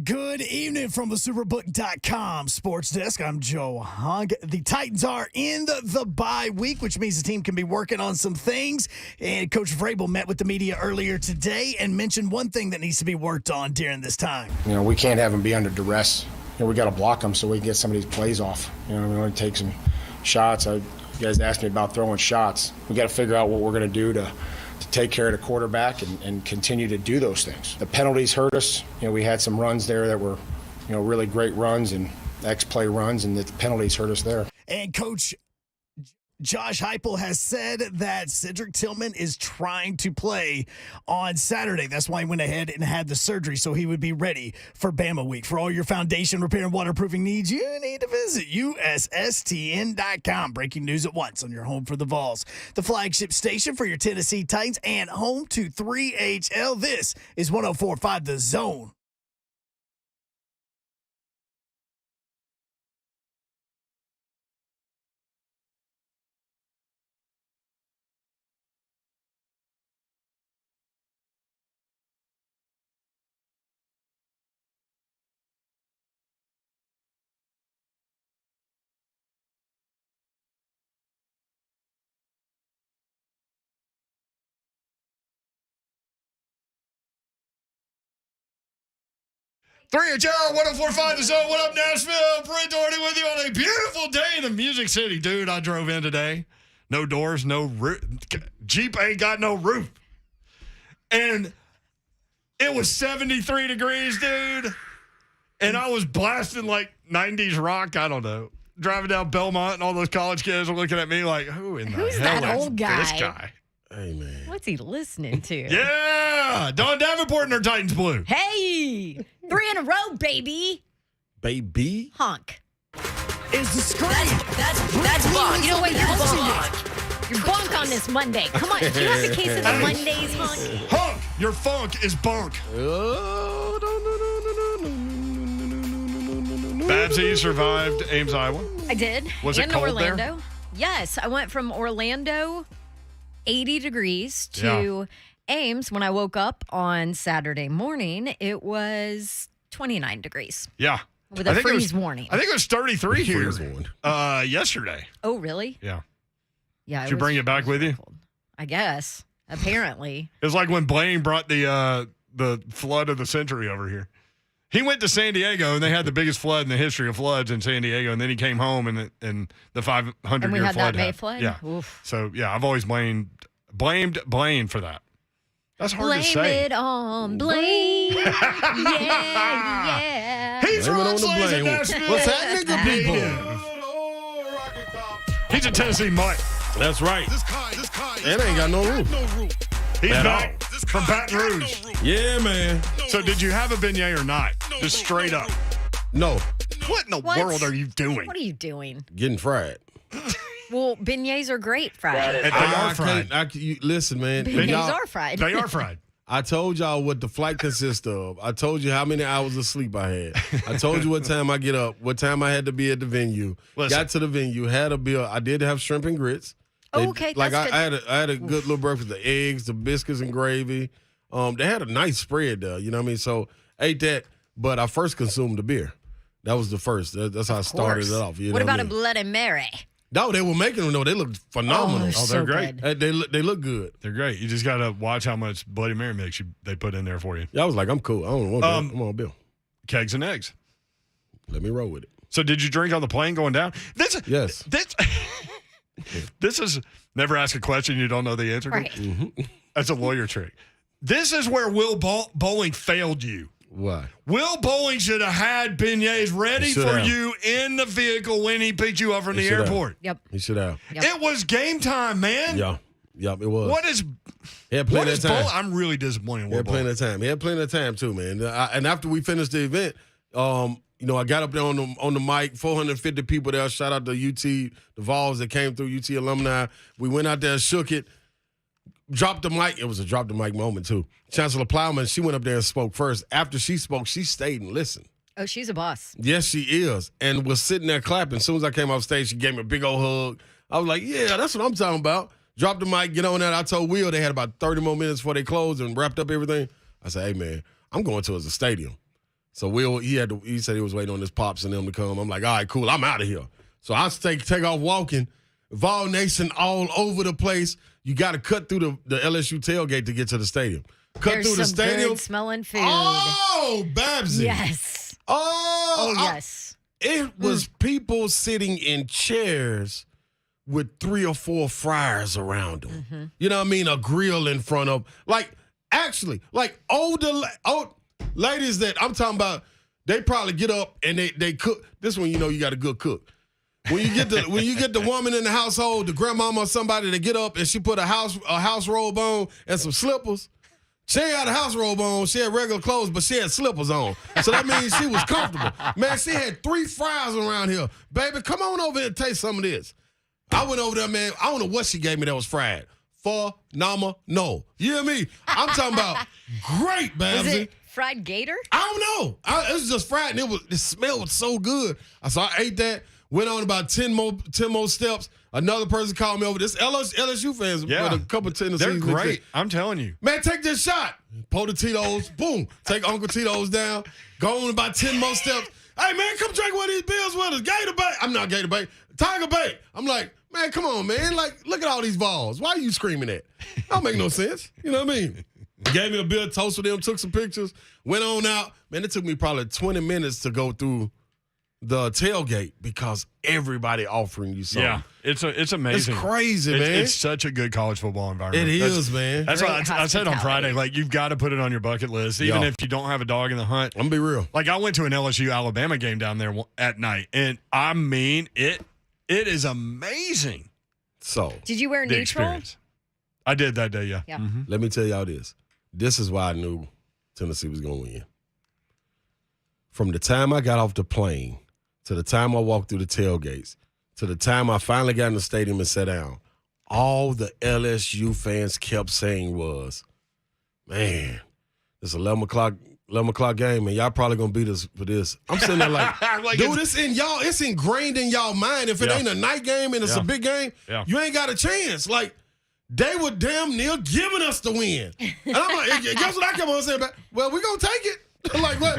Good evening from the Superbook.com sports desk. I'm Joe Hogg. The Titans are in the bye week, which means the team can be working on some things. And Coach Vrabel met with the media earlier today and mentioned one thing that needs to be worked on during this time. We can't have them be under duress. We got to block them so we can get some of these plays off. We want to take some shots. You guys asked me about throwing shots. We got to figure out what we're going to do to take care of the quarterback and continue to do those things. The penalties hurt us. We had some runs there that were, really great runs and X-play runs, and the penalties hurt us there. And Coach Josh Heupel has said that Cedric Tillman is trying to play on Saturday. That's why he went ahead and had the surgery so he would be ready for Bama Week. For all your foundation repair and waterproofing needs, you need to visit USSTN.com. Breaking news at once on your home for the Vols, the flagship station for your Tennessee Titans, and home to 3HL. This is 104.5 The Zone. HL 104.5 The Zone. What up, Nashville? Brent Doherty with you on a beautiful day in the Music City. Dude, I drove in today. No doors, no roof. Jeep ain't got no roof. And it was 73 degrees, dude. And I was blasting like 90s rock. I don't know. Driving down Belmont and all those college kids are looking at me like, who's that old guy? This guy. Hey, man. What's he listening to? Yeah. Don Davenport and her Titans Blue. Hey, 3 in a row, baby. Baby. Honk. Is the screen. That's bunk. You know what? You're bunk. You're bunk on this Monday. Come on. Do you have the case of the Mondays, Honk? Honk. Your funk is bunk. Babsy survived Ames, Iowa. I did. Was it cold Orlando. there? Yes, I went from Orlando, 80 degrees, to Ames. When I woke up on Saturday morning, it was 29 degrees. Yeah. With a freeze warning. I think it was 33 here yesterday. Oh, really? Yeah. Yeah. Did you bring it back with you? I guess. Apparently. It was like when Blaine brought the flood of the century over here. He went to San Diego, and they had the biggest flood in the history of floods in San Diego, and then he came home, and the 500-year flood And we had that May happened. flood? Yeah. Oof. So, yeah, I've always blamed Blaine for that. That's hard Blame to say. it on Blaine. yeah. He's Blame it Ron on the Slays in Blaine. Nashville. What's happening, good people? He's a Tennessee mutt. That's right. And ain't got no roof. He's At back from Baton Rouge. Yeah, man. So did you have a beignet or not? Just straight up. No. What in the What? world are you doing? What are you doing? Getting fried. Well, beignets are great fried. And they are fried. Listen, man. Beignets y'all- are fried. They are fried. I told y'all what the flight consists of. I told you how many hours of sleep I had. I told you what time I get up, what time I had to be at the venue. Listen. Got to the venue, had a bill. I did have shrimp and grits. Oh, okay, Like that's good. I had a good little breakfast, the eggs, the biscuits and gravy. They had a nice spread there, you know what I mean? So ate that, but I first consumed the beer. That was the first. That's how I started it off. You What know about I a mean? Bloody Mary? No, they were making them. No, they looked phenomenal. they're so great. good. They look good. They're great. You just got to watch how much Bloody Mary mix they put in there for you. Yeah, I was like, I'm cool. I don't want that. I'm on a bill. Kegs and eggs. Let me roll with it. So did you drink on the plane going down? Yes. This is never ask a question you don't know the answer to. Right. That's a lawyer trick. This is where Will Bowling failed you. Why? Will Bowling should have had beignets ready Should for have. you in the vehicle when he picked you up from He the should have. airport. Yep. He should have. It was game time, man. Yeah. Yep, it was. What is He had plenty what of is time. Bowling? I'm really disappointed in He Will had plenty Bowling. of time. He had plenty of time too, man. And after we finished the event, I got up there on the mic, 450 people there. Shout out to UT, the Vols that came through, UT alumni. We went out there, shook it, dropped the mic. It was a drop the mic moment too. Chancellor Plowman, she went up there and spoke first. After she spoke, she stayed and listened. Oh, she's a boss. Yes, she is. And was sitting there clapping. As soon as I came off stage, she gave me a big old hug. I was like, yeah, that's what I'm talking about. Dropped the mic, get on that. I told Will they had about 30 more minutes before they closed and wrapped up everything. I said, hey, man, I'm going to a stadium. So he said he was waiting on his pops and them to come. I'm like, all right, cool. I'm out of here. So I take off walking. Vol Nation all over the place. You got to cut through the LSU tailgate to get to the stadium. Cut through the stadium. Good smelling food. Oh, Babsy. Yes. Oh, yes. It was people sitting in chairs with 3 or 4 fryers around them. Mm-hmm. You know what I mean? A grill in front of, older ladies that I'm talking about, they probably get up and they cook. This one, you got a good cook. When you get the woman in the household, the grandmama or somebody to get up and she put a house robe on and some slippers. She ain't had a house robe on. She had regular clothes, but she had slippers on. So that means she was comfortable. Man, she had 3 fries around here. Baby, come on over here and taste some of this. I went over there, man. I don't know what she gave me that was fried. Phenomenal. No. You hear me? I'm talking about great, Babsy. Was it fried gator? I don't know. It was just fried, and the smell was so good. So I ate that, went on about 10 more steps. Another person called me over. This LSU fans with a couple of Tennessee. They're great. I'm telling you. Man, take this shot. Pull the Tito's. Boom. Take Uncle Tito's down. Go on about 10 more steps. Hey, man, come drink one of these beers with us. Gator Bait. I'm not Gator Bait. Tiger Bait. I'm like, man, come on, man. Like, look at all these Vols. Why are you screaming that? Don't make no sense. You know what I mean? Gave me a beer, toasted them, took some pictures, went on out. Man, it took me probably 20 minutes to go through the tailgate because everybody offering you something. Yeah, it's amazing. It's crazy, man. It's such a good college football environment. It is, man. That's what I said on Friday. Like, you've got to put it on your bucket list, even if you don't have a dog in the hunt. I'm going to be real. Like, I went to an LSU-Alabama game down there at night, and I mean, it is amazing. So, did you wear the neutral? Experience. I did that day, yeah. Mm-hmm. Let me tell y'all this. This is why I knew Tennessee was going to win. From the time I got off the plane to the time I walked through the tailgates, to the time I finally got in the stadium and sat down, all the LSU fans kept saying was, man, it's 11 o'clock game, and y'all probably going to beat us for this. I'm sitting there like, dude, it's ingrained in y'all mind. If it ain't a night game and it's a big game, you ain't got a chance. Like, they were damn near giving us the win. And I'm like, guess what I kept on saying about? Well, we're going to take it. Like, what?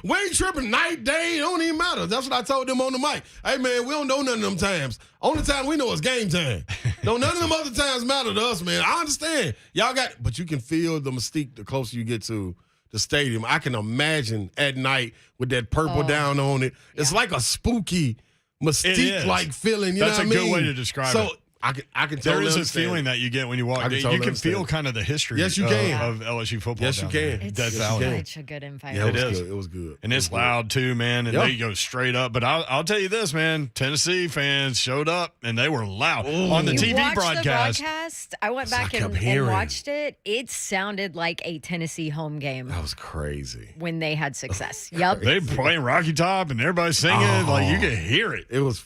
We ain't tripping night, day. It don't even matter. That's what I told them on the mic. Hey, man, we don't know none of them times. Only time we know is game time. None of them other times matter to us, man. I understand. Y'all but you can feel the mystique the closer you get to the stadium. I can imagine at night with that purple down on it. It's like a spooky mystique-like feeling. You know what I mean? That's a good way to describe it. I can there totally is a understand. feeling that you get when you walk. You can feel kind of the history yes, you can. Of LSU football. Yes, you can. It's Death Valley. such a good Yeah, environment. it was good. It was good. And it's loud too, man. And they go straight up. But I'll tell you this, man. Tennessee fans showed up and they were loud on the You TV watched broadcast. The broadcast. I went back and watched it. It sounded like a Tennessee home game. That was crazy. When they had success. Yep. They playing Rocky Top and everybody singing. Like, you could hear it. It was.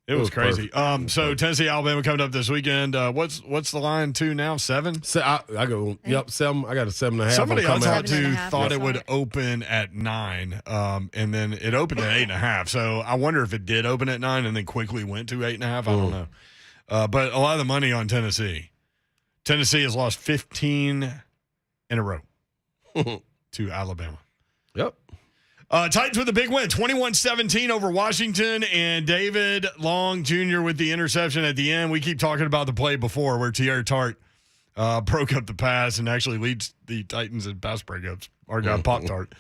It was crazy. So Tennessee, Alabama coming up this weekend. What's the line to now? 7? I go. Yep, 7. I got a 7.5. Somebody I talked to thought it would open at 9, and then it opened at 8.5. So I wonder if it did open at 9 and then quickly went to 8.5. I don't know. But a lot of the money on Tennessee. Tennessee has lost 15 in a row to Alabama. Yep. Titans with a big win, 21-17 over Washington, and David Long Jr. with the interception at the end. We keep talking about the play before where Tierra Tart broke up the pass and actually leads the Titans in pass breakups. Our guy Pop-Tart,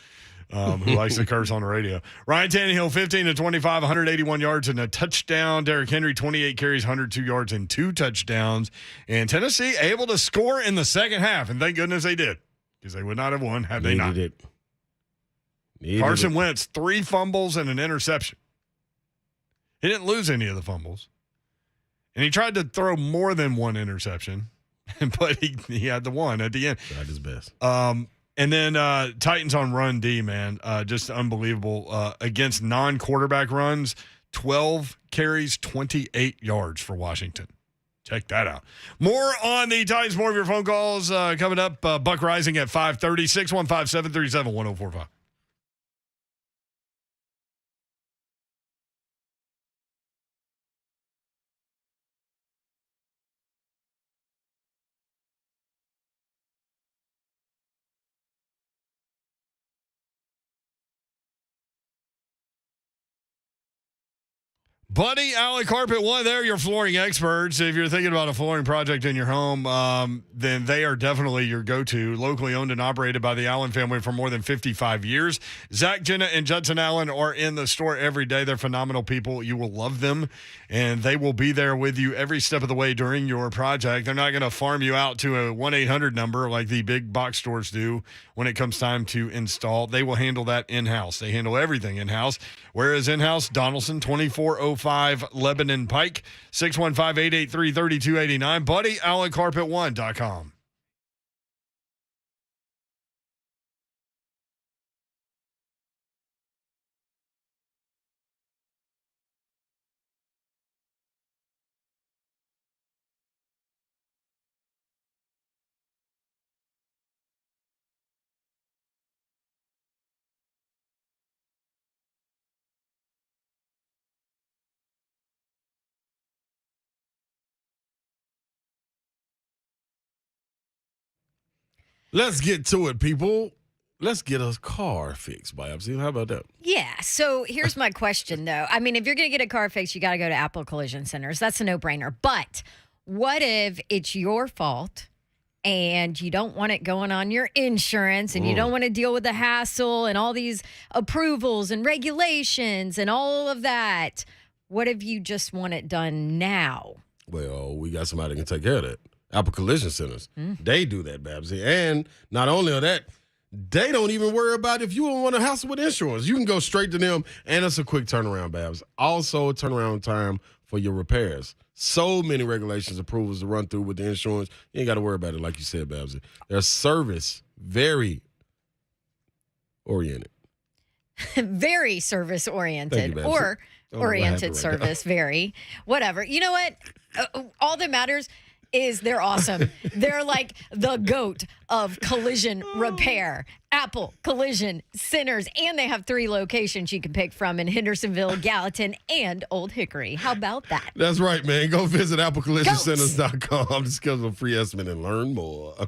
who likes to curse on the radio. Ryan Tannehill, 15-25, 181 yards and a touchdown. Derrick Henry, 28 carries, 102 yards and 2 touchdowns. And Tennessee able to score in the second half, and thank goodness they did, because they would not have won had they not. Carson Wentz, 3 fumbles and an interception. He didn't lose any of the fumbles. And he tried to throw more than one interception, but he had the one at the end. Tried his best. And then Titans on run D, man. Just unbelievable. Against non-quarterback runs, 12 carries, 28 yards for Washington. Check that out. More on the Titans, more of your phone calls coming up. Buck Reising at 5:30, 615-737-1045. Buddy, Alley Carpet One, they're your flooring experts. If you're thinking about a flooring project in your home, then they are definitely your go-to. Locally owned and operated by the Allen family for more than 55 years. Zach, Jenna, and Judson Allen are in the store every day. They're phenomenal people. You will love them, and they will be there with you every step of the way during your project. They're not going to farm you out to a 1-800 number like the big box stores do when it comes time to install. They will handle that in-house. They handle everything in-house. Whereas in-house, Donaldson, 2405 Lebanon Pike, 615-883-3289. Buddy, AllenCarpet1.com. Let's get to it, people. Let's get a car fixed, Biopsy. How about that? Yeah. So here's my question, though. I mean, if you're going to get a car fixed, you got to go to Apple Collision Centers. That's a no-brainer. But what if it's your fault and you don't want it going on your insurance and you don't want to deal with the hassle and all these approvals and regulations and all of that? What if you just want it done now? Well, we got somebody that can take care of that. Apple Collision Centers. They do that, Babsy. And not only of that, they don't even worry about if you don't want to hassle with insurance. You can go straight to them, and it's a quick turnaround, Babs. Also, turnaround time for your repairs. So many regulations, approvals to run through with the insurance. You ain't got to worry about it, like you said, Babsy. Their service, very oriented. Very service-oriented. Thank you, Or oriented right service, very. Whatever. You know what? All that matters is they're awesome. They're like the GOAT of collision repair. Apple Collision Centers. And they have 3 locations you can pick from in Hendersonville, Gallatin, and Old Hickory. How about that? That's right, man. Go visit AppleCollisionCenters.com to schedule a free estimate and learn more.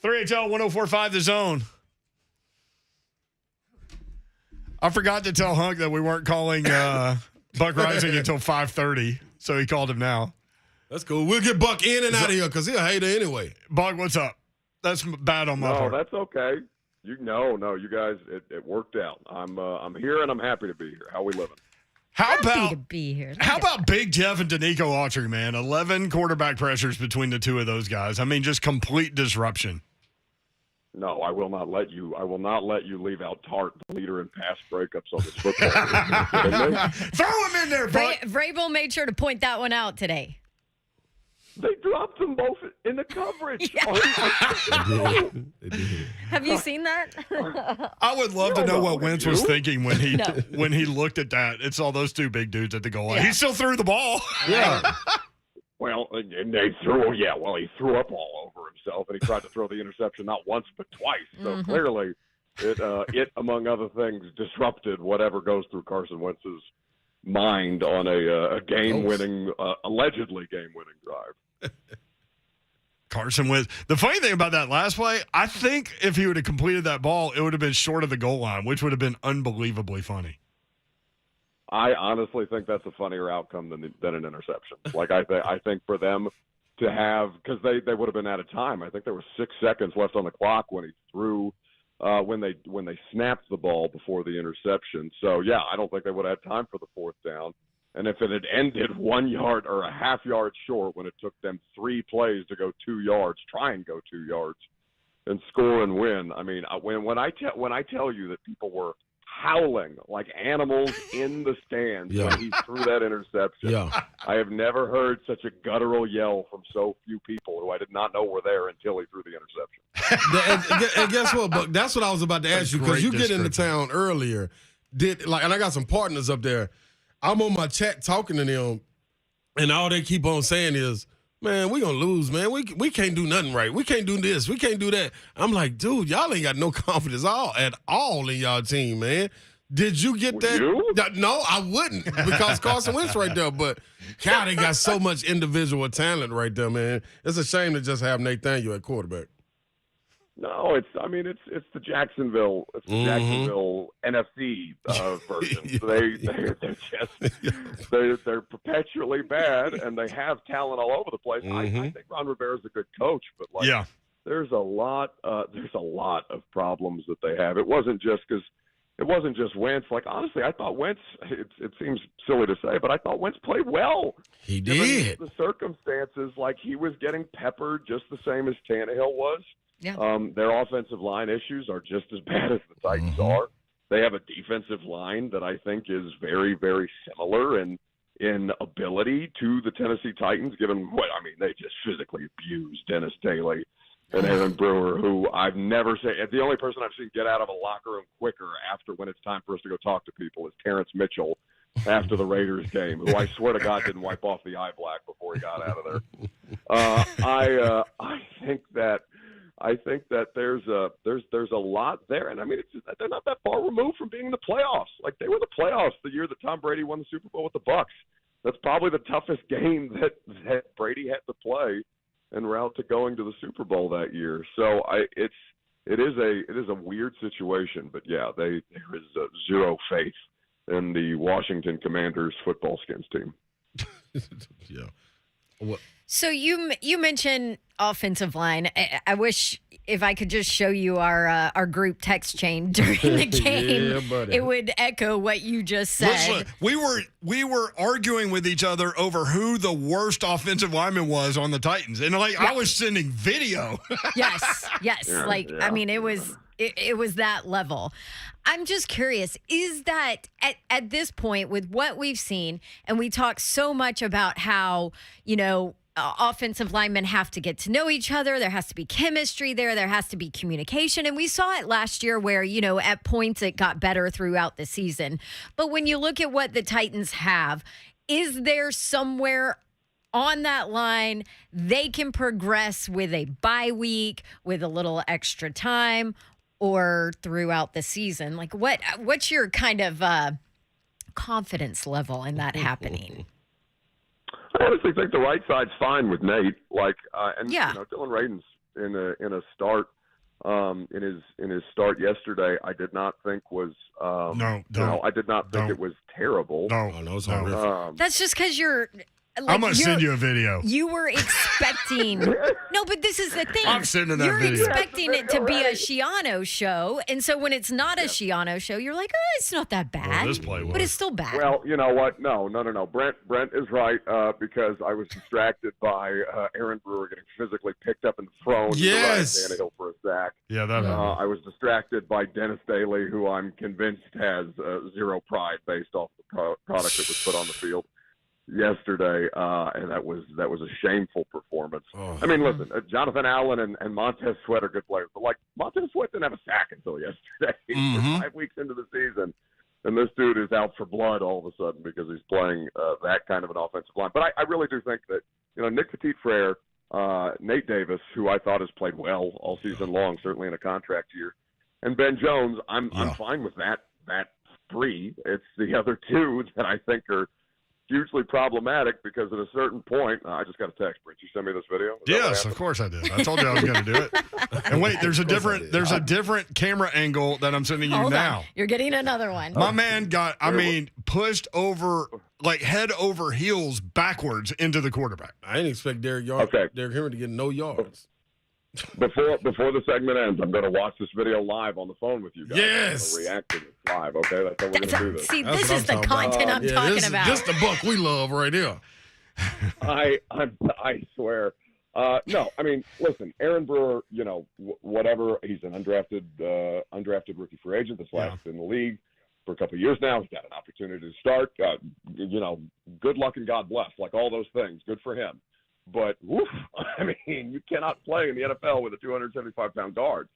3HL 1045 The Zone. I forgot to tell Hunk that we weren't calling Buck Reising until 5:30, so he called him now. That's cool. We'll get Buck in and out of here because he's a hater anyway. Buck, what's up? That's bad on my part. No, that's okay. You guys, it worked out. I'm here and I'm happy to be here. How we living? Happy to be here. How about Big Jeff and Danico Autry, man? 11 quarterback pressures between the two of those guys. I mean, just complete disruption. No, I will not let you leave out Tart, the leader in pass breakups on this football team. Throw him in there, Buck. Vrabel made sure to point that one out today. They dropped them both in the coverage. Have you seen that? I would love to know what Wentz was thinking when he looked at that. It's all those two big dudes at the goal line. Yeah. He still threw the ball. Yeah. Well, and they threw. Yeah, well, he threw up all over himself, and he tried to throw the interception not once but twice. So clearly, it among other things disrupted whatever goes through Carson Wentz's mind on a game-winning, allegedly game-winning drive. Carson Wentz. The funny thing about that last play, I think if he would have completed that ball, it would have been short of the goal line, which would have been unbelievably funny. I honestly think that's a funnier outcome than an interception. Like I think for them to have, because they would have been out of time. I think there was 6 seconds left on the clock when he threw, when they snapped the ball before the interception. So yeah, I don't think they would have had time for the fourth down. And if it had ended 1 yard or a half yard short when it took them 3 plays to go 2 yards, try and go 2 yards, and score and win. I mean, when I tell you that people were howling like animals in the stands when he threw that interception. Yeah. I have never heard such a guttural yell from so few people who I did not know were there until he threw the interception. And guess what, Buck? That's what I was about to ask you because you get into town earlier. And I got some partners up there. I'm on my chat talking to them, and all they keep on saying is, man, we gonna lose, man. We can't do nothing right. We can't do this. We can't do that. I'm like, dude, y'all ain't got no confidence at all in y'all team, man. Did you get that? You? No, I wouldn't because Carson Wentz right there. But God, they got so much individual talent right there, man. It's a shame to just have Nathaniel at quarterback. No, it's the Jacksonville NFC version. They're perpetually bad, and they have talent all over the place. I think Ron Rivera's a good coach, but there's a lot of problems that they have. It wasn't just Wentz. Like honestly, I thought Wentz. It seems silly to say, but I thought Wentz played well. He did. Given the circumstances, like he was getting peppered just the same as Tannehill was. Yeah. Their offensive line issues are just as bad as the Titans are. They have a defensive line that I think is very, very similar in ability to the Tennessee Titans, given they just physically abused Dennis Daly and Aaron Brewer, who I've never seen. The only person I've seen get out of a locker room quicker after when it's time for us to go talk to people is Terrence Mitchell after the Raiders game, who I swear to God didn't wipe off the eye black before he got out of there. I think that there's a lot there, and I mean they're not that far removed from being in the playoffs. Like they were in the playoffs the year that Tom Brady won the Super Bowl with the Bucs. That's probably the toughest game that Brady had to play en route to going to the Super Bowl that year. So it is a weird situation, but yeah, there is zero faith in the Washington Commanders football skins team. Yeah. What? So you mentioned offensive line. I wish if I could just show you our group text chain during the game, it would echo what you just said. Listen, we were arguing with each other over who the worst offensive lineman was on the Titans, and I was sending video. Yes. Yeah. I mean, it was that level. I'm just curious, is that at this point with what we've seen, and we talk so much about how, offensive linemen have to get to know each other. There has to be chemistry there. There has to be communication. And we saw it last year where, at points it got better throughout the season. But when you look at what the Titans have, is there somewhere on that line they can progress with a bye week, with a little extra time, or throughout the season? Like what's your kind of confidence level in that happening? I honestly think the right side's fine with Nate. Dylan Radin's in a start in his start yesterday, I did not think was I did not think it was terrible. No, it's horrific. That's just because you're. I'm going to send you a video. You were expecting. No, but this is the thing. I'm sending that You're video. expecting it to be a Schiano show. And so when it's not a Schiano show, you're like, oh, it's not that bad. this play was. But it's still bad. Well, you know what? No. Brent is right because I was distracted by Aaron Brewer getting physically picked up and thrown to Danny Hill for a sack. Yeah, that happened. I was distracted by Dennis Daly, who I'm convinced has zero pride based off the product that was put on the field yesterday, and that was a shameful performance. I mean, listen, Jonathan Allen and Montez Sweat are good players, but like Montez Sweat didn't have a sack until yesterday. We're 5 weeks into the season, and this dude is out for blood all of a sudden because he's playing that kind of an offensive line. But I really do think that Nick Petit-Frere, Nate Davis, who I thought has played well all season long, certainly in a contract year, and Ben Jones, I'm fine with that three. It's the other two that I think are hugely problematic because at a certain point, I just got a text. Brent, you send me this video? Yes, of course I did. I told you I was going to do it. And wait, there's a different camera angle that I'm sending you Hold now. on. You're getting another one. My man got, pushed over, like head over heels backwards into the quarterback. I didn't expect Derrick Henry to get no yards. Before the segment ends, I'm going to watch this video live on the phone with you guys. Yes. I'm react to it live, okay? That's how we're going to do this. See, this is the content I'm talking about. This is the buck we love right here. I swear. No, I mean, listen, Aaron Brewer, whatever, he's an undrafted rookie free agent that's lasted in the league for a couple of years now. He's got an opportunity to start. Good luck and God bless, like all those things. Good for him. But, I mean, you cannot play in the NFL with a 275-pound guard.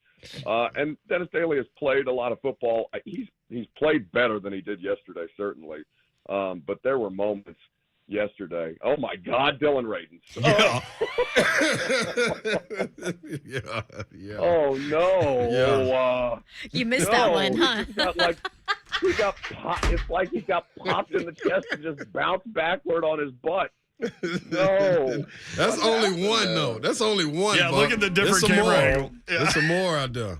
And Dennis Daly has played a lot of football. He's played better than he did yesterday, certainly. But there were moments yesterday. Oh, my God, Dylan Radins. Yeah. Oh, no. Yeah. You missed that one, huh? It's like he got popped in the chest and just bounced backward on his butt. No. That's only one, though. That's only one. Yeah, Buck. look at the different camera angle. Yeah. There's some more out there.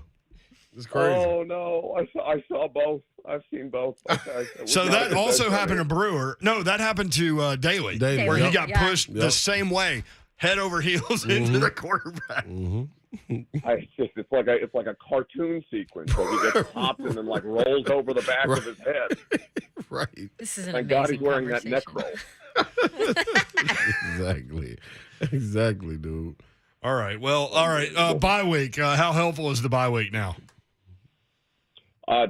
It's crazy. Oh, no. I saw both. I've seen both. Okay. So that also happened to Brewer. No, that happened to Daly, where he got pushed the same way, head over heels into the quarterback. It's like a cartoon sequence where he gets popped and then like rolls over the back of his head. Right. This is an Thank amazing God he's wearing that neck roll. Exactly, dude. All right. Well, all right. Bye week. How helpful is the bye week now?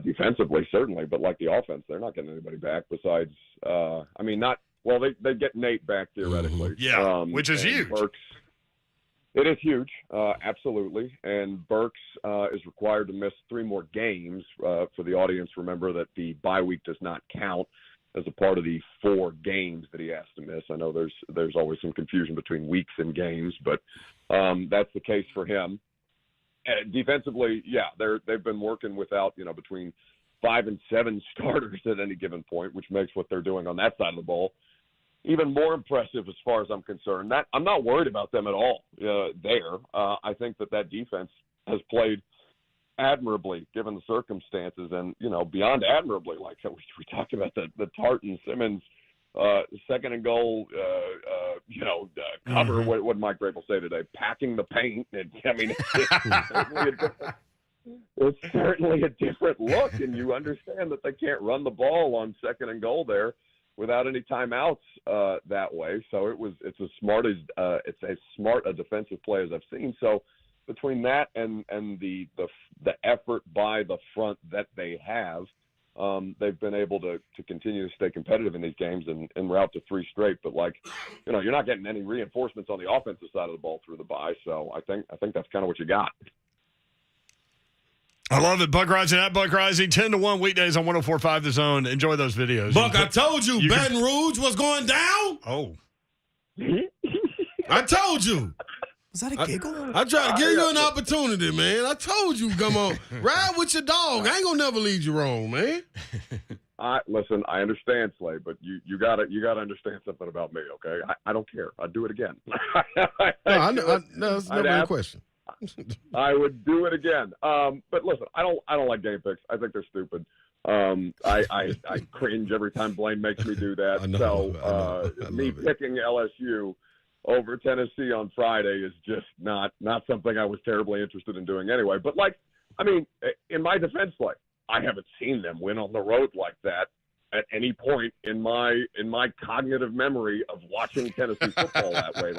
Defensively, certainly, but like the offense, they're not getting anybody back besides. They get Nate back theoretically. Yeah, which is huge. Burks, it is huge, absolutely. And Burks is required to miss 3 more games. For the audience, remember that the bye week does not count as a part of the 4 games that he has to miss. I know there's always some confusion between weeks and games, but that's the case for him. Defensively, they've been working without, between 5 and 7 starters at any given point, which makes what they're doing on that side of the ball even more impressive as far as I'm concerned. I'm not worried about them at all there. I think that defense has played admirably given the circumstances and, beyond admirably, like we talked about the Tartan Simmons second and goal, cover. What did Mike Grable say today? Packing the paint. And, it's certainly a different look, and you understand that they can't run the ball on second and goal there without any timeouts that way. So it's as smart a defensive play as I've seen. So between that and the effort by the front that they have, they've been able to continue to stay competitive in these games and route to 3 straight. But you're not getting any reinforcements on the offensive side of the ball through the bye. So I think that's kind of what you got. I love it. Buck Reising at Buck Reising, 10-1 weekdays on 104.5 The Zone. Enjoy those videos. Buck, I told you Baton Rouge was going down. Oh. I told you. Was that a giggle? I tried to give you an opportunity, man. I told you, come on. Ride with your dog. I ain't going to never lead you wrong, man. Listen, I understand, Slay, but you gotta understand something about me, okay? I don't care. I'd do it again. No, that's never a question. I would do it again. But listen, I don't like game picks. I think they're stupid. I cringe every time Blaine makes me do that. I know. Me picking LSU over Tennessee on Friday is just not something I was terribly interested in doing anyway. But in my defense, I haven't seen them win on the road like that at any point in my cognitive memory of watching Tennessee football that way.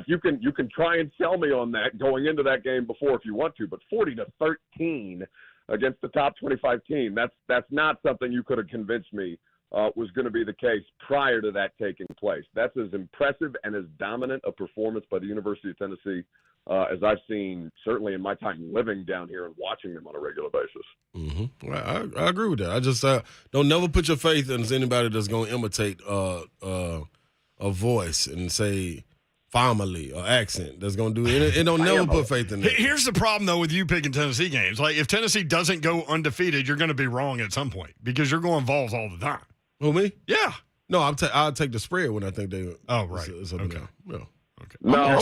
You can try and sell me on that going into that game before if you want to, but 40-13 against the top 25 team, that's not something you could have convinced me was going to be the case prior to that taking place. That's as impressive and as dominant a performance by the University of Tennessee as I've seen, certainly in my time living down here and watching them on a regular basis. Mm-hmm. Well, I agree with that. I just don't never put your faith in anybody that's going to imitate a voice and say family or accent that's going to do it. It don't never put faith in that. Here's the problem, though, with you picking Tennessee games. If Tennessee doesn't go undefeated, you're going to be wrong at some point because you're going Vols all the time. Who, me? Yeah. No, I'll take the spread when I think they. Oh, right. Okay. Okay. No,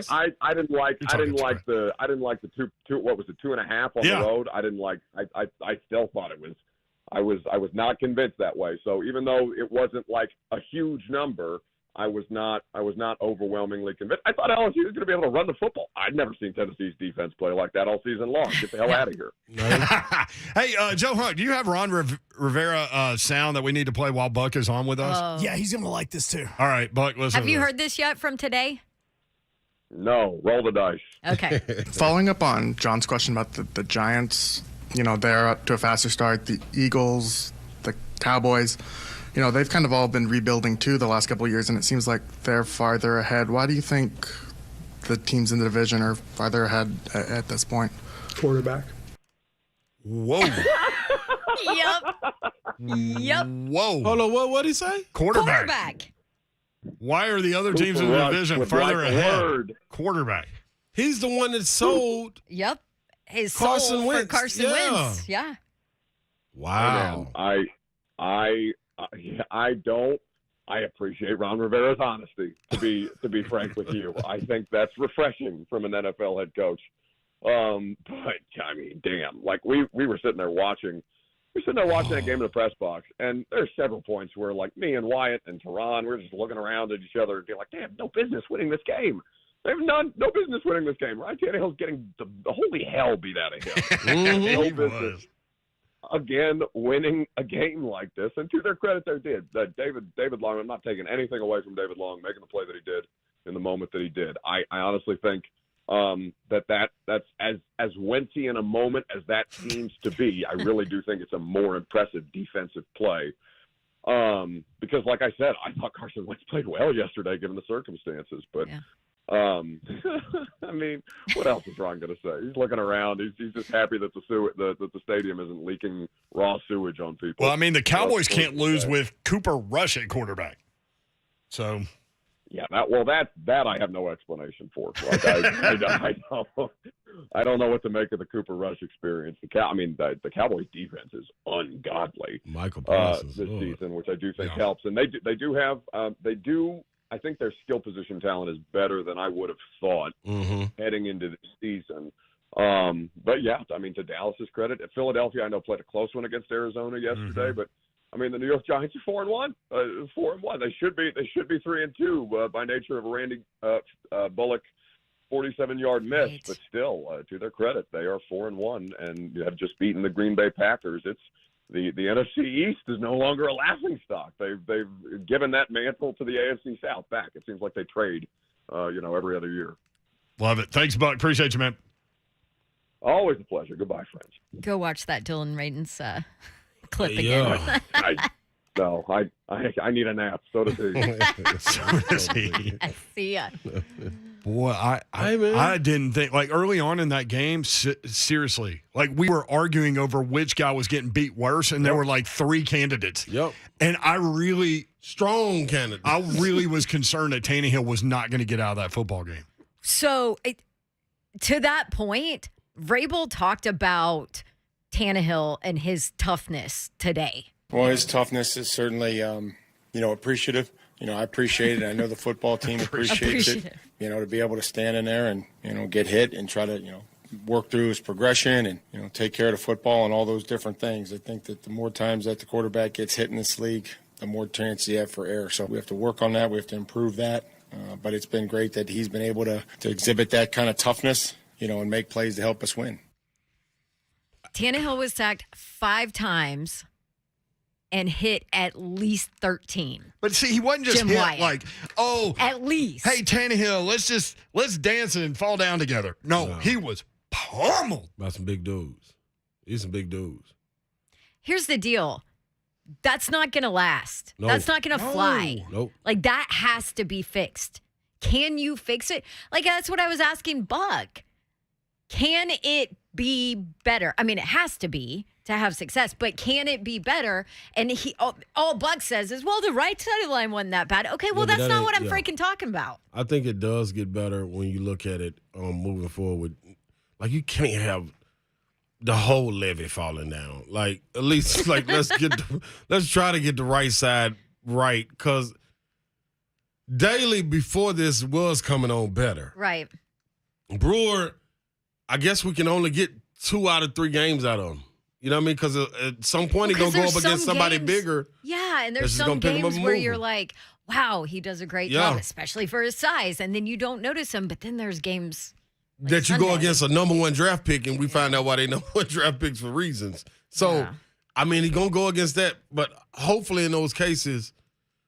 I didn't like the two. What was it, 2.5 on the road? I didn't like. I still thought it was. I was not convinced that way. So even though it wasn't like a huge number, I was not overwhelmingly convinced. I thought LSU was going to be able to run the football. I'd never seen Tennessee's defense play like that all season long. Get the hell out of here. Hey, Joe Hunt, do you have Ron Rivera sound that we need to play while Buck is on with us? Yeah, he's going to like this too. All right, Buck, listen. Have you heard this yet from today? No, roll the dice. Okay. Following up on John's question about the Giants, they're up to a faster start. The Eagles, the Cowboys, they've kind of all been rebuilding too the last couple of years, and it seems like they're farther ahead. Why do you think the teams in the division are farther ahead at this point? Quarterback. Whoa. Yep. Whoa. Hold on, what did he say? Quarterback. Why are the other teams in the division further ahead? Quarterback. He's the one that sold. Yep. His Carson soul Wentz. for Carson Wentz. Yeah. Wow. I appreciate Ron Rivera's honesty, to be frank with you. I think that's refreshing from an NFL head coach. But damn, we were sitting there watching that game in the press box, and there's several points where me and Wyatt and Tehran, we're just looking around at each other and being like, damn, no business winning this game. They have no business winning this game, right? Tannehill's getting the holy hell beat out of him. No business. Again, winning a game like this, and to their credit, they did. David Long, I'm not taking anything away from David Long making the play that he did in the moment that he did. I honestly think that's as Wentzy in a moment as that seems to be. I really do think it's a more impressive defensive play. Because, like I said, I thought Carson Wentz played well yesterday given the circumstances, but. Yeah. What else is Ron going to say? He's looking around. He's just happy that the stadium isn't leaking raw sewage on people. Well, the Cowboys can't lose with Cooper Rush at quarterback. So, yeah, that I have no explanation for. I don't know what to make of the Cooper Rush experience. The Cowboys defense is ungodly. Michael Parsons this season, which I do think helps, and they do have. I think their skill position talent is better than I would have thought heading into the season. But yeah, to Dallas's credit, at Philadelphia, I know played a close one against Arizona yesterday, but the New York Giants are 4-1. 4-1. They should be 3-2 by nature of a Randy Bullock 47-yard miss, but still, to their credit, they are 4-1 and have just beaten the Green Bay Packers. It's the NFC East is no longer a laughingstock. They've given that mantle to the AFC South back. It seems like they trade, every other year. Love it. Thanks, Buck. Appreciate you, man. Always a pleasure. Goodbye, friends. Go watch that Dylan Radins clip again. I need a nap. So does he. So does he. See ya. Boy, I didn't think, early on in that game, seriously, we were arguing over which guy was getting beat worse, and there were 3 candidates. Yep. And I really... Strong candidate. I really was concerned that Tannehill was not going to get out of that football game. So, to that point, Vrabel talked about Tannehill and his toughness today. Well, his toughness is certainly, appreciative. I appreciate it. I know the football team appreciates it. To be able to stand in there and, get hit and try to, work through his progression and, take care of the football and all those different things. I think that the more times that the quarterback gets hit in this league, the more chance you have for error. So we have to work on that. We have to improve that. But it's been great that he's been able to exhibit that kind of toughness, and make plays to help us win. Tannehill was sacked 5 times and hit at least 13. But see, he wasn't just Jim hit Wyatt. like, At least. hey, Tannehill, let's dance and fall down together. No, he was pummeled by some big dudes. He's some big dudes. Here's the deal. That's not going to last. No. That's not going to fly. Nope. Like, that has to be fixed. Can you fix it? Like, that's what I was asking Buck. Can it be better? I mean, it has to be to have success, but can it be better? And all Buck says is, well, the right side of the line wasn't that bad. Okay, well, Yeah, but that's that not what I'm ain't- freaking talking about. I think it does get better when you look at it moving forward. Like, you can't have the whole levee falling down. Like, at least, like, let's try to get the right side right, because Daly before this was coming on better. Right. Brewer, I guess we can only get 2 out of 3 games out of him. You know what I mean? Because at some point he's going to go up against somebody bigger. Yeah, and there's that's just some gonna pick him up games and where move you're him. like, wow, he does a great Yeah. job, especially for his size. And then you don't notice him, but then there's games That you go Sunday. against a number 1 draft pick, and we find out why they number 1 draft picks for reasons. So, I mean, he's going to go against that. But hopefully in those cases,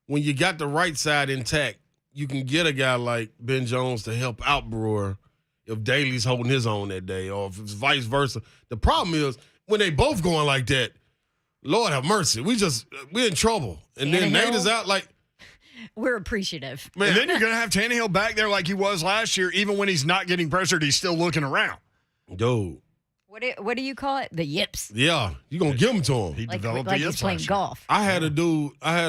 when you got the right side intact, you can get a guy like Ben Jones to help out Brewer if Daly's holding his own that day, or if it's vice versa. The problem is, when they both going like that, Lord have mercy, we're in trouble. And then Tannehill? Nate is out like, We're appreciative. And then you're going to have Tannehill back there like he was last year. Even when he's not getting pressured, he's still looking around. dude, What do you call it? The yips. yeah, you're going to give them to him. He Like, developed like the he's yips playing last year. golf. I had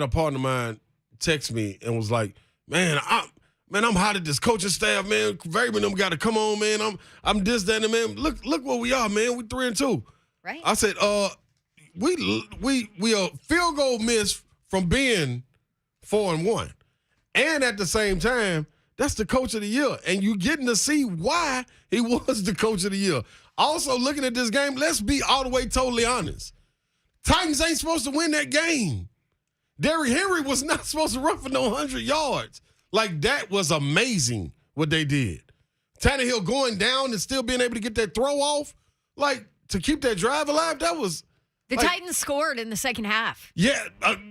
a partner of mine text me and was like, man, I'm hot at this coaching staff, man. Vrabel them got to come on, man. I'm this, that, and man. Look where we are, man. We 3-2. Right. I said, we a field goal miss from being 4-1. And at the same time, that's the coach of the year. And you getting to see why he was the coach of the year. Also, looking at this game, let's be all the way totally honest. Titans ain't supposed to win that game. Derrick Henry was not supposed to run for no 100 yards. Like, that was amazing what they did. Tannehill going down and still being able to get that throw off, like, to keep that drive alive, that was... The like, Titans scored in the second half. yeah,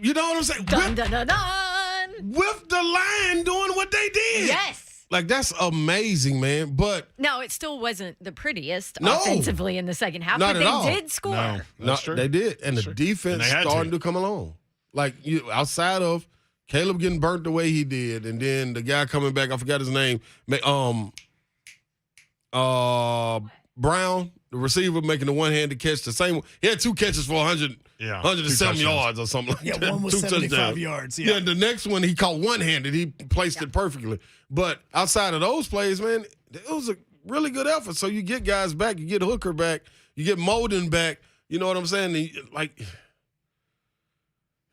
you know what I'm saying? Dun, dun, dun, dun. With the line doing what they did. Yes. Like, that's amazing, man. But No, it still wasn't the prettiest No. offensively in the second half, Not but at they all. did score. no, they did. And the defense And they had starting to. to come along. Like, outside of Caleb getting burnt the way he did, and then the guy coming back, I forgot his name, Brown, the receiver, making the one-handed catch. The same. He had 2 catches for 100, Yeah, 107 2 yards or something like Yeah, that. one was 2 75 touchdowns. yards. Yeah, Yeah. the next one he caught one-handed. He placed it perfectly. But outside of those plays, man, it was a really good effort. So you get guys back, you get Hooker back, you get Molden back. You know what I'm saying? Like,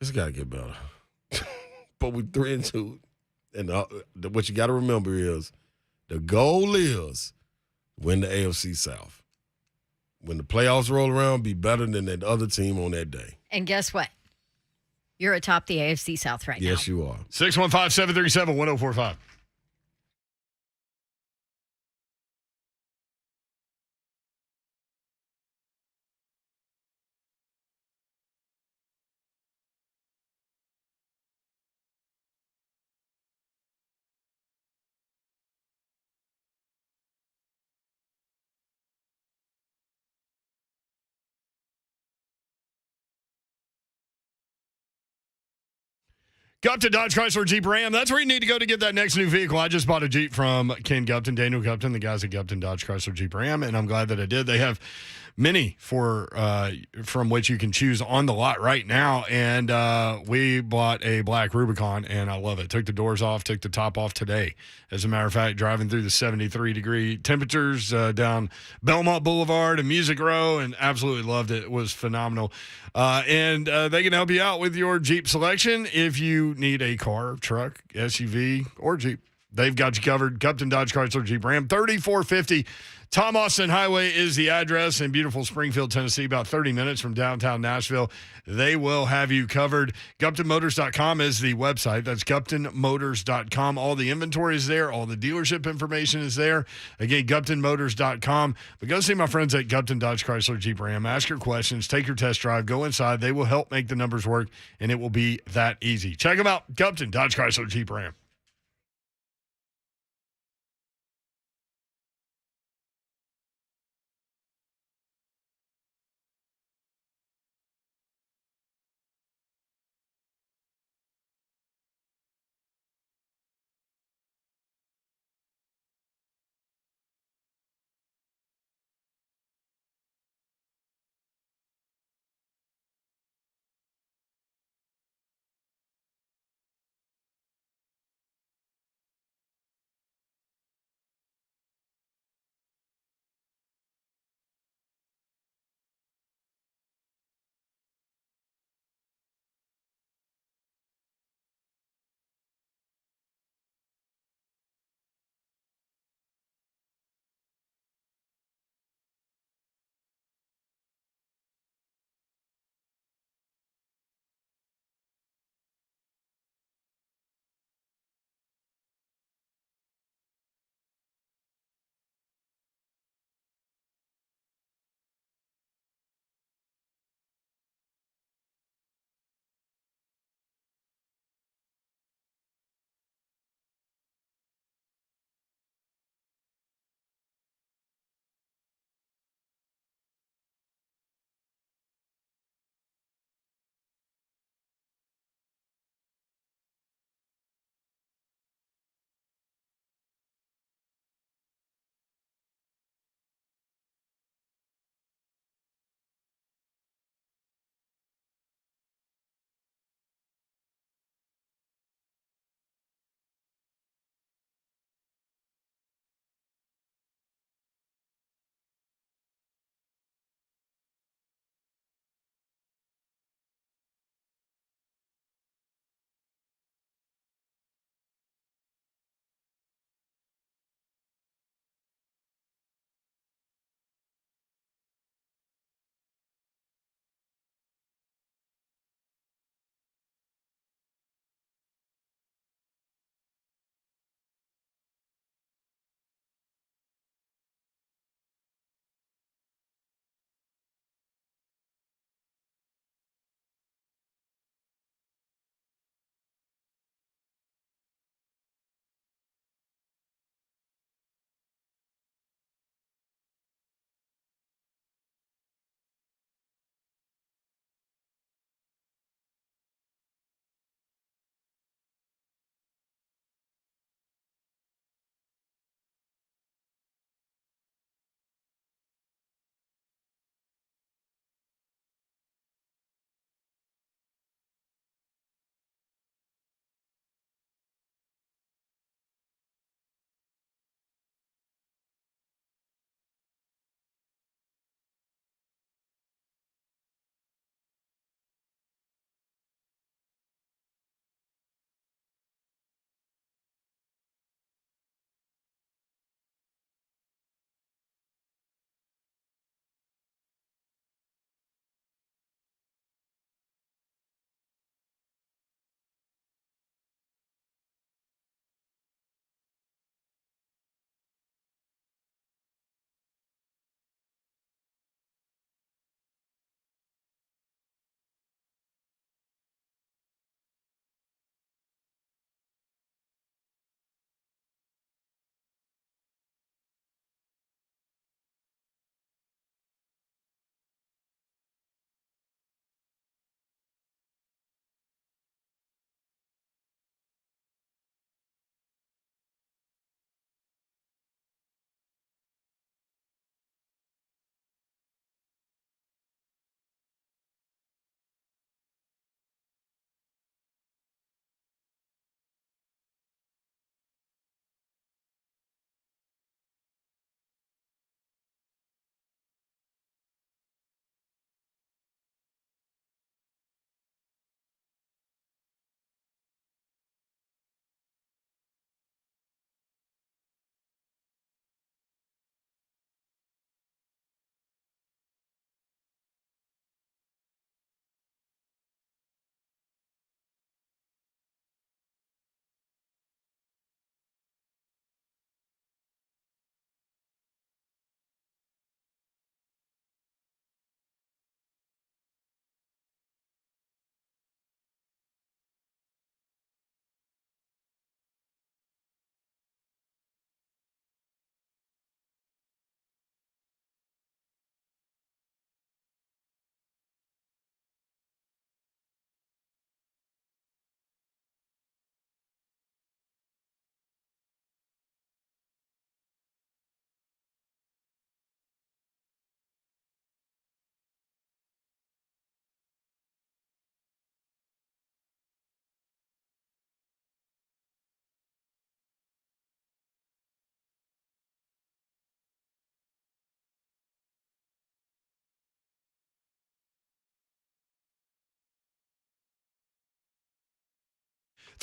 it's got to get better. But we 3-2, and what you got to remember is the goal is win the AFC South. When the playoffs roll around, be better than that other team on that day. And guess what? You're atop the AFC South right now. Yes, you are. 615-737-1045. Gupton Dodge Chrysler Jeep Ram. That's where you need to go to get that next new vehicle. I just bought a Jeep from Ken Gupton, Daniel Gupton, the guys at Gupton Dodge Chrysler Jeep Ram, and I'm glad that I did. They have many from which you can choose on the lot right now. And we bought a black Rubicon, and I love it. Took the doors off, took the top off today. As a matter of fact, driving through the 73-degree temperatures down Belmont Boulevard and Music Row, and absolutely loved it. It was phenomenal. And they can help you out with your Jeep selection if you need a car, truck, SUV, or Jeep. They've got you covered. Gupton Dodge Chrysler Jeep Ram, 3450 Tom Austin Highway is the address in beautiful Springfield, Tennessee, about 30 minutes from downtown Nashville. They will have you covered. GuptonMotors.com is the website. That's GuptonMotors.com. All the inventory is there. All the dealership information is there. Again, GuptonMotors.com. But go see my friends at Gupton Dodge Chrysler Jeep Ram. Ask your questions. Take your test drive. Go inside. They will help make the numbers work, and it will be that easy. Check them out. Gupton Dodge Chrysler Jeep Ram.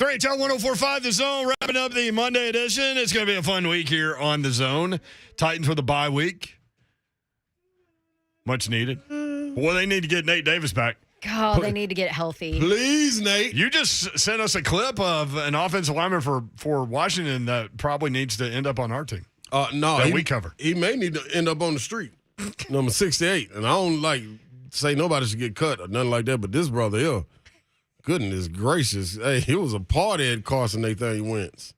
3HL 1045, The Zone, wrapping up the Monday edition. It's going to be a fun week here on The Zone. Titans with a bye week. Much needed. Boy, they need to get Nate Davis back. God, they need to get healthy. Please, Nate. You just sent us a clip of an offensive lineman for Washington that probably needs to end up on our team. No, that we cover. He may need to end up on the street, number 68. And I don't say nobody should get cut or nothing like that, but this brother here, goodness gracious. Hey, it was a party at Carson Nathaniel Wentz.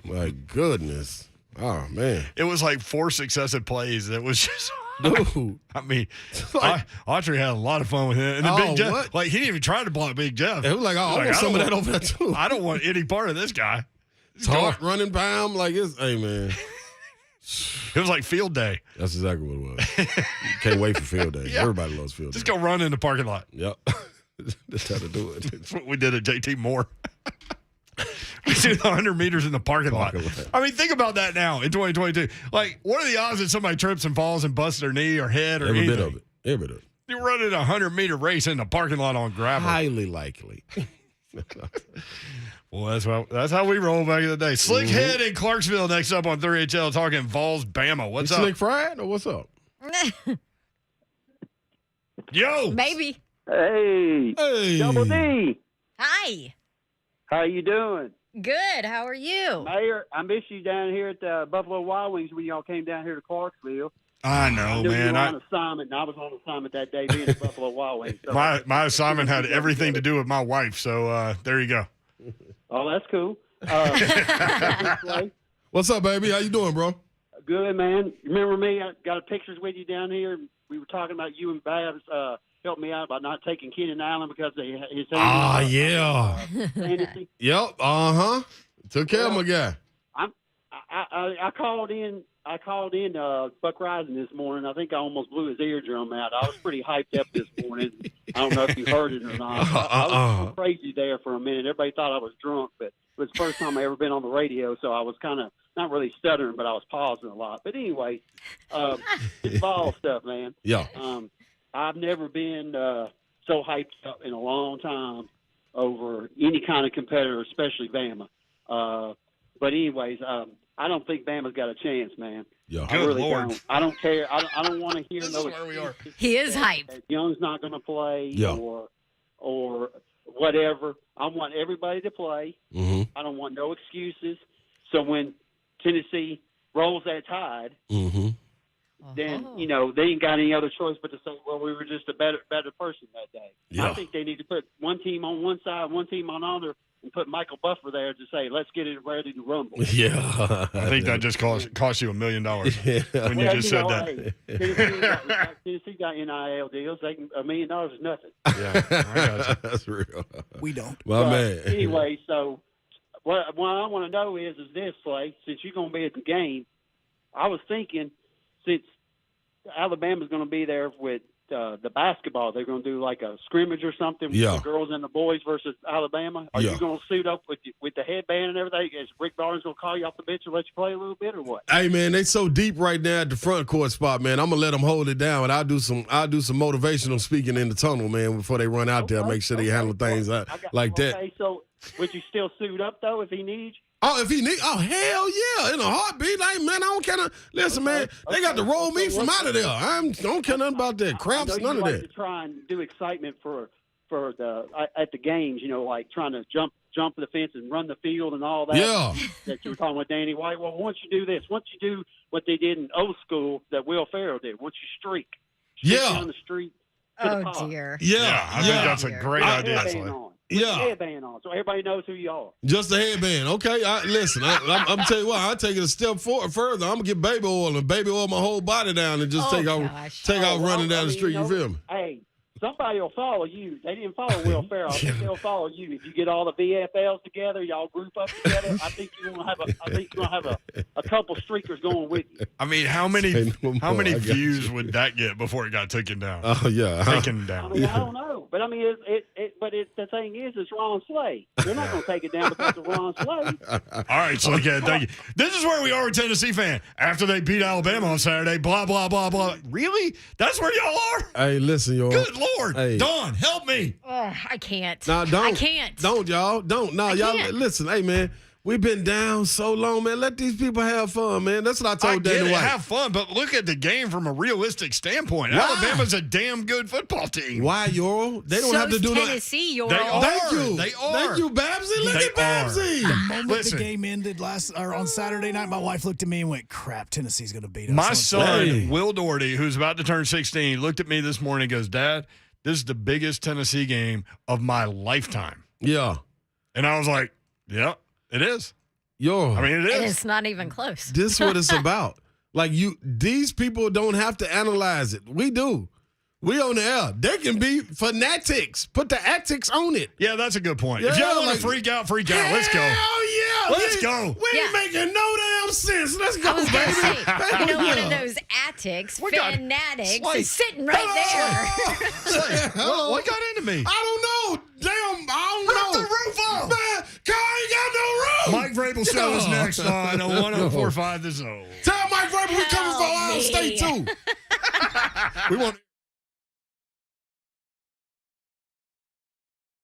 My goodness. Oh, man. It was like 4 successive plays. It was just... Dude. I mean, Autry had a lot of fun with him. And Big Jeff, what? like, he didn't even try to block Big Jeff. It was like, I want some of that over there, too. I don't want any part of this guy. Talk, running by him like it's, hey, man. It was like field day. That's exactly what it was. Can't wait for field day. Yeah. Everybody loves field day. Just go run in the parking lot. Yep. That's how to do it. That's what we did at JT Moore. We did 100 meters in the parking lot. I mean, think about that now in 2022. Like, what are the odds that somebody trips and falls and busts their knee or head or Every anything? bit of it. Every bit of it. You're running a 100-meter race in the parking lot on gravel. Highly likely. Well, that's how we roll back in the day. Slick Head in Clarksville next up on 3HL talking Vols, Bama. What's up? Slick Fried or what's up? Yo. Maybe. Hey. Double D. Hi. How you doing? Good. How are you? Mayor, I missed you down here at the Buffalo Wild Wings when y'all came down here to Clarksville. I know, knew man. You were on assignment, and I was on assignment that day being at Buffalo Wild Wings. So My assignment had everything to do with my wife, so there you go. Oh, that's cool. What's up, baby? How you doing, bro? Good, man. Remember me? I got pictures with you down here. We were talking about you and Babs helped me out by not taking Kenan Allen because his yeah. fantasy. Yep. Took care of my guy. I called in. Buck Reising this morning. I think I almost blew his eardrum out. I was pretty hyped up this morning. I don't know if you heard it or not. I was crazy there for a minute. Everybody thought I was drunk, but it was the first time I ever been on the radio, so I was kind of not really stuttering, but I was pausing a lot. But anyway, it's Vols stuff, man. Yeah. I've never been so hyped up in a long time over any kind of competitor, especially Bama. But anyways, I don't think Bama's got a chance, man. Yeah. I really Lord. don't. I don't care. I don't want to hear This no is where we are. He is hyped. Young's not going to play Yeah. or whatever. I want everybody to play. Mm-hmm. I don't want no excuses. So when Tennessee rolls that tide, Mm-hmm. then they ain't got any other choice but to say, well, we were just a better person that day. Yeah. I think they need to put one team on one side, one team on the other, and put Michael Buffer there to say, let's get it ready to rumble. Yeah. I think that just cost you $1 million when you just said that. Hey, Tennessee got NIL deals. $1 million is nothing. Yeah, I got you. That's real. We don't. My man. Anyway, so what I want to know is this, Slay, since you're going to be at the game, I was thinking since Alabama's going to be there with the basketball, they're going to do like a scrimmage or something with Yeah. the girls and the boys versus Alabama. Are Yeah. you going to suit up with the headband and everything? Is Rick Barnes going to call you off the bench and let you play a little bit or what? Hey man, they so deep right now at the front court spot, man. I'm gonna let them hold it down, and I'll do some motivational speaking in the tunnel, man, before they run out there. Make sure they handle things like that. Okay, so would you still suit up though if he needs you? Oh, if he need, hell yeah, in a heartbeat. Like, man, I don't care. Listen, man, they got to roll me from out of there. I don't care nothing about that cramps, none of like that. to try and do excitement for the at the games, like trying to jump the fence and run the field and all that. Yeah. That you were talking with Danny White. Well, once you do this, once you do what they did in old school that Will Ferrell did, once you streak down the street. Oh dear. Yeah, I think that's a great idea. Headband on. With the headband on, so everybody knows who you are. Just a headband. Okay, listen, I'm tell you what, I'll take it a step further. I'm going to get baby oil and baby oil my whole body down and just take out running down the street. You feel me? Hey, somebody will follow you. They didn't follow Will Ferrell. I think they'll follow you. If you get all the VFLs together, y'all group up together, I think you're going to have a couple streakers going with you. I mean, how many views would that get before it got taken down? Oh yeah, taken down. I mean, I don't know, but I mean, the thing is, it's Ron Slay. They're not going to take it down because of Ron Slay. All right, so again, thank you. This is where we are with Tennessee fan. After they beat Alabama on Saturday, blah blah blah blah. Really? That's where y'all are? Hey, listen, y'all. Good Lord, Hey. Dawn, help me. I can't. Nah, don't. I can't. Don't, y'all. Don't. Nah, y'all. can't. Listen, hey, man. We've been down so long, man. Let these people have fun, man. That's what I told Danny White. Have fun, but look at the game from a realistic standpoint. Why? Alabama's a damn good football team. Why, Yoro? They don't have to do that. Tennessee, Yoro. They are. Thank you. They are. Thank you, Babsy. Look They at Babsy. The moment the game ended on Saturday night, my wife looked at me and went, "Crap, Tennessee's going to beat us." My son, Hey. Will Doherty, who's about to turn 16, looked at me this morning and goes, "Dad, this is the biggest Tennessee game of my lifetime." Yeah. And I was like, "Yeah, it is." Yo, I mean, it And is. it's not even close. This is what it's about. Like these people don't have to analyze it. We do. We on the air. They can be fanatics. Put the attics on it. Yeah, that's a good point. Yeah, if y'all want like- to freak out, freak out. Let's go. Hell yeah. Let's go. We ain't making no damn sense. Let's go, I was going baby. to say, you know, one of Yeah. those attics, What got- fanatics, Slate. is sitting right there. What got into me? I don't know. Damn, I don't know. the roof off. Man, car ain't got no roof. Mike Vrabel show is next on 1045 The Zone. Tell Mike Vrabel we coming for Help Ohio me. State, too. We want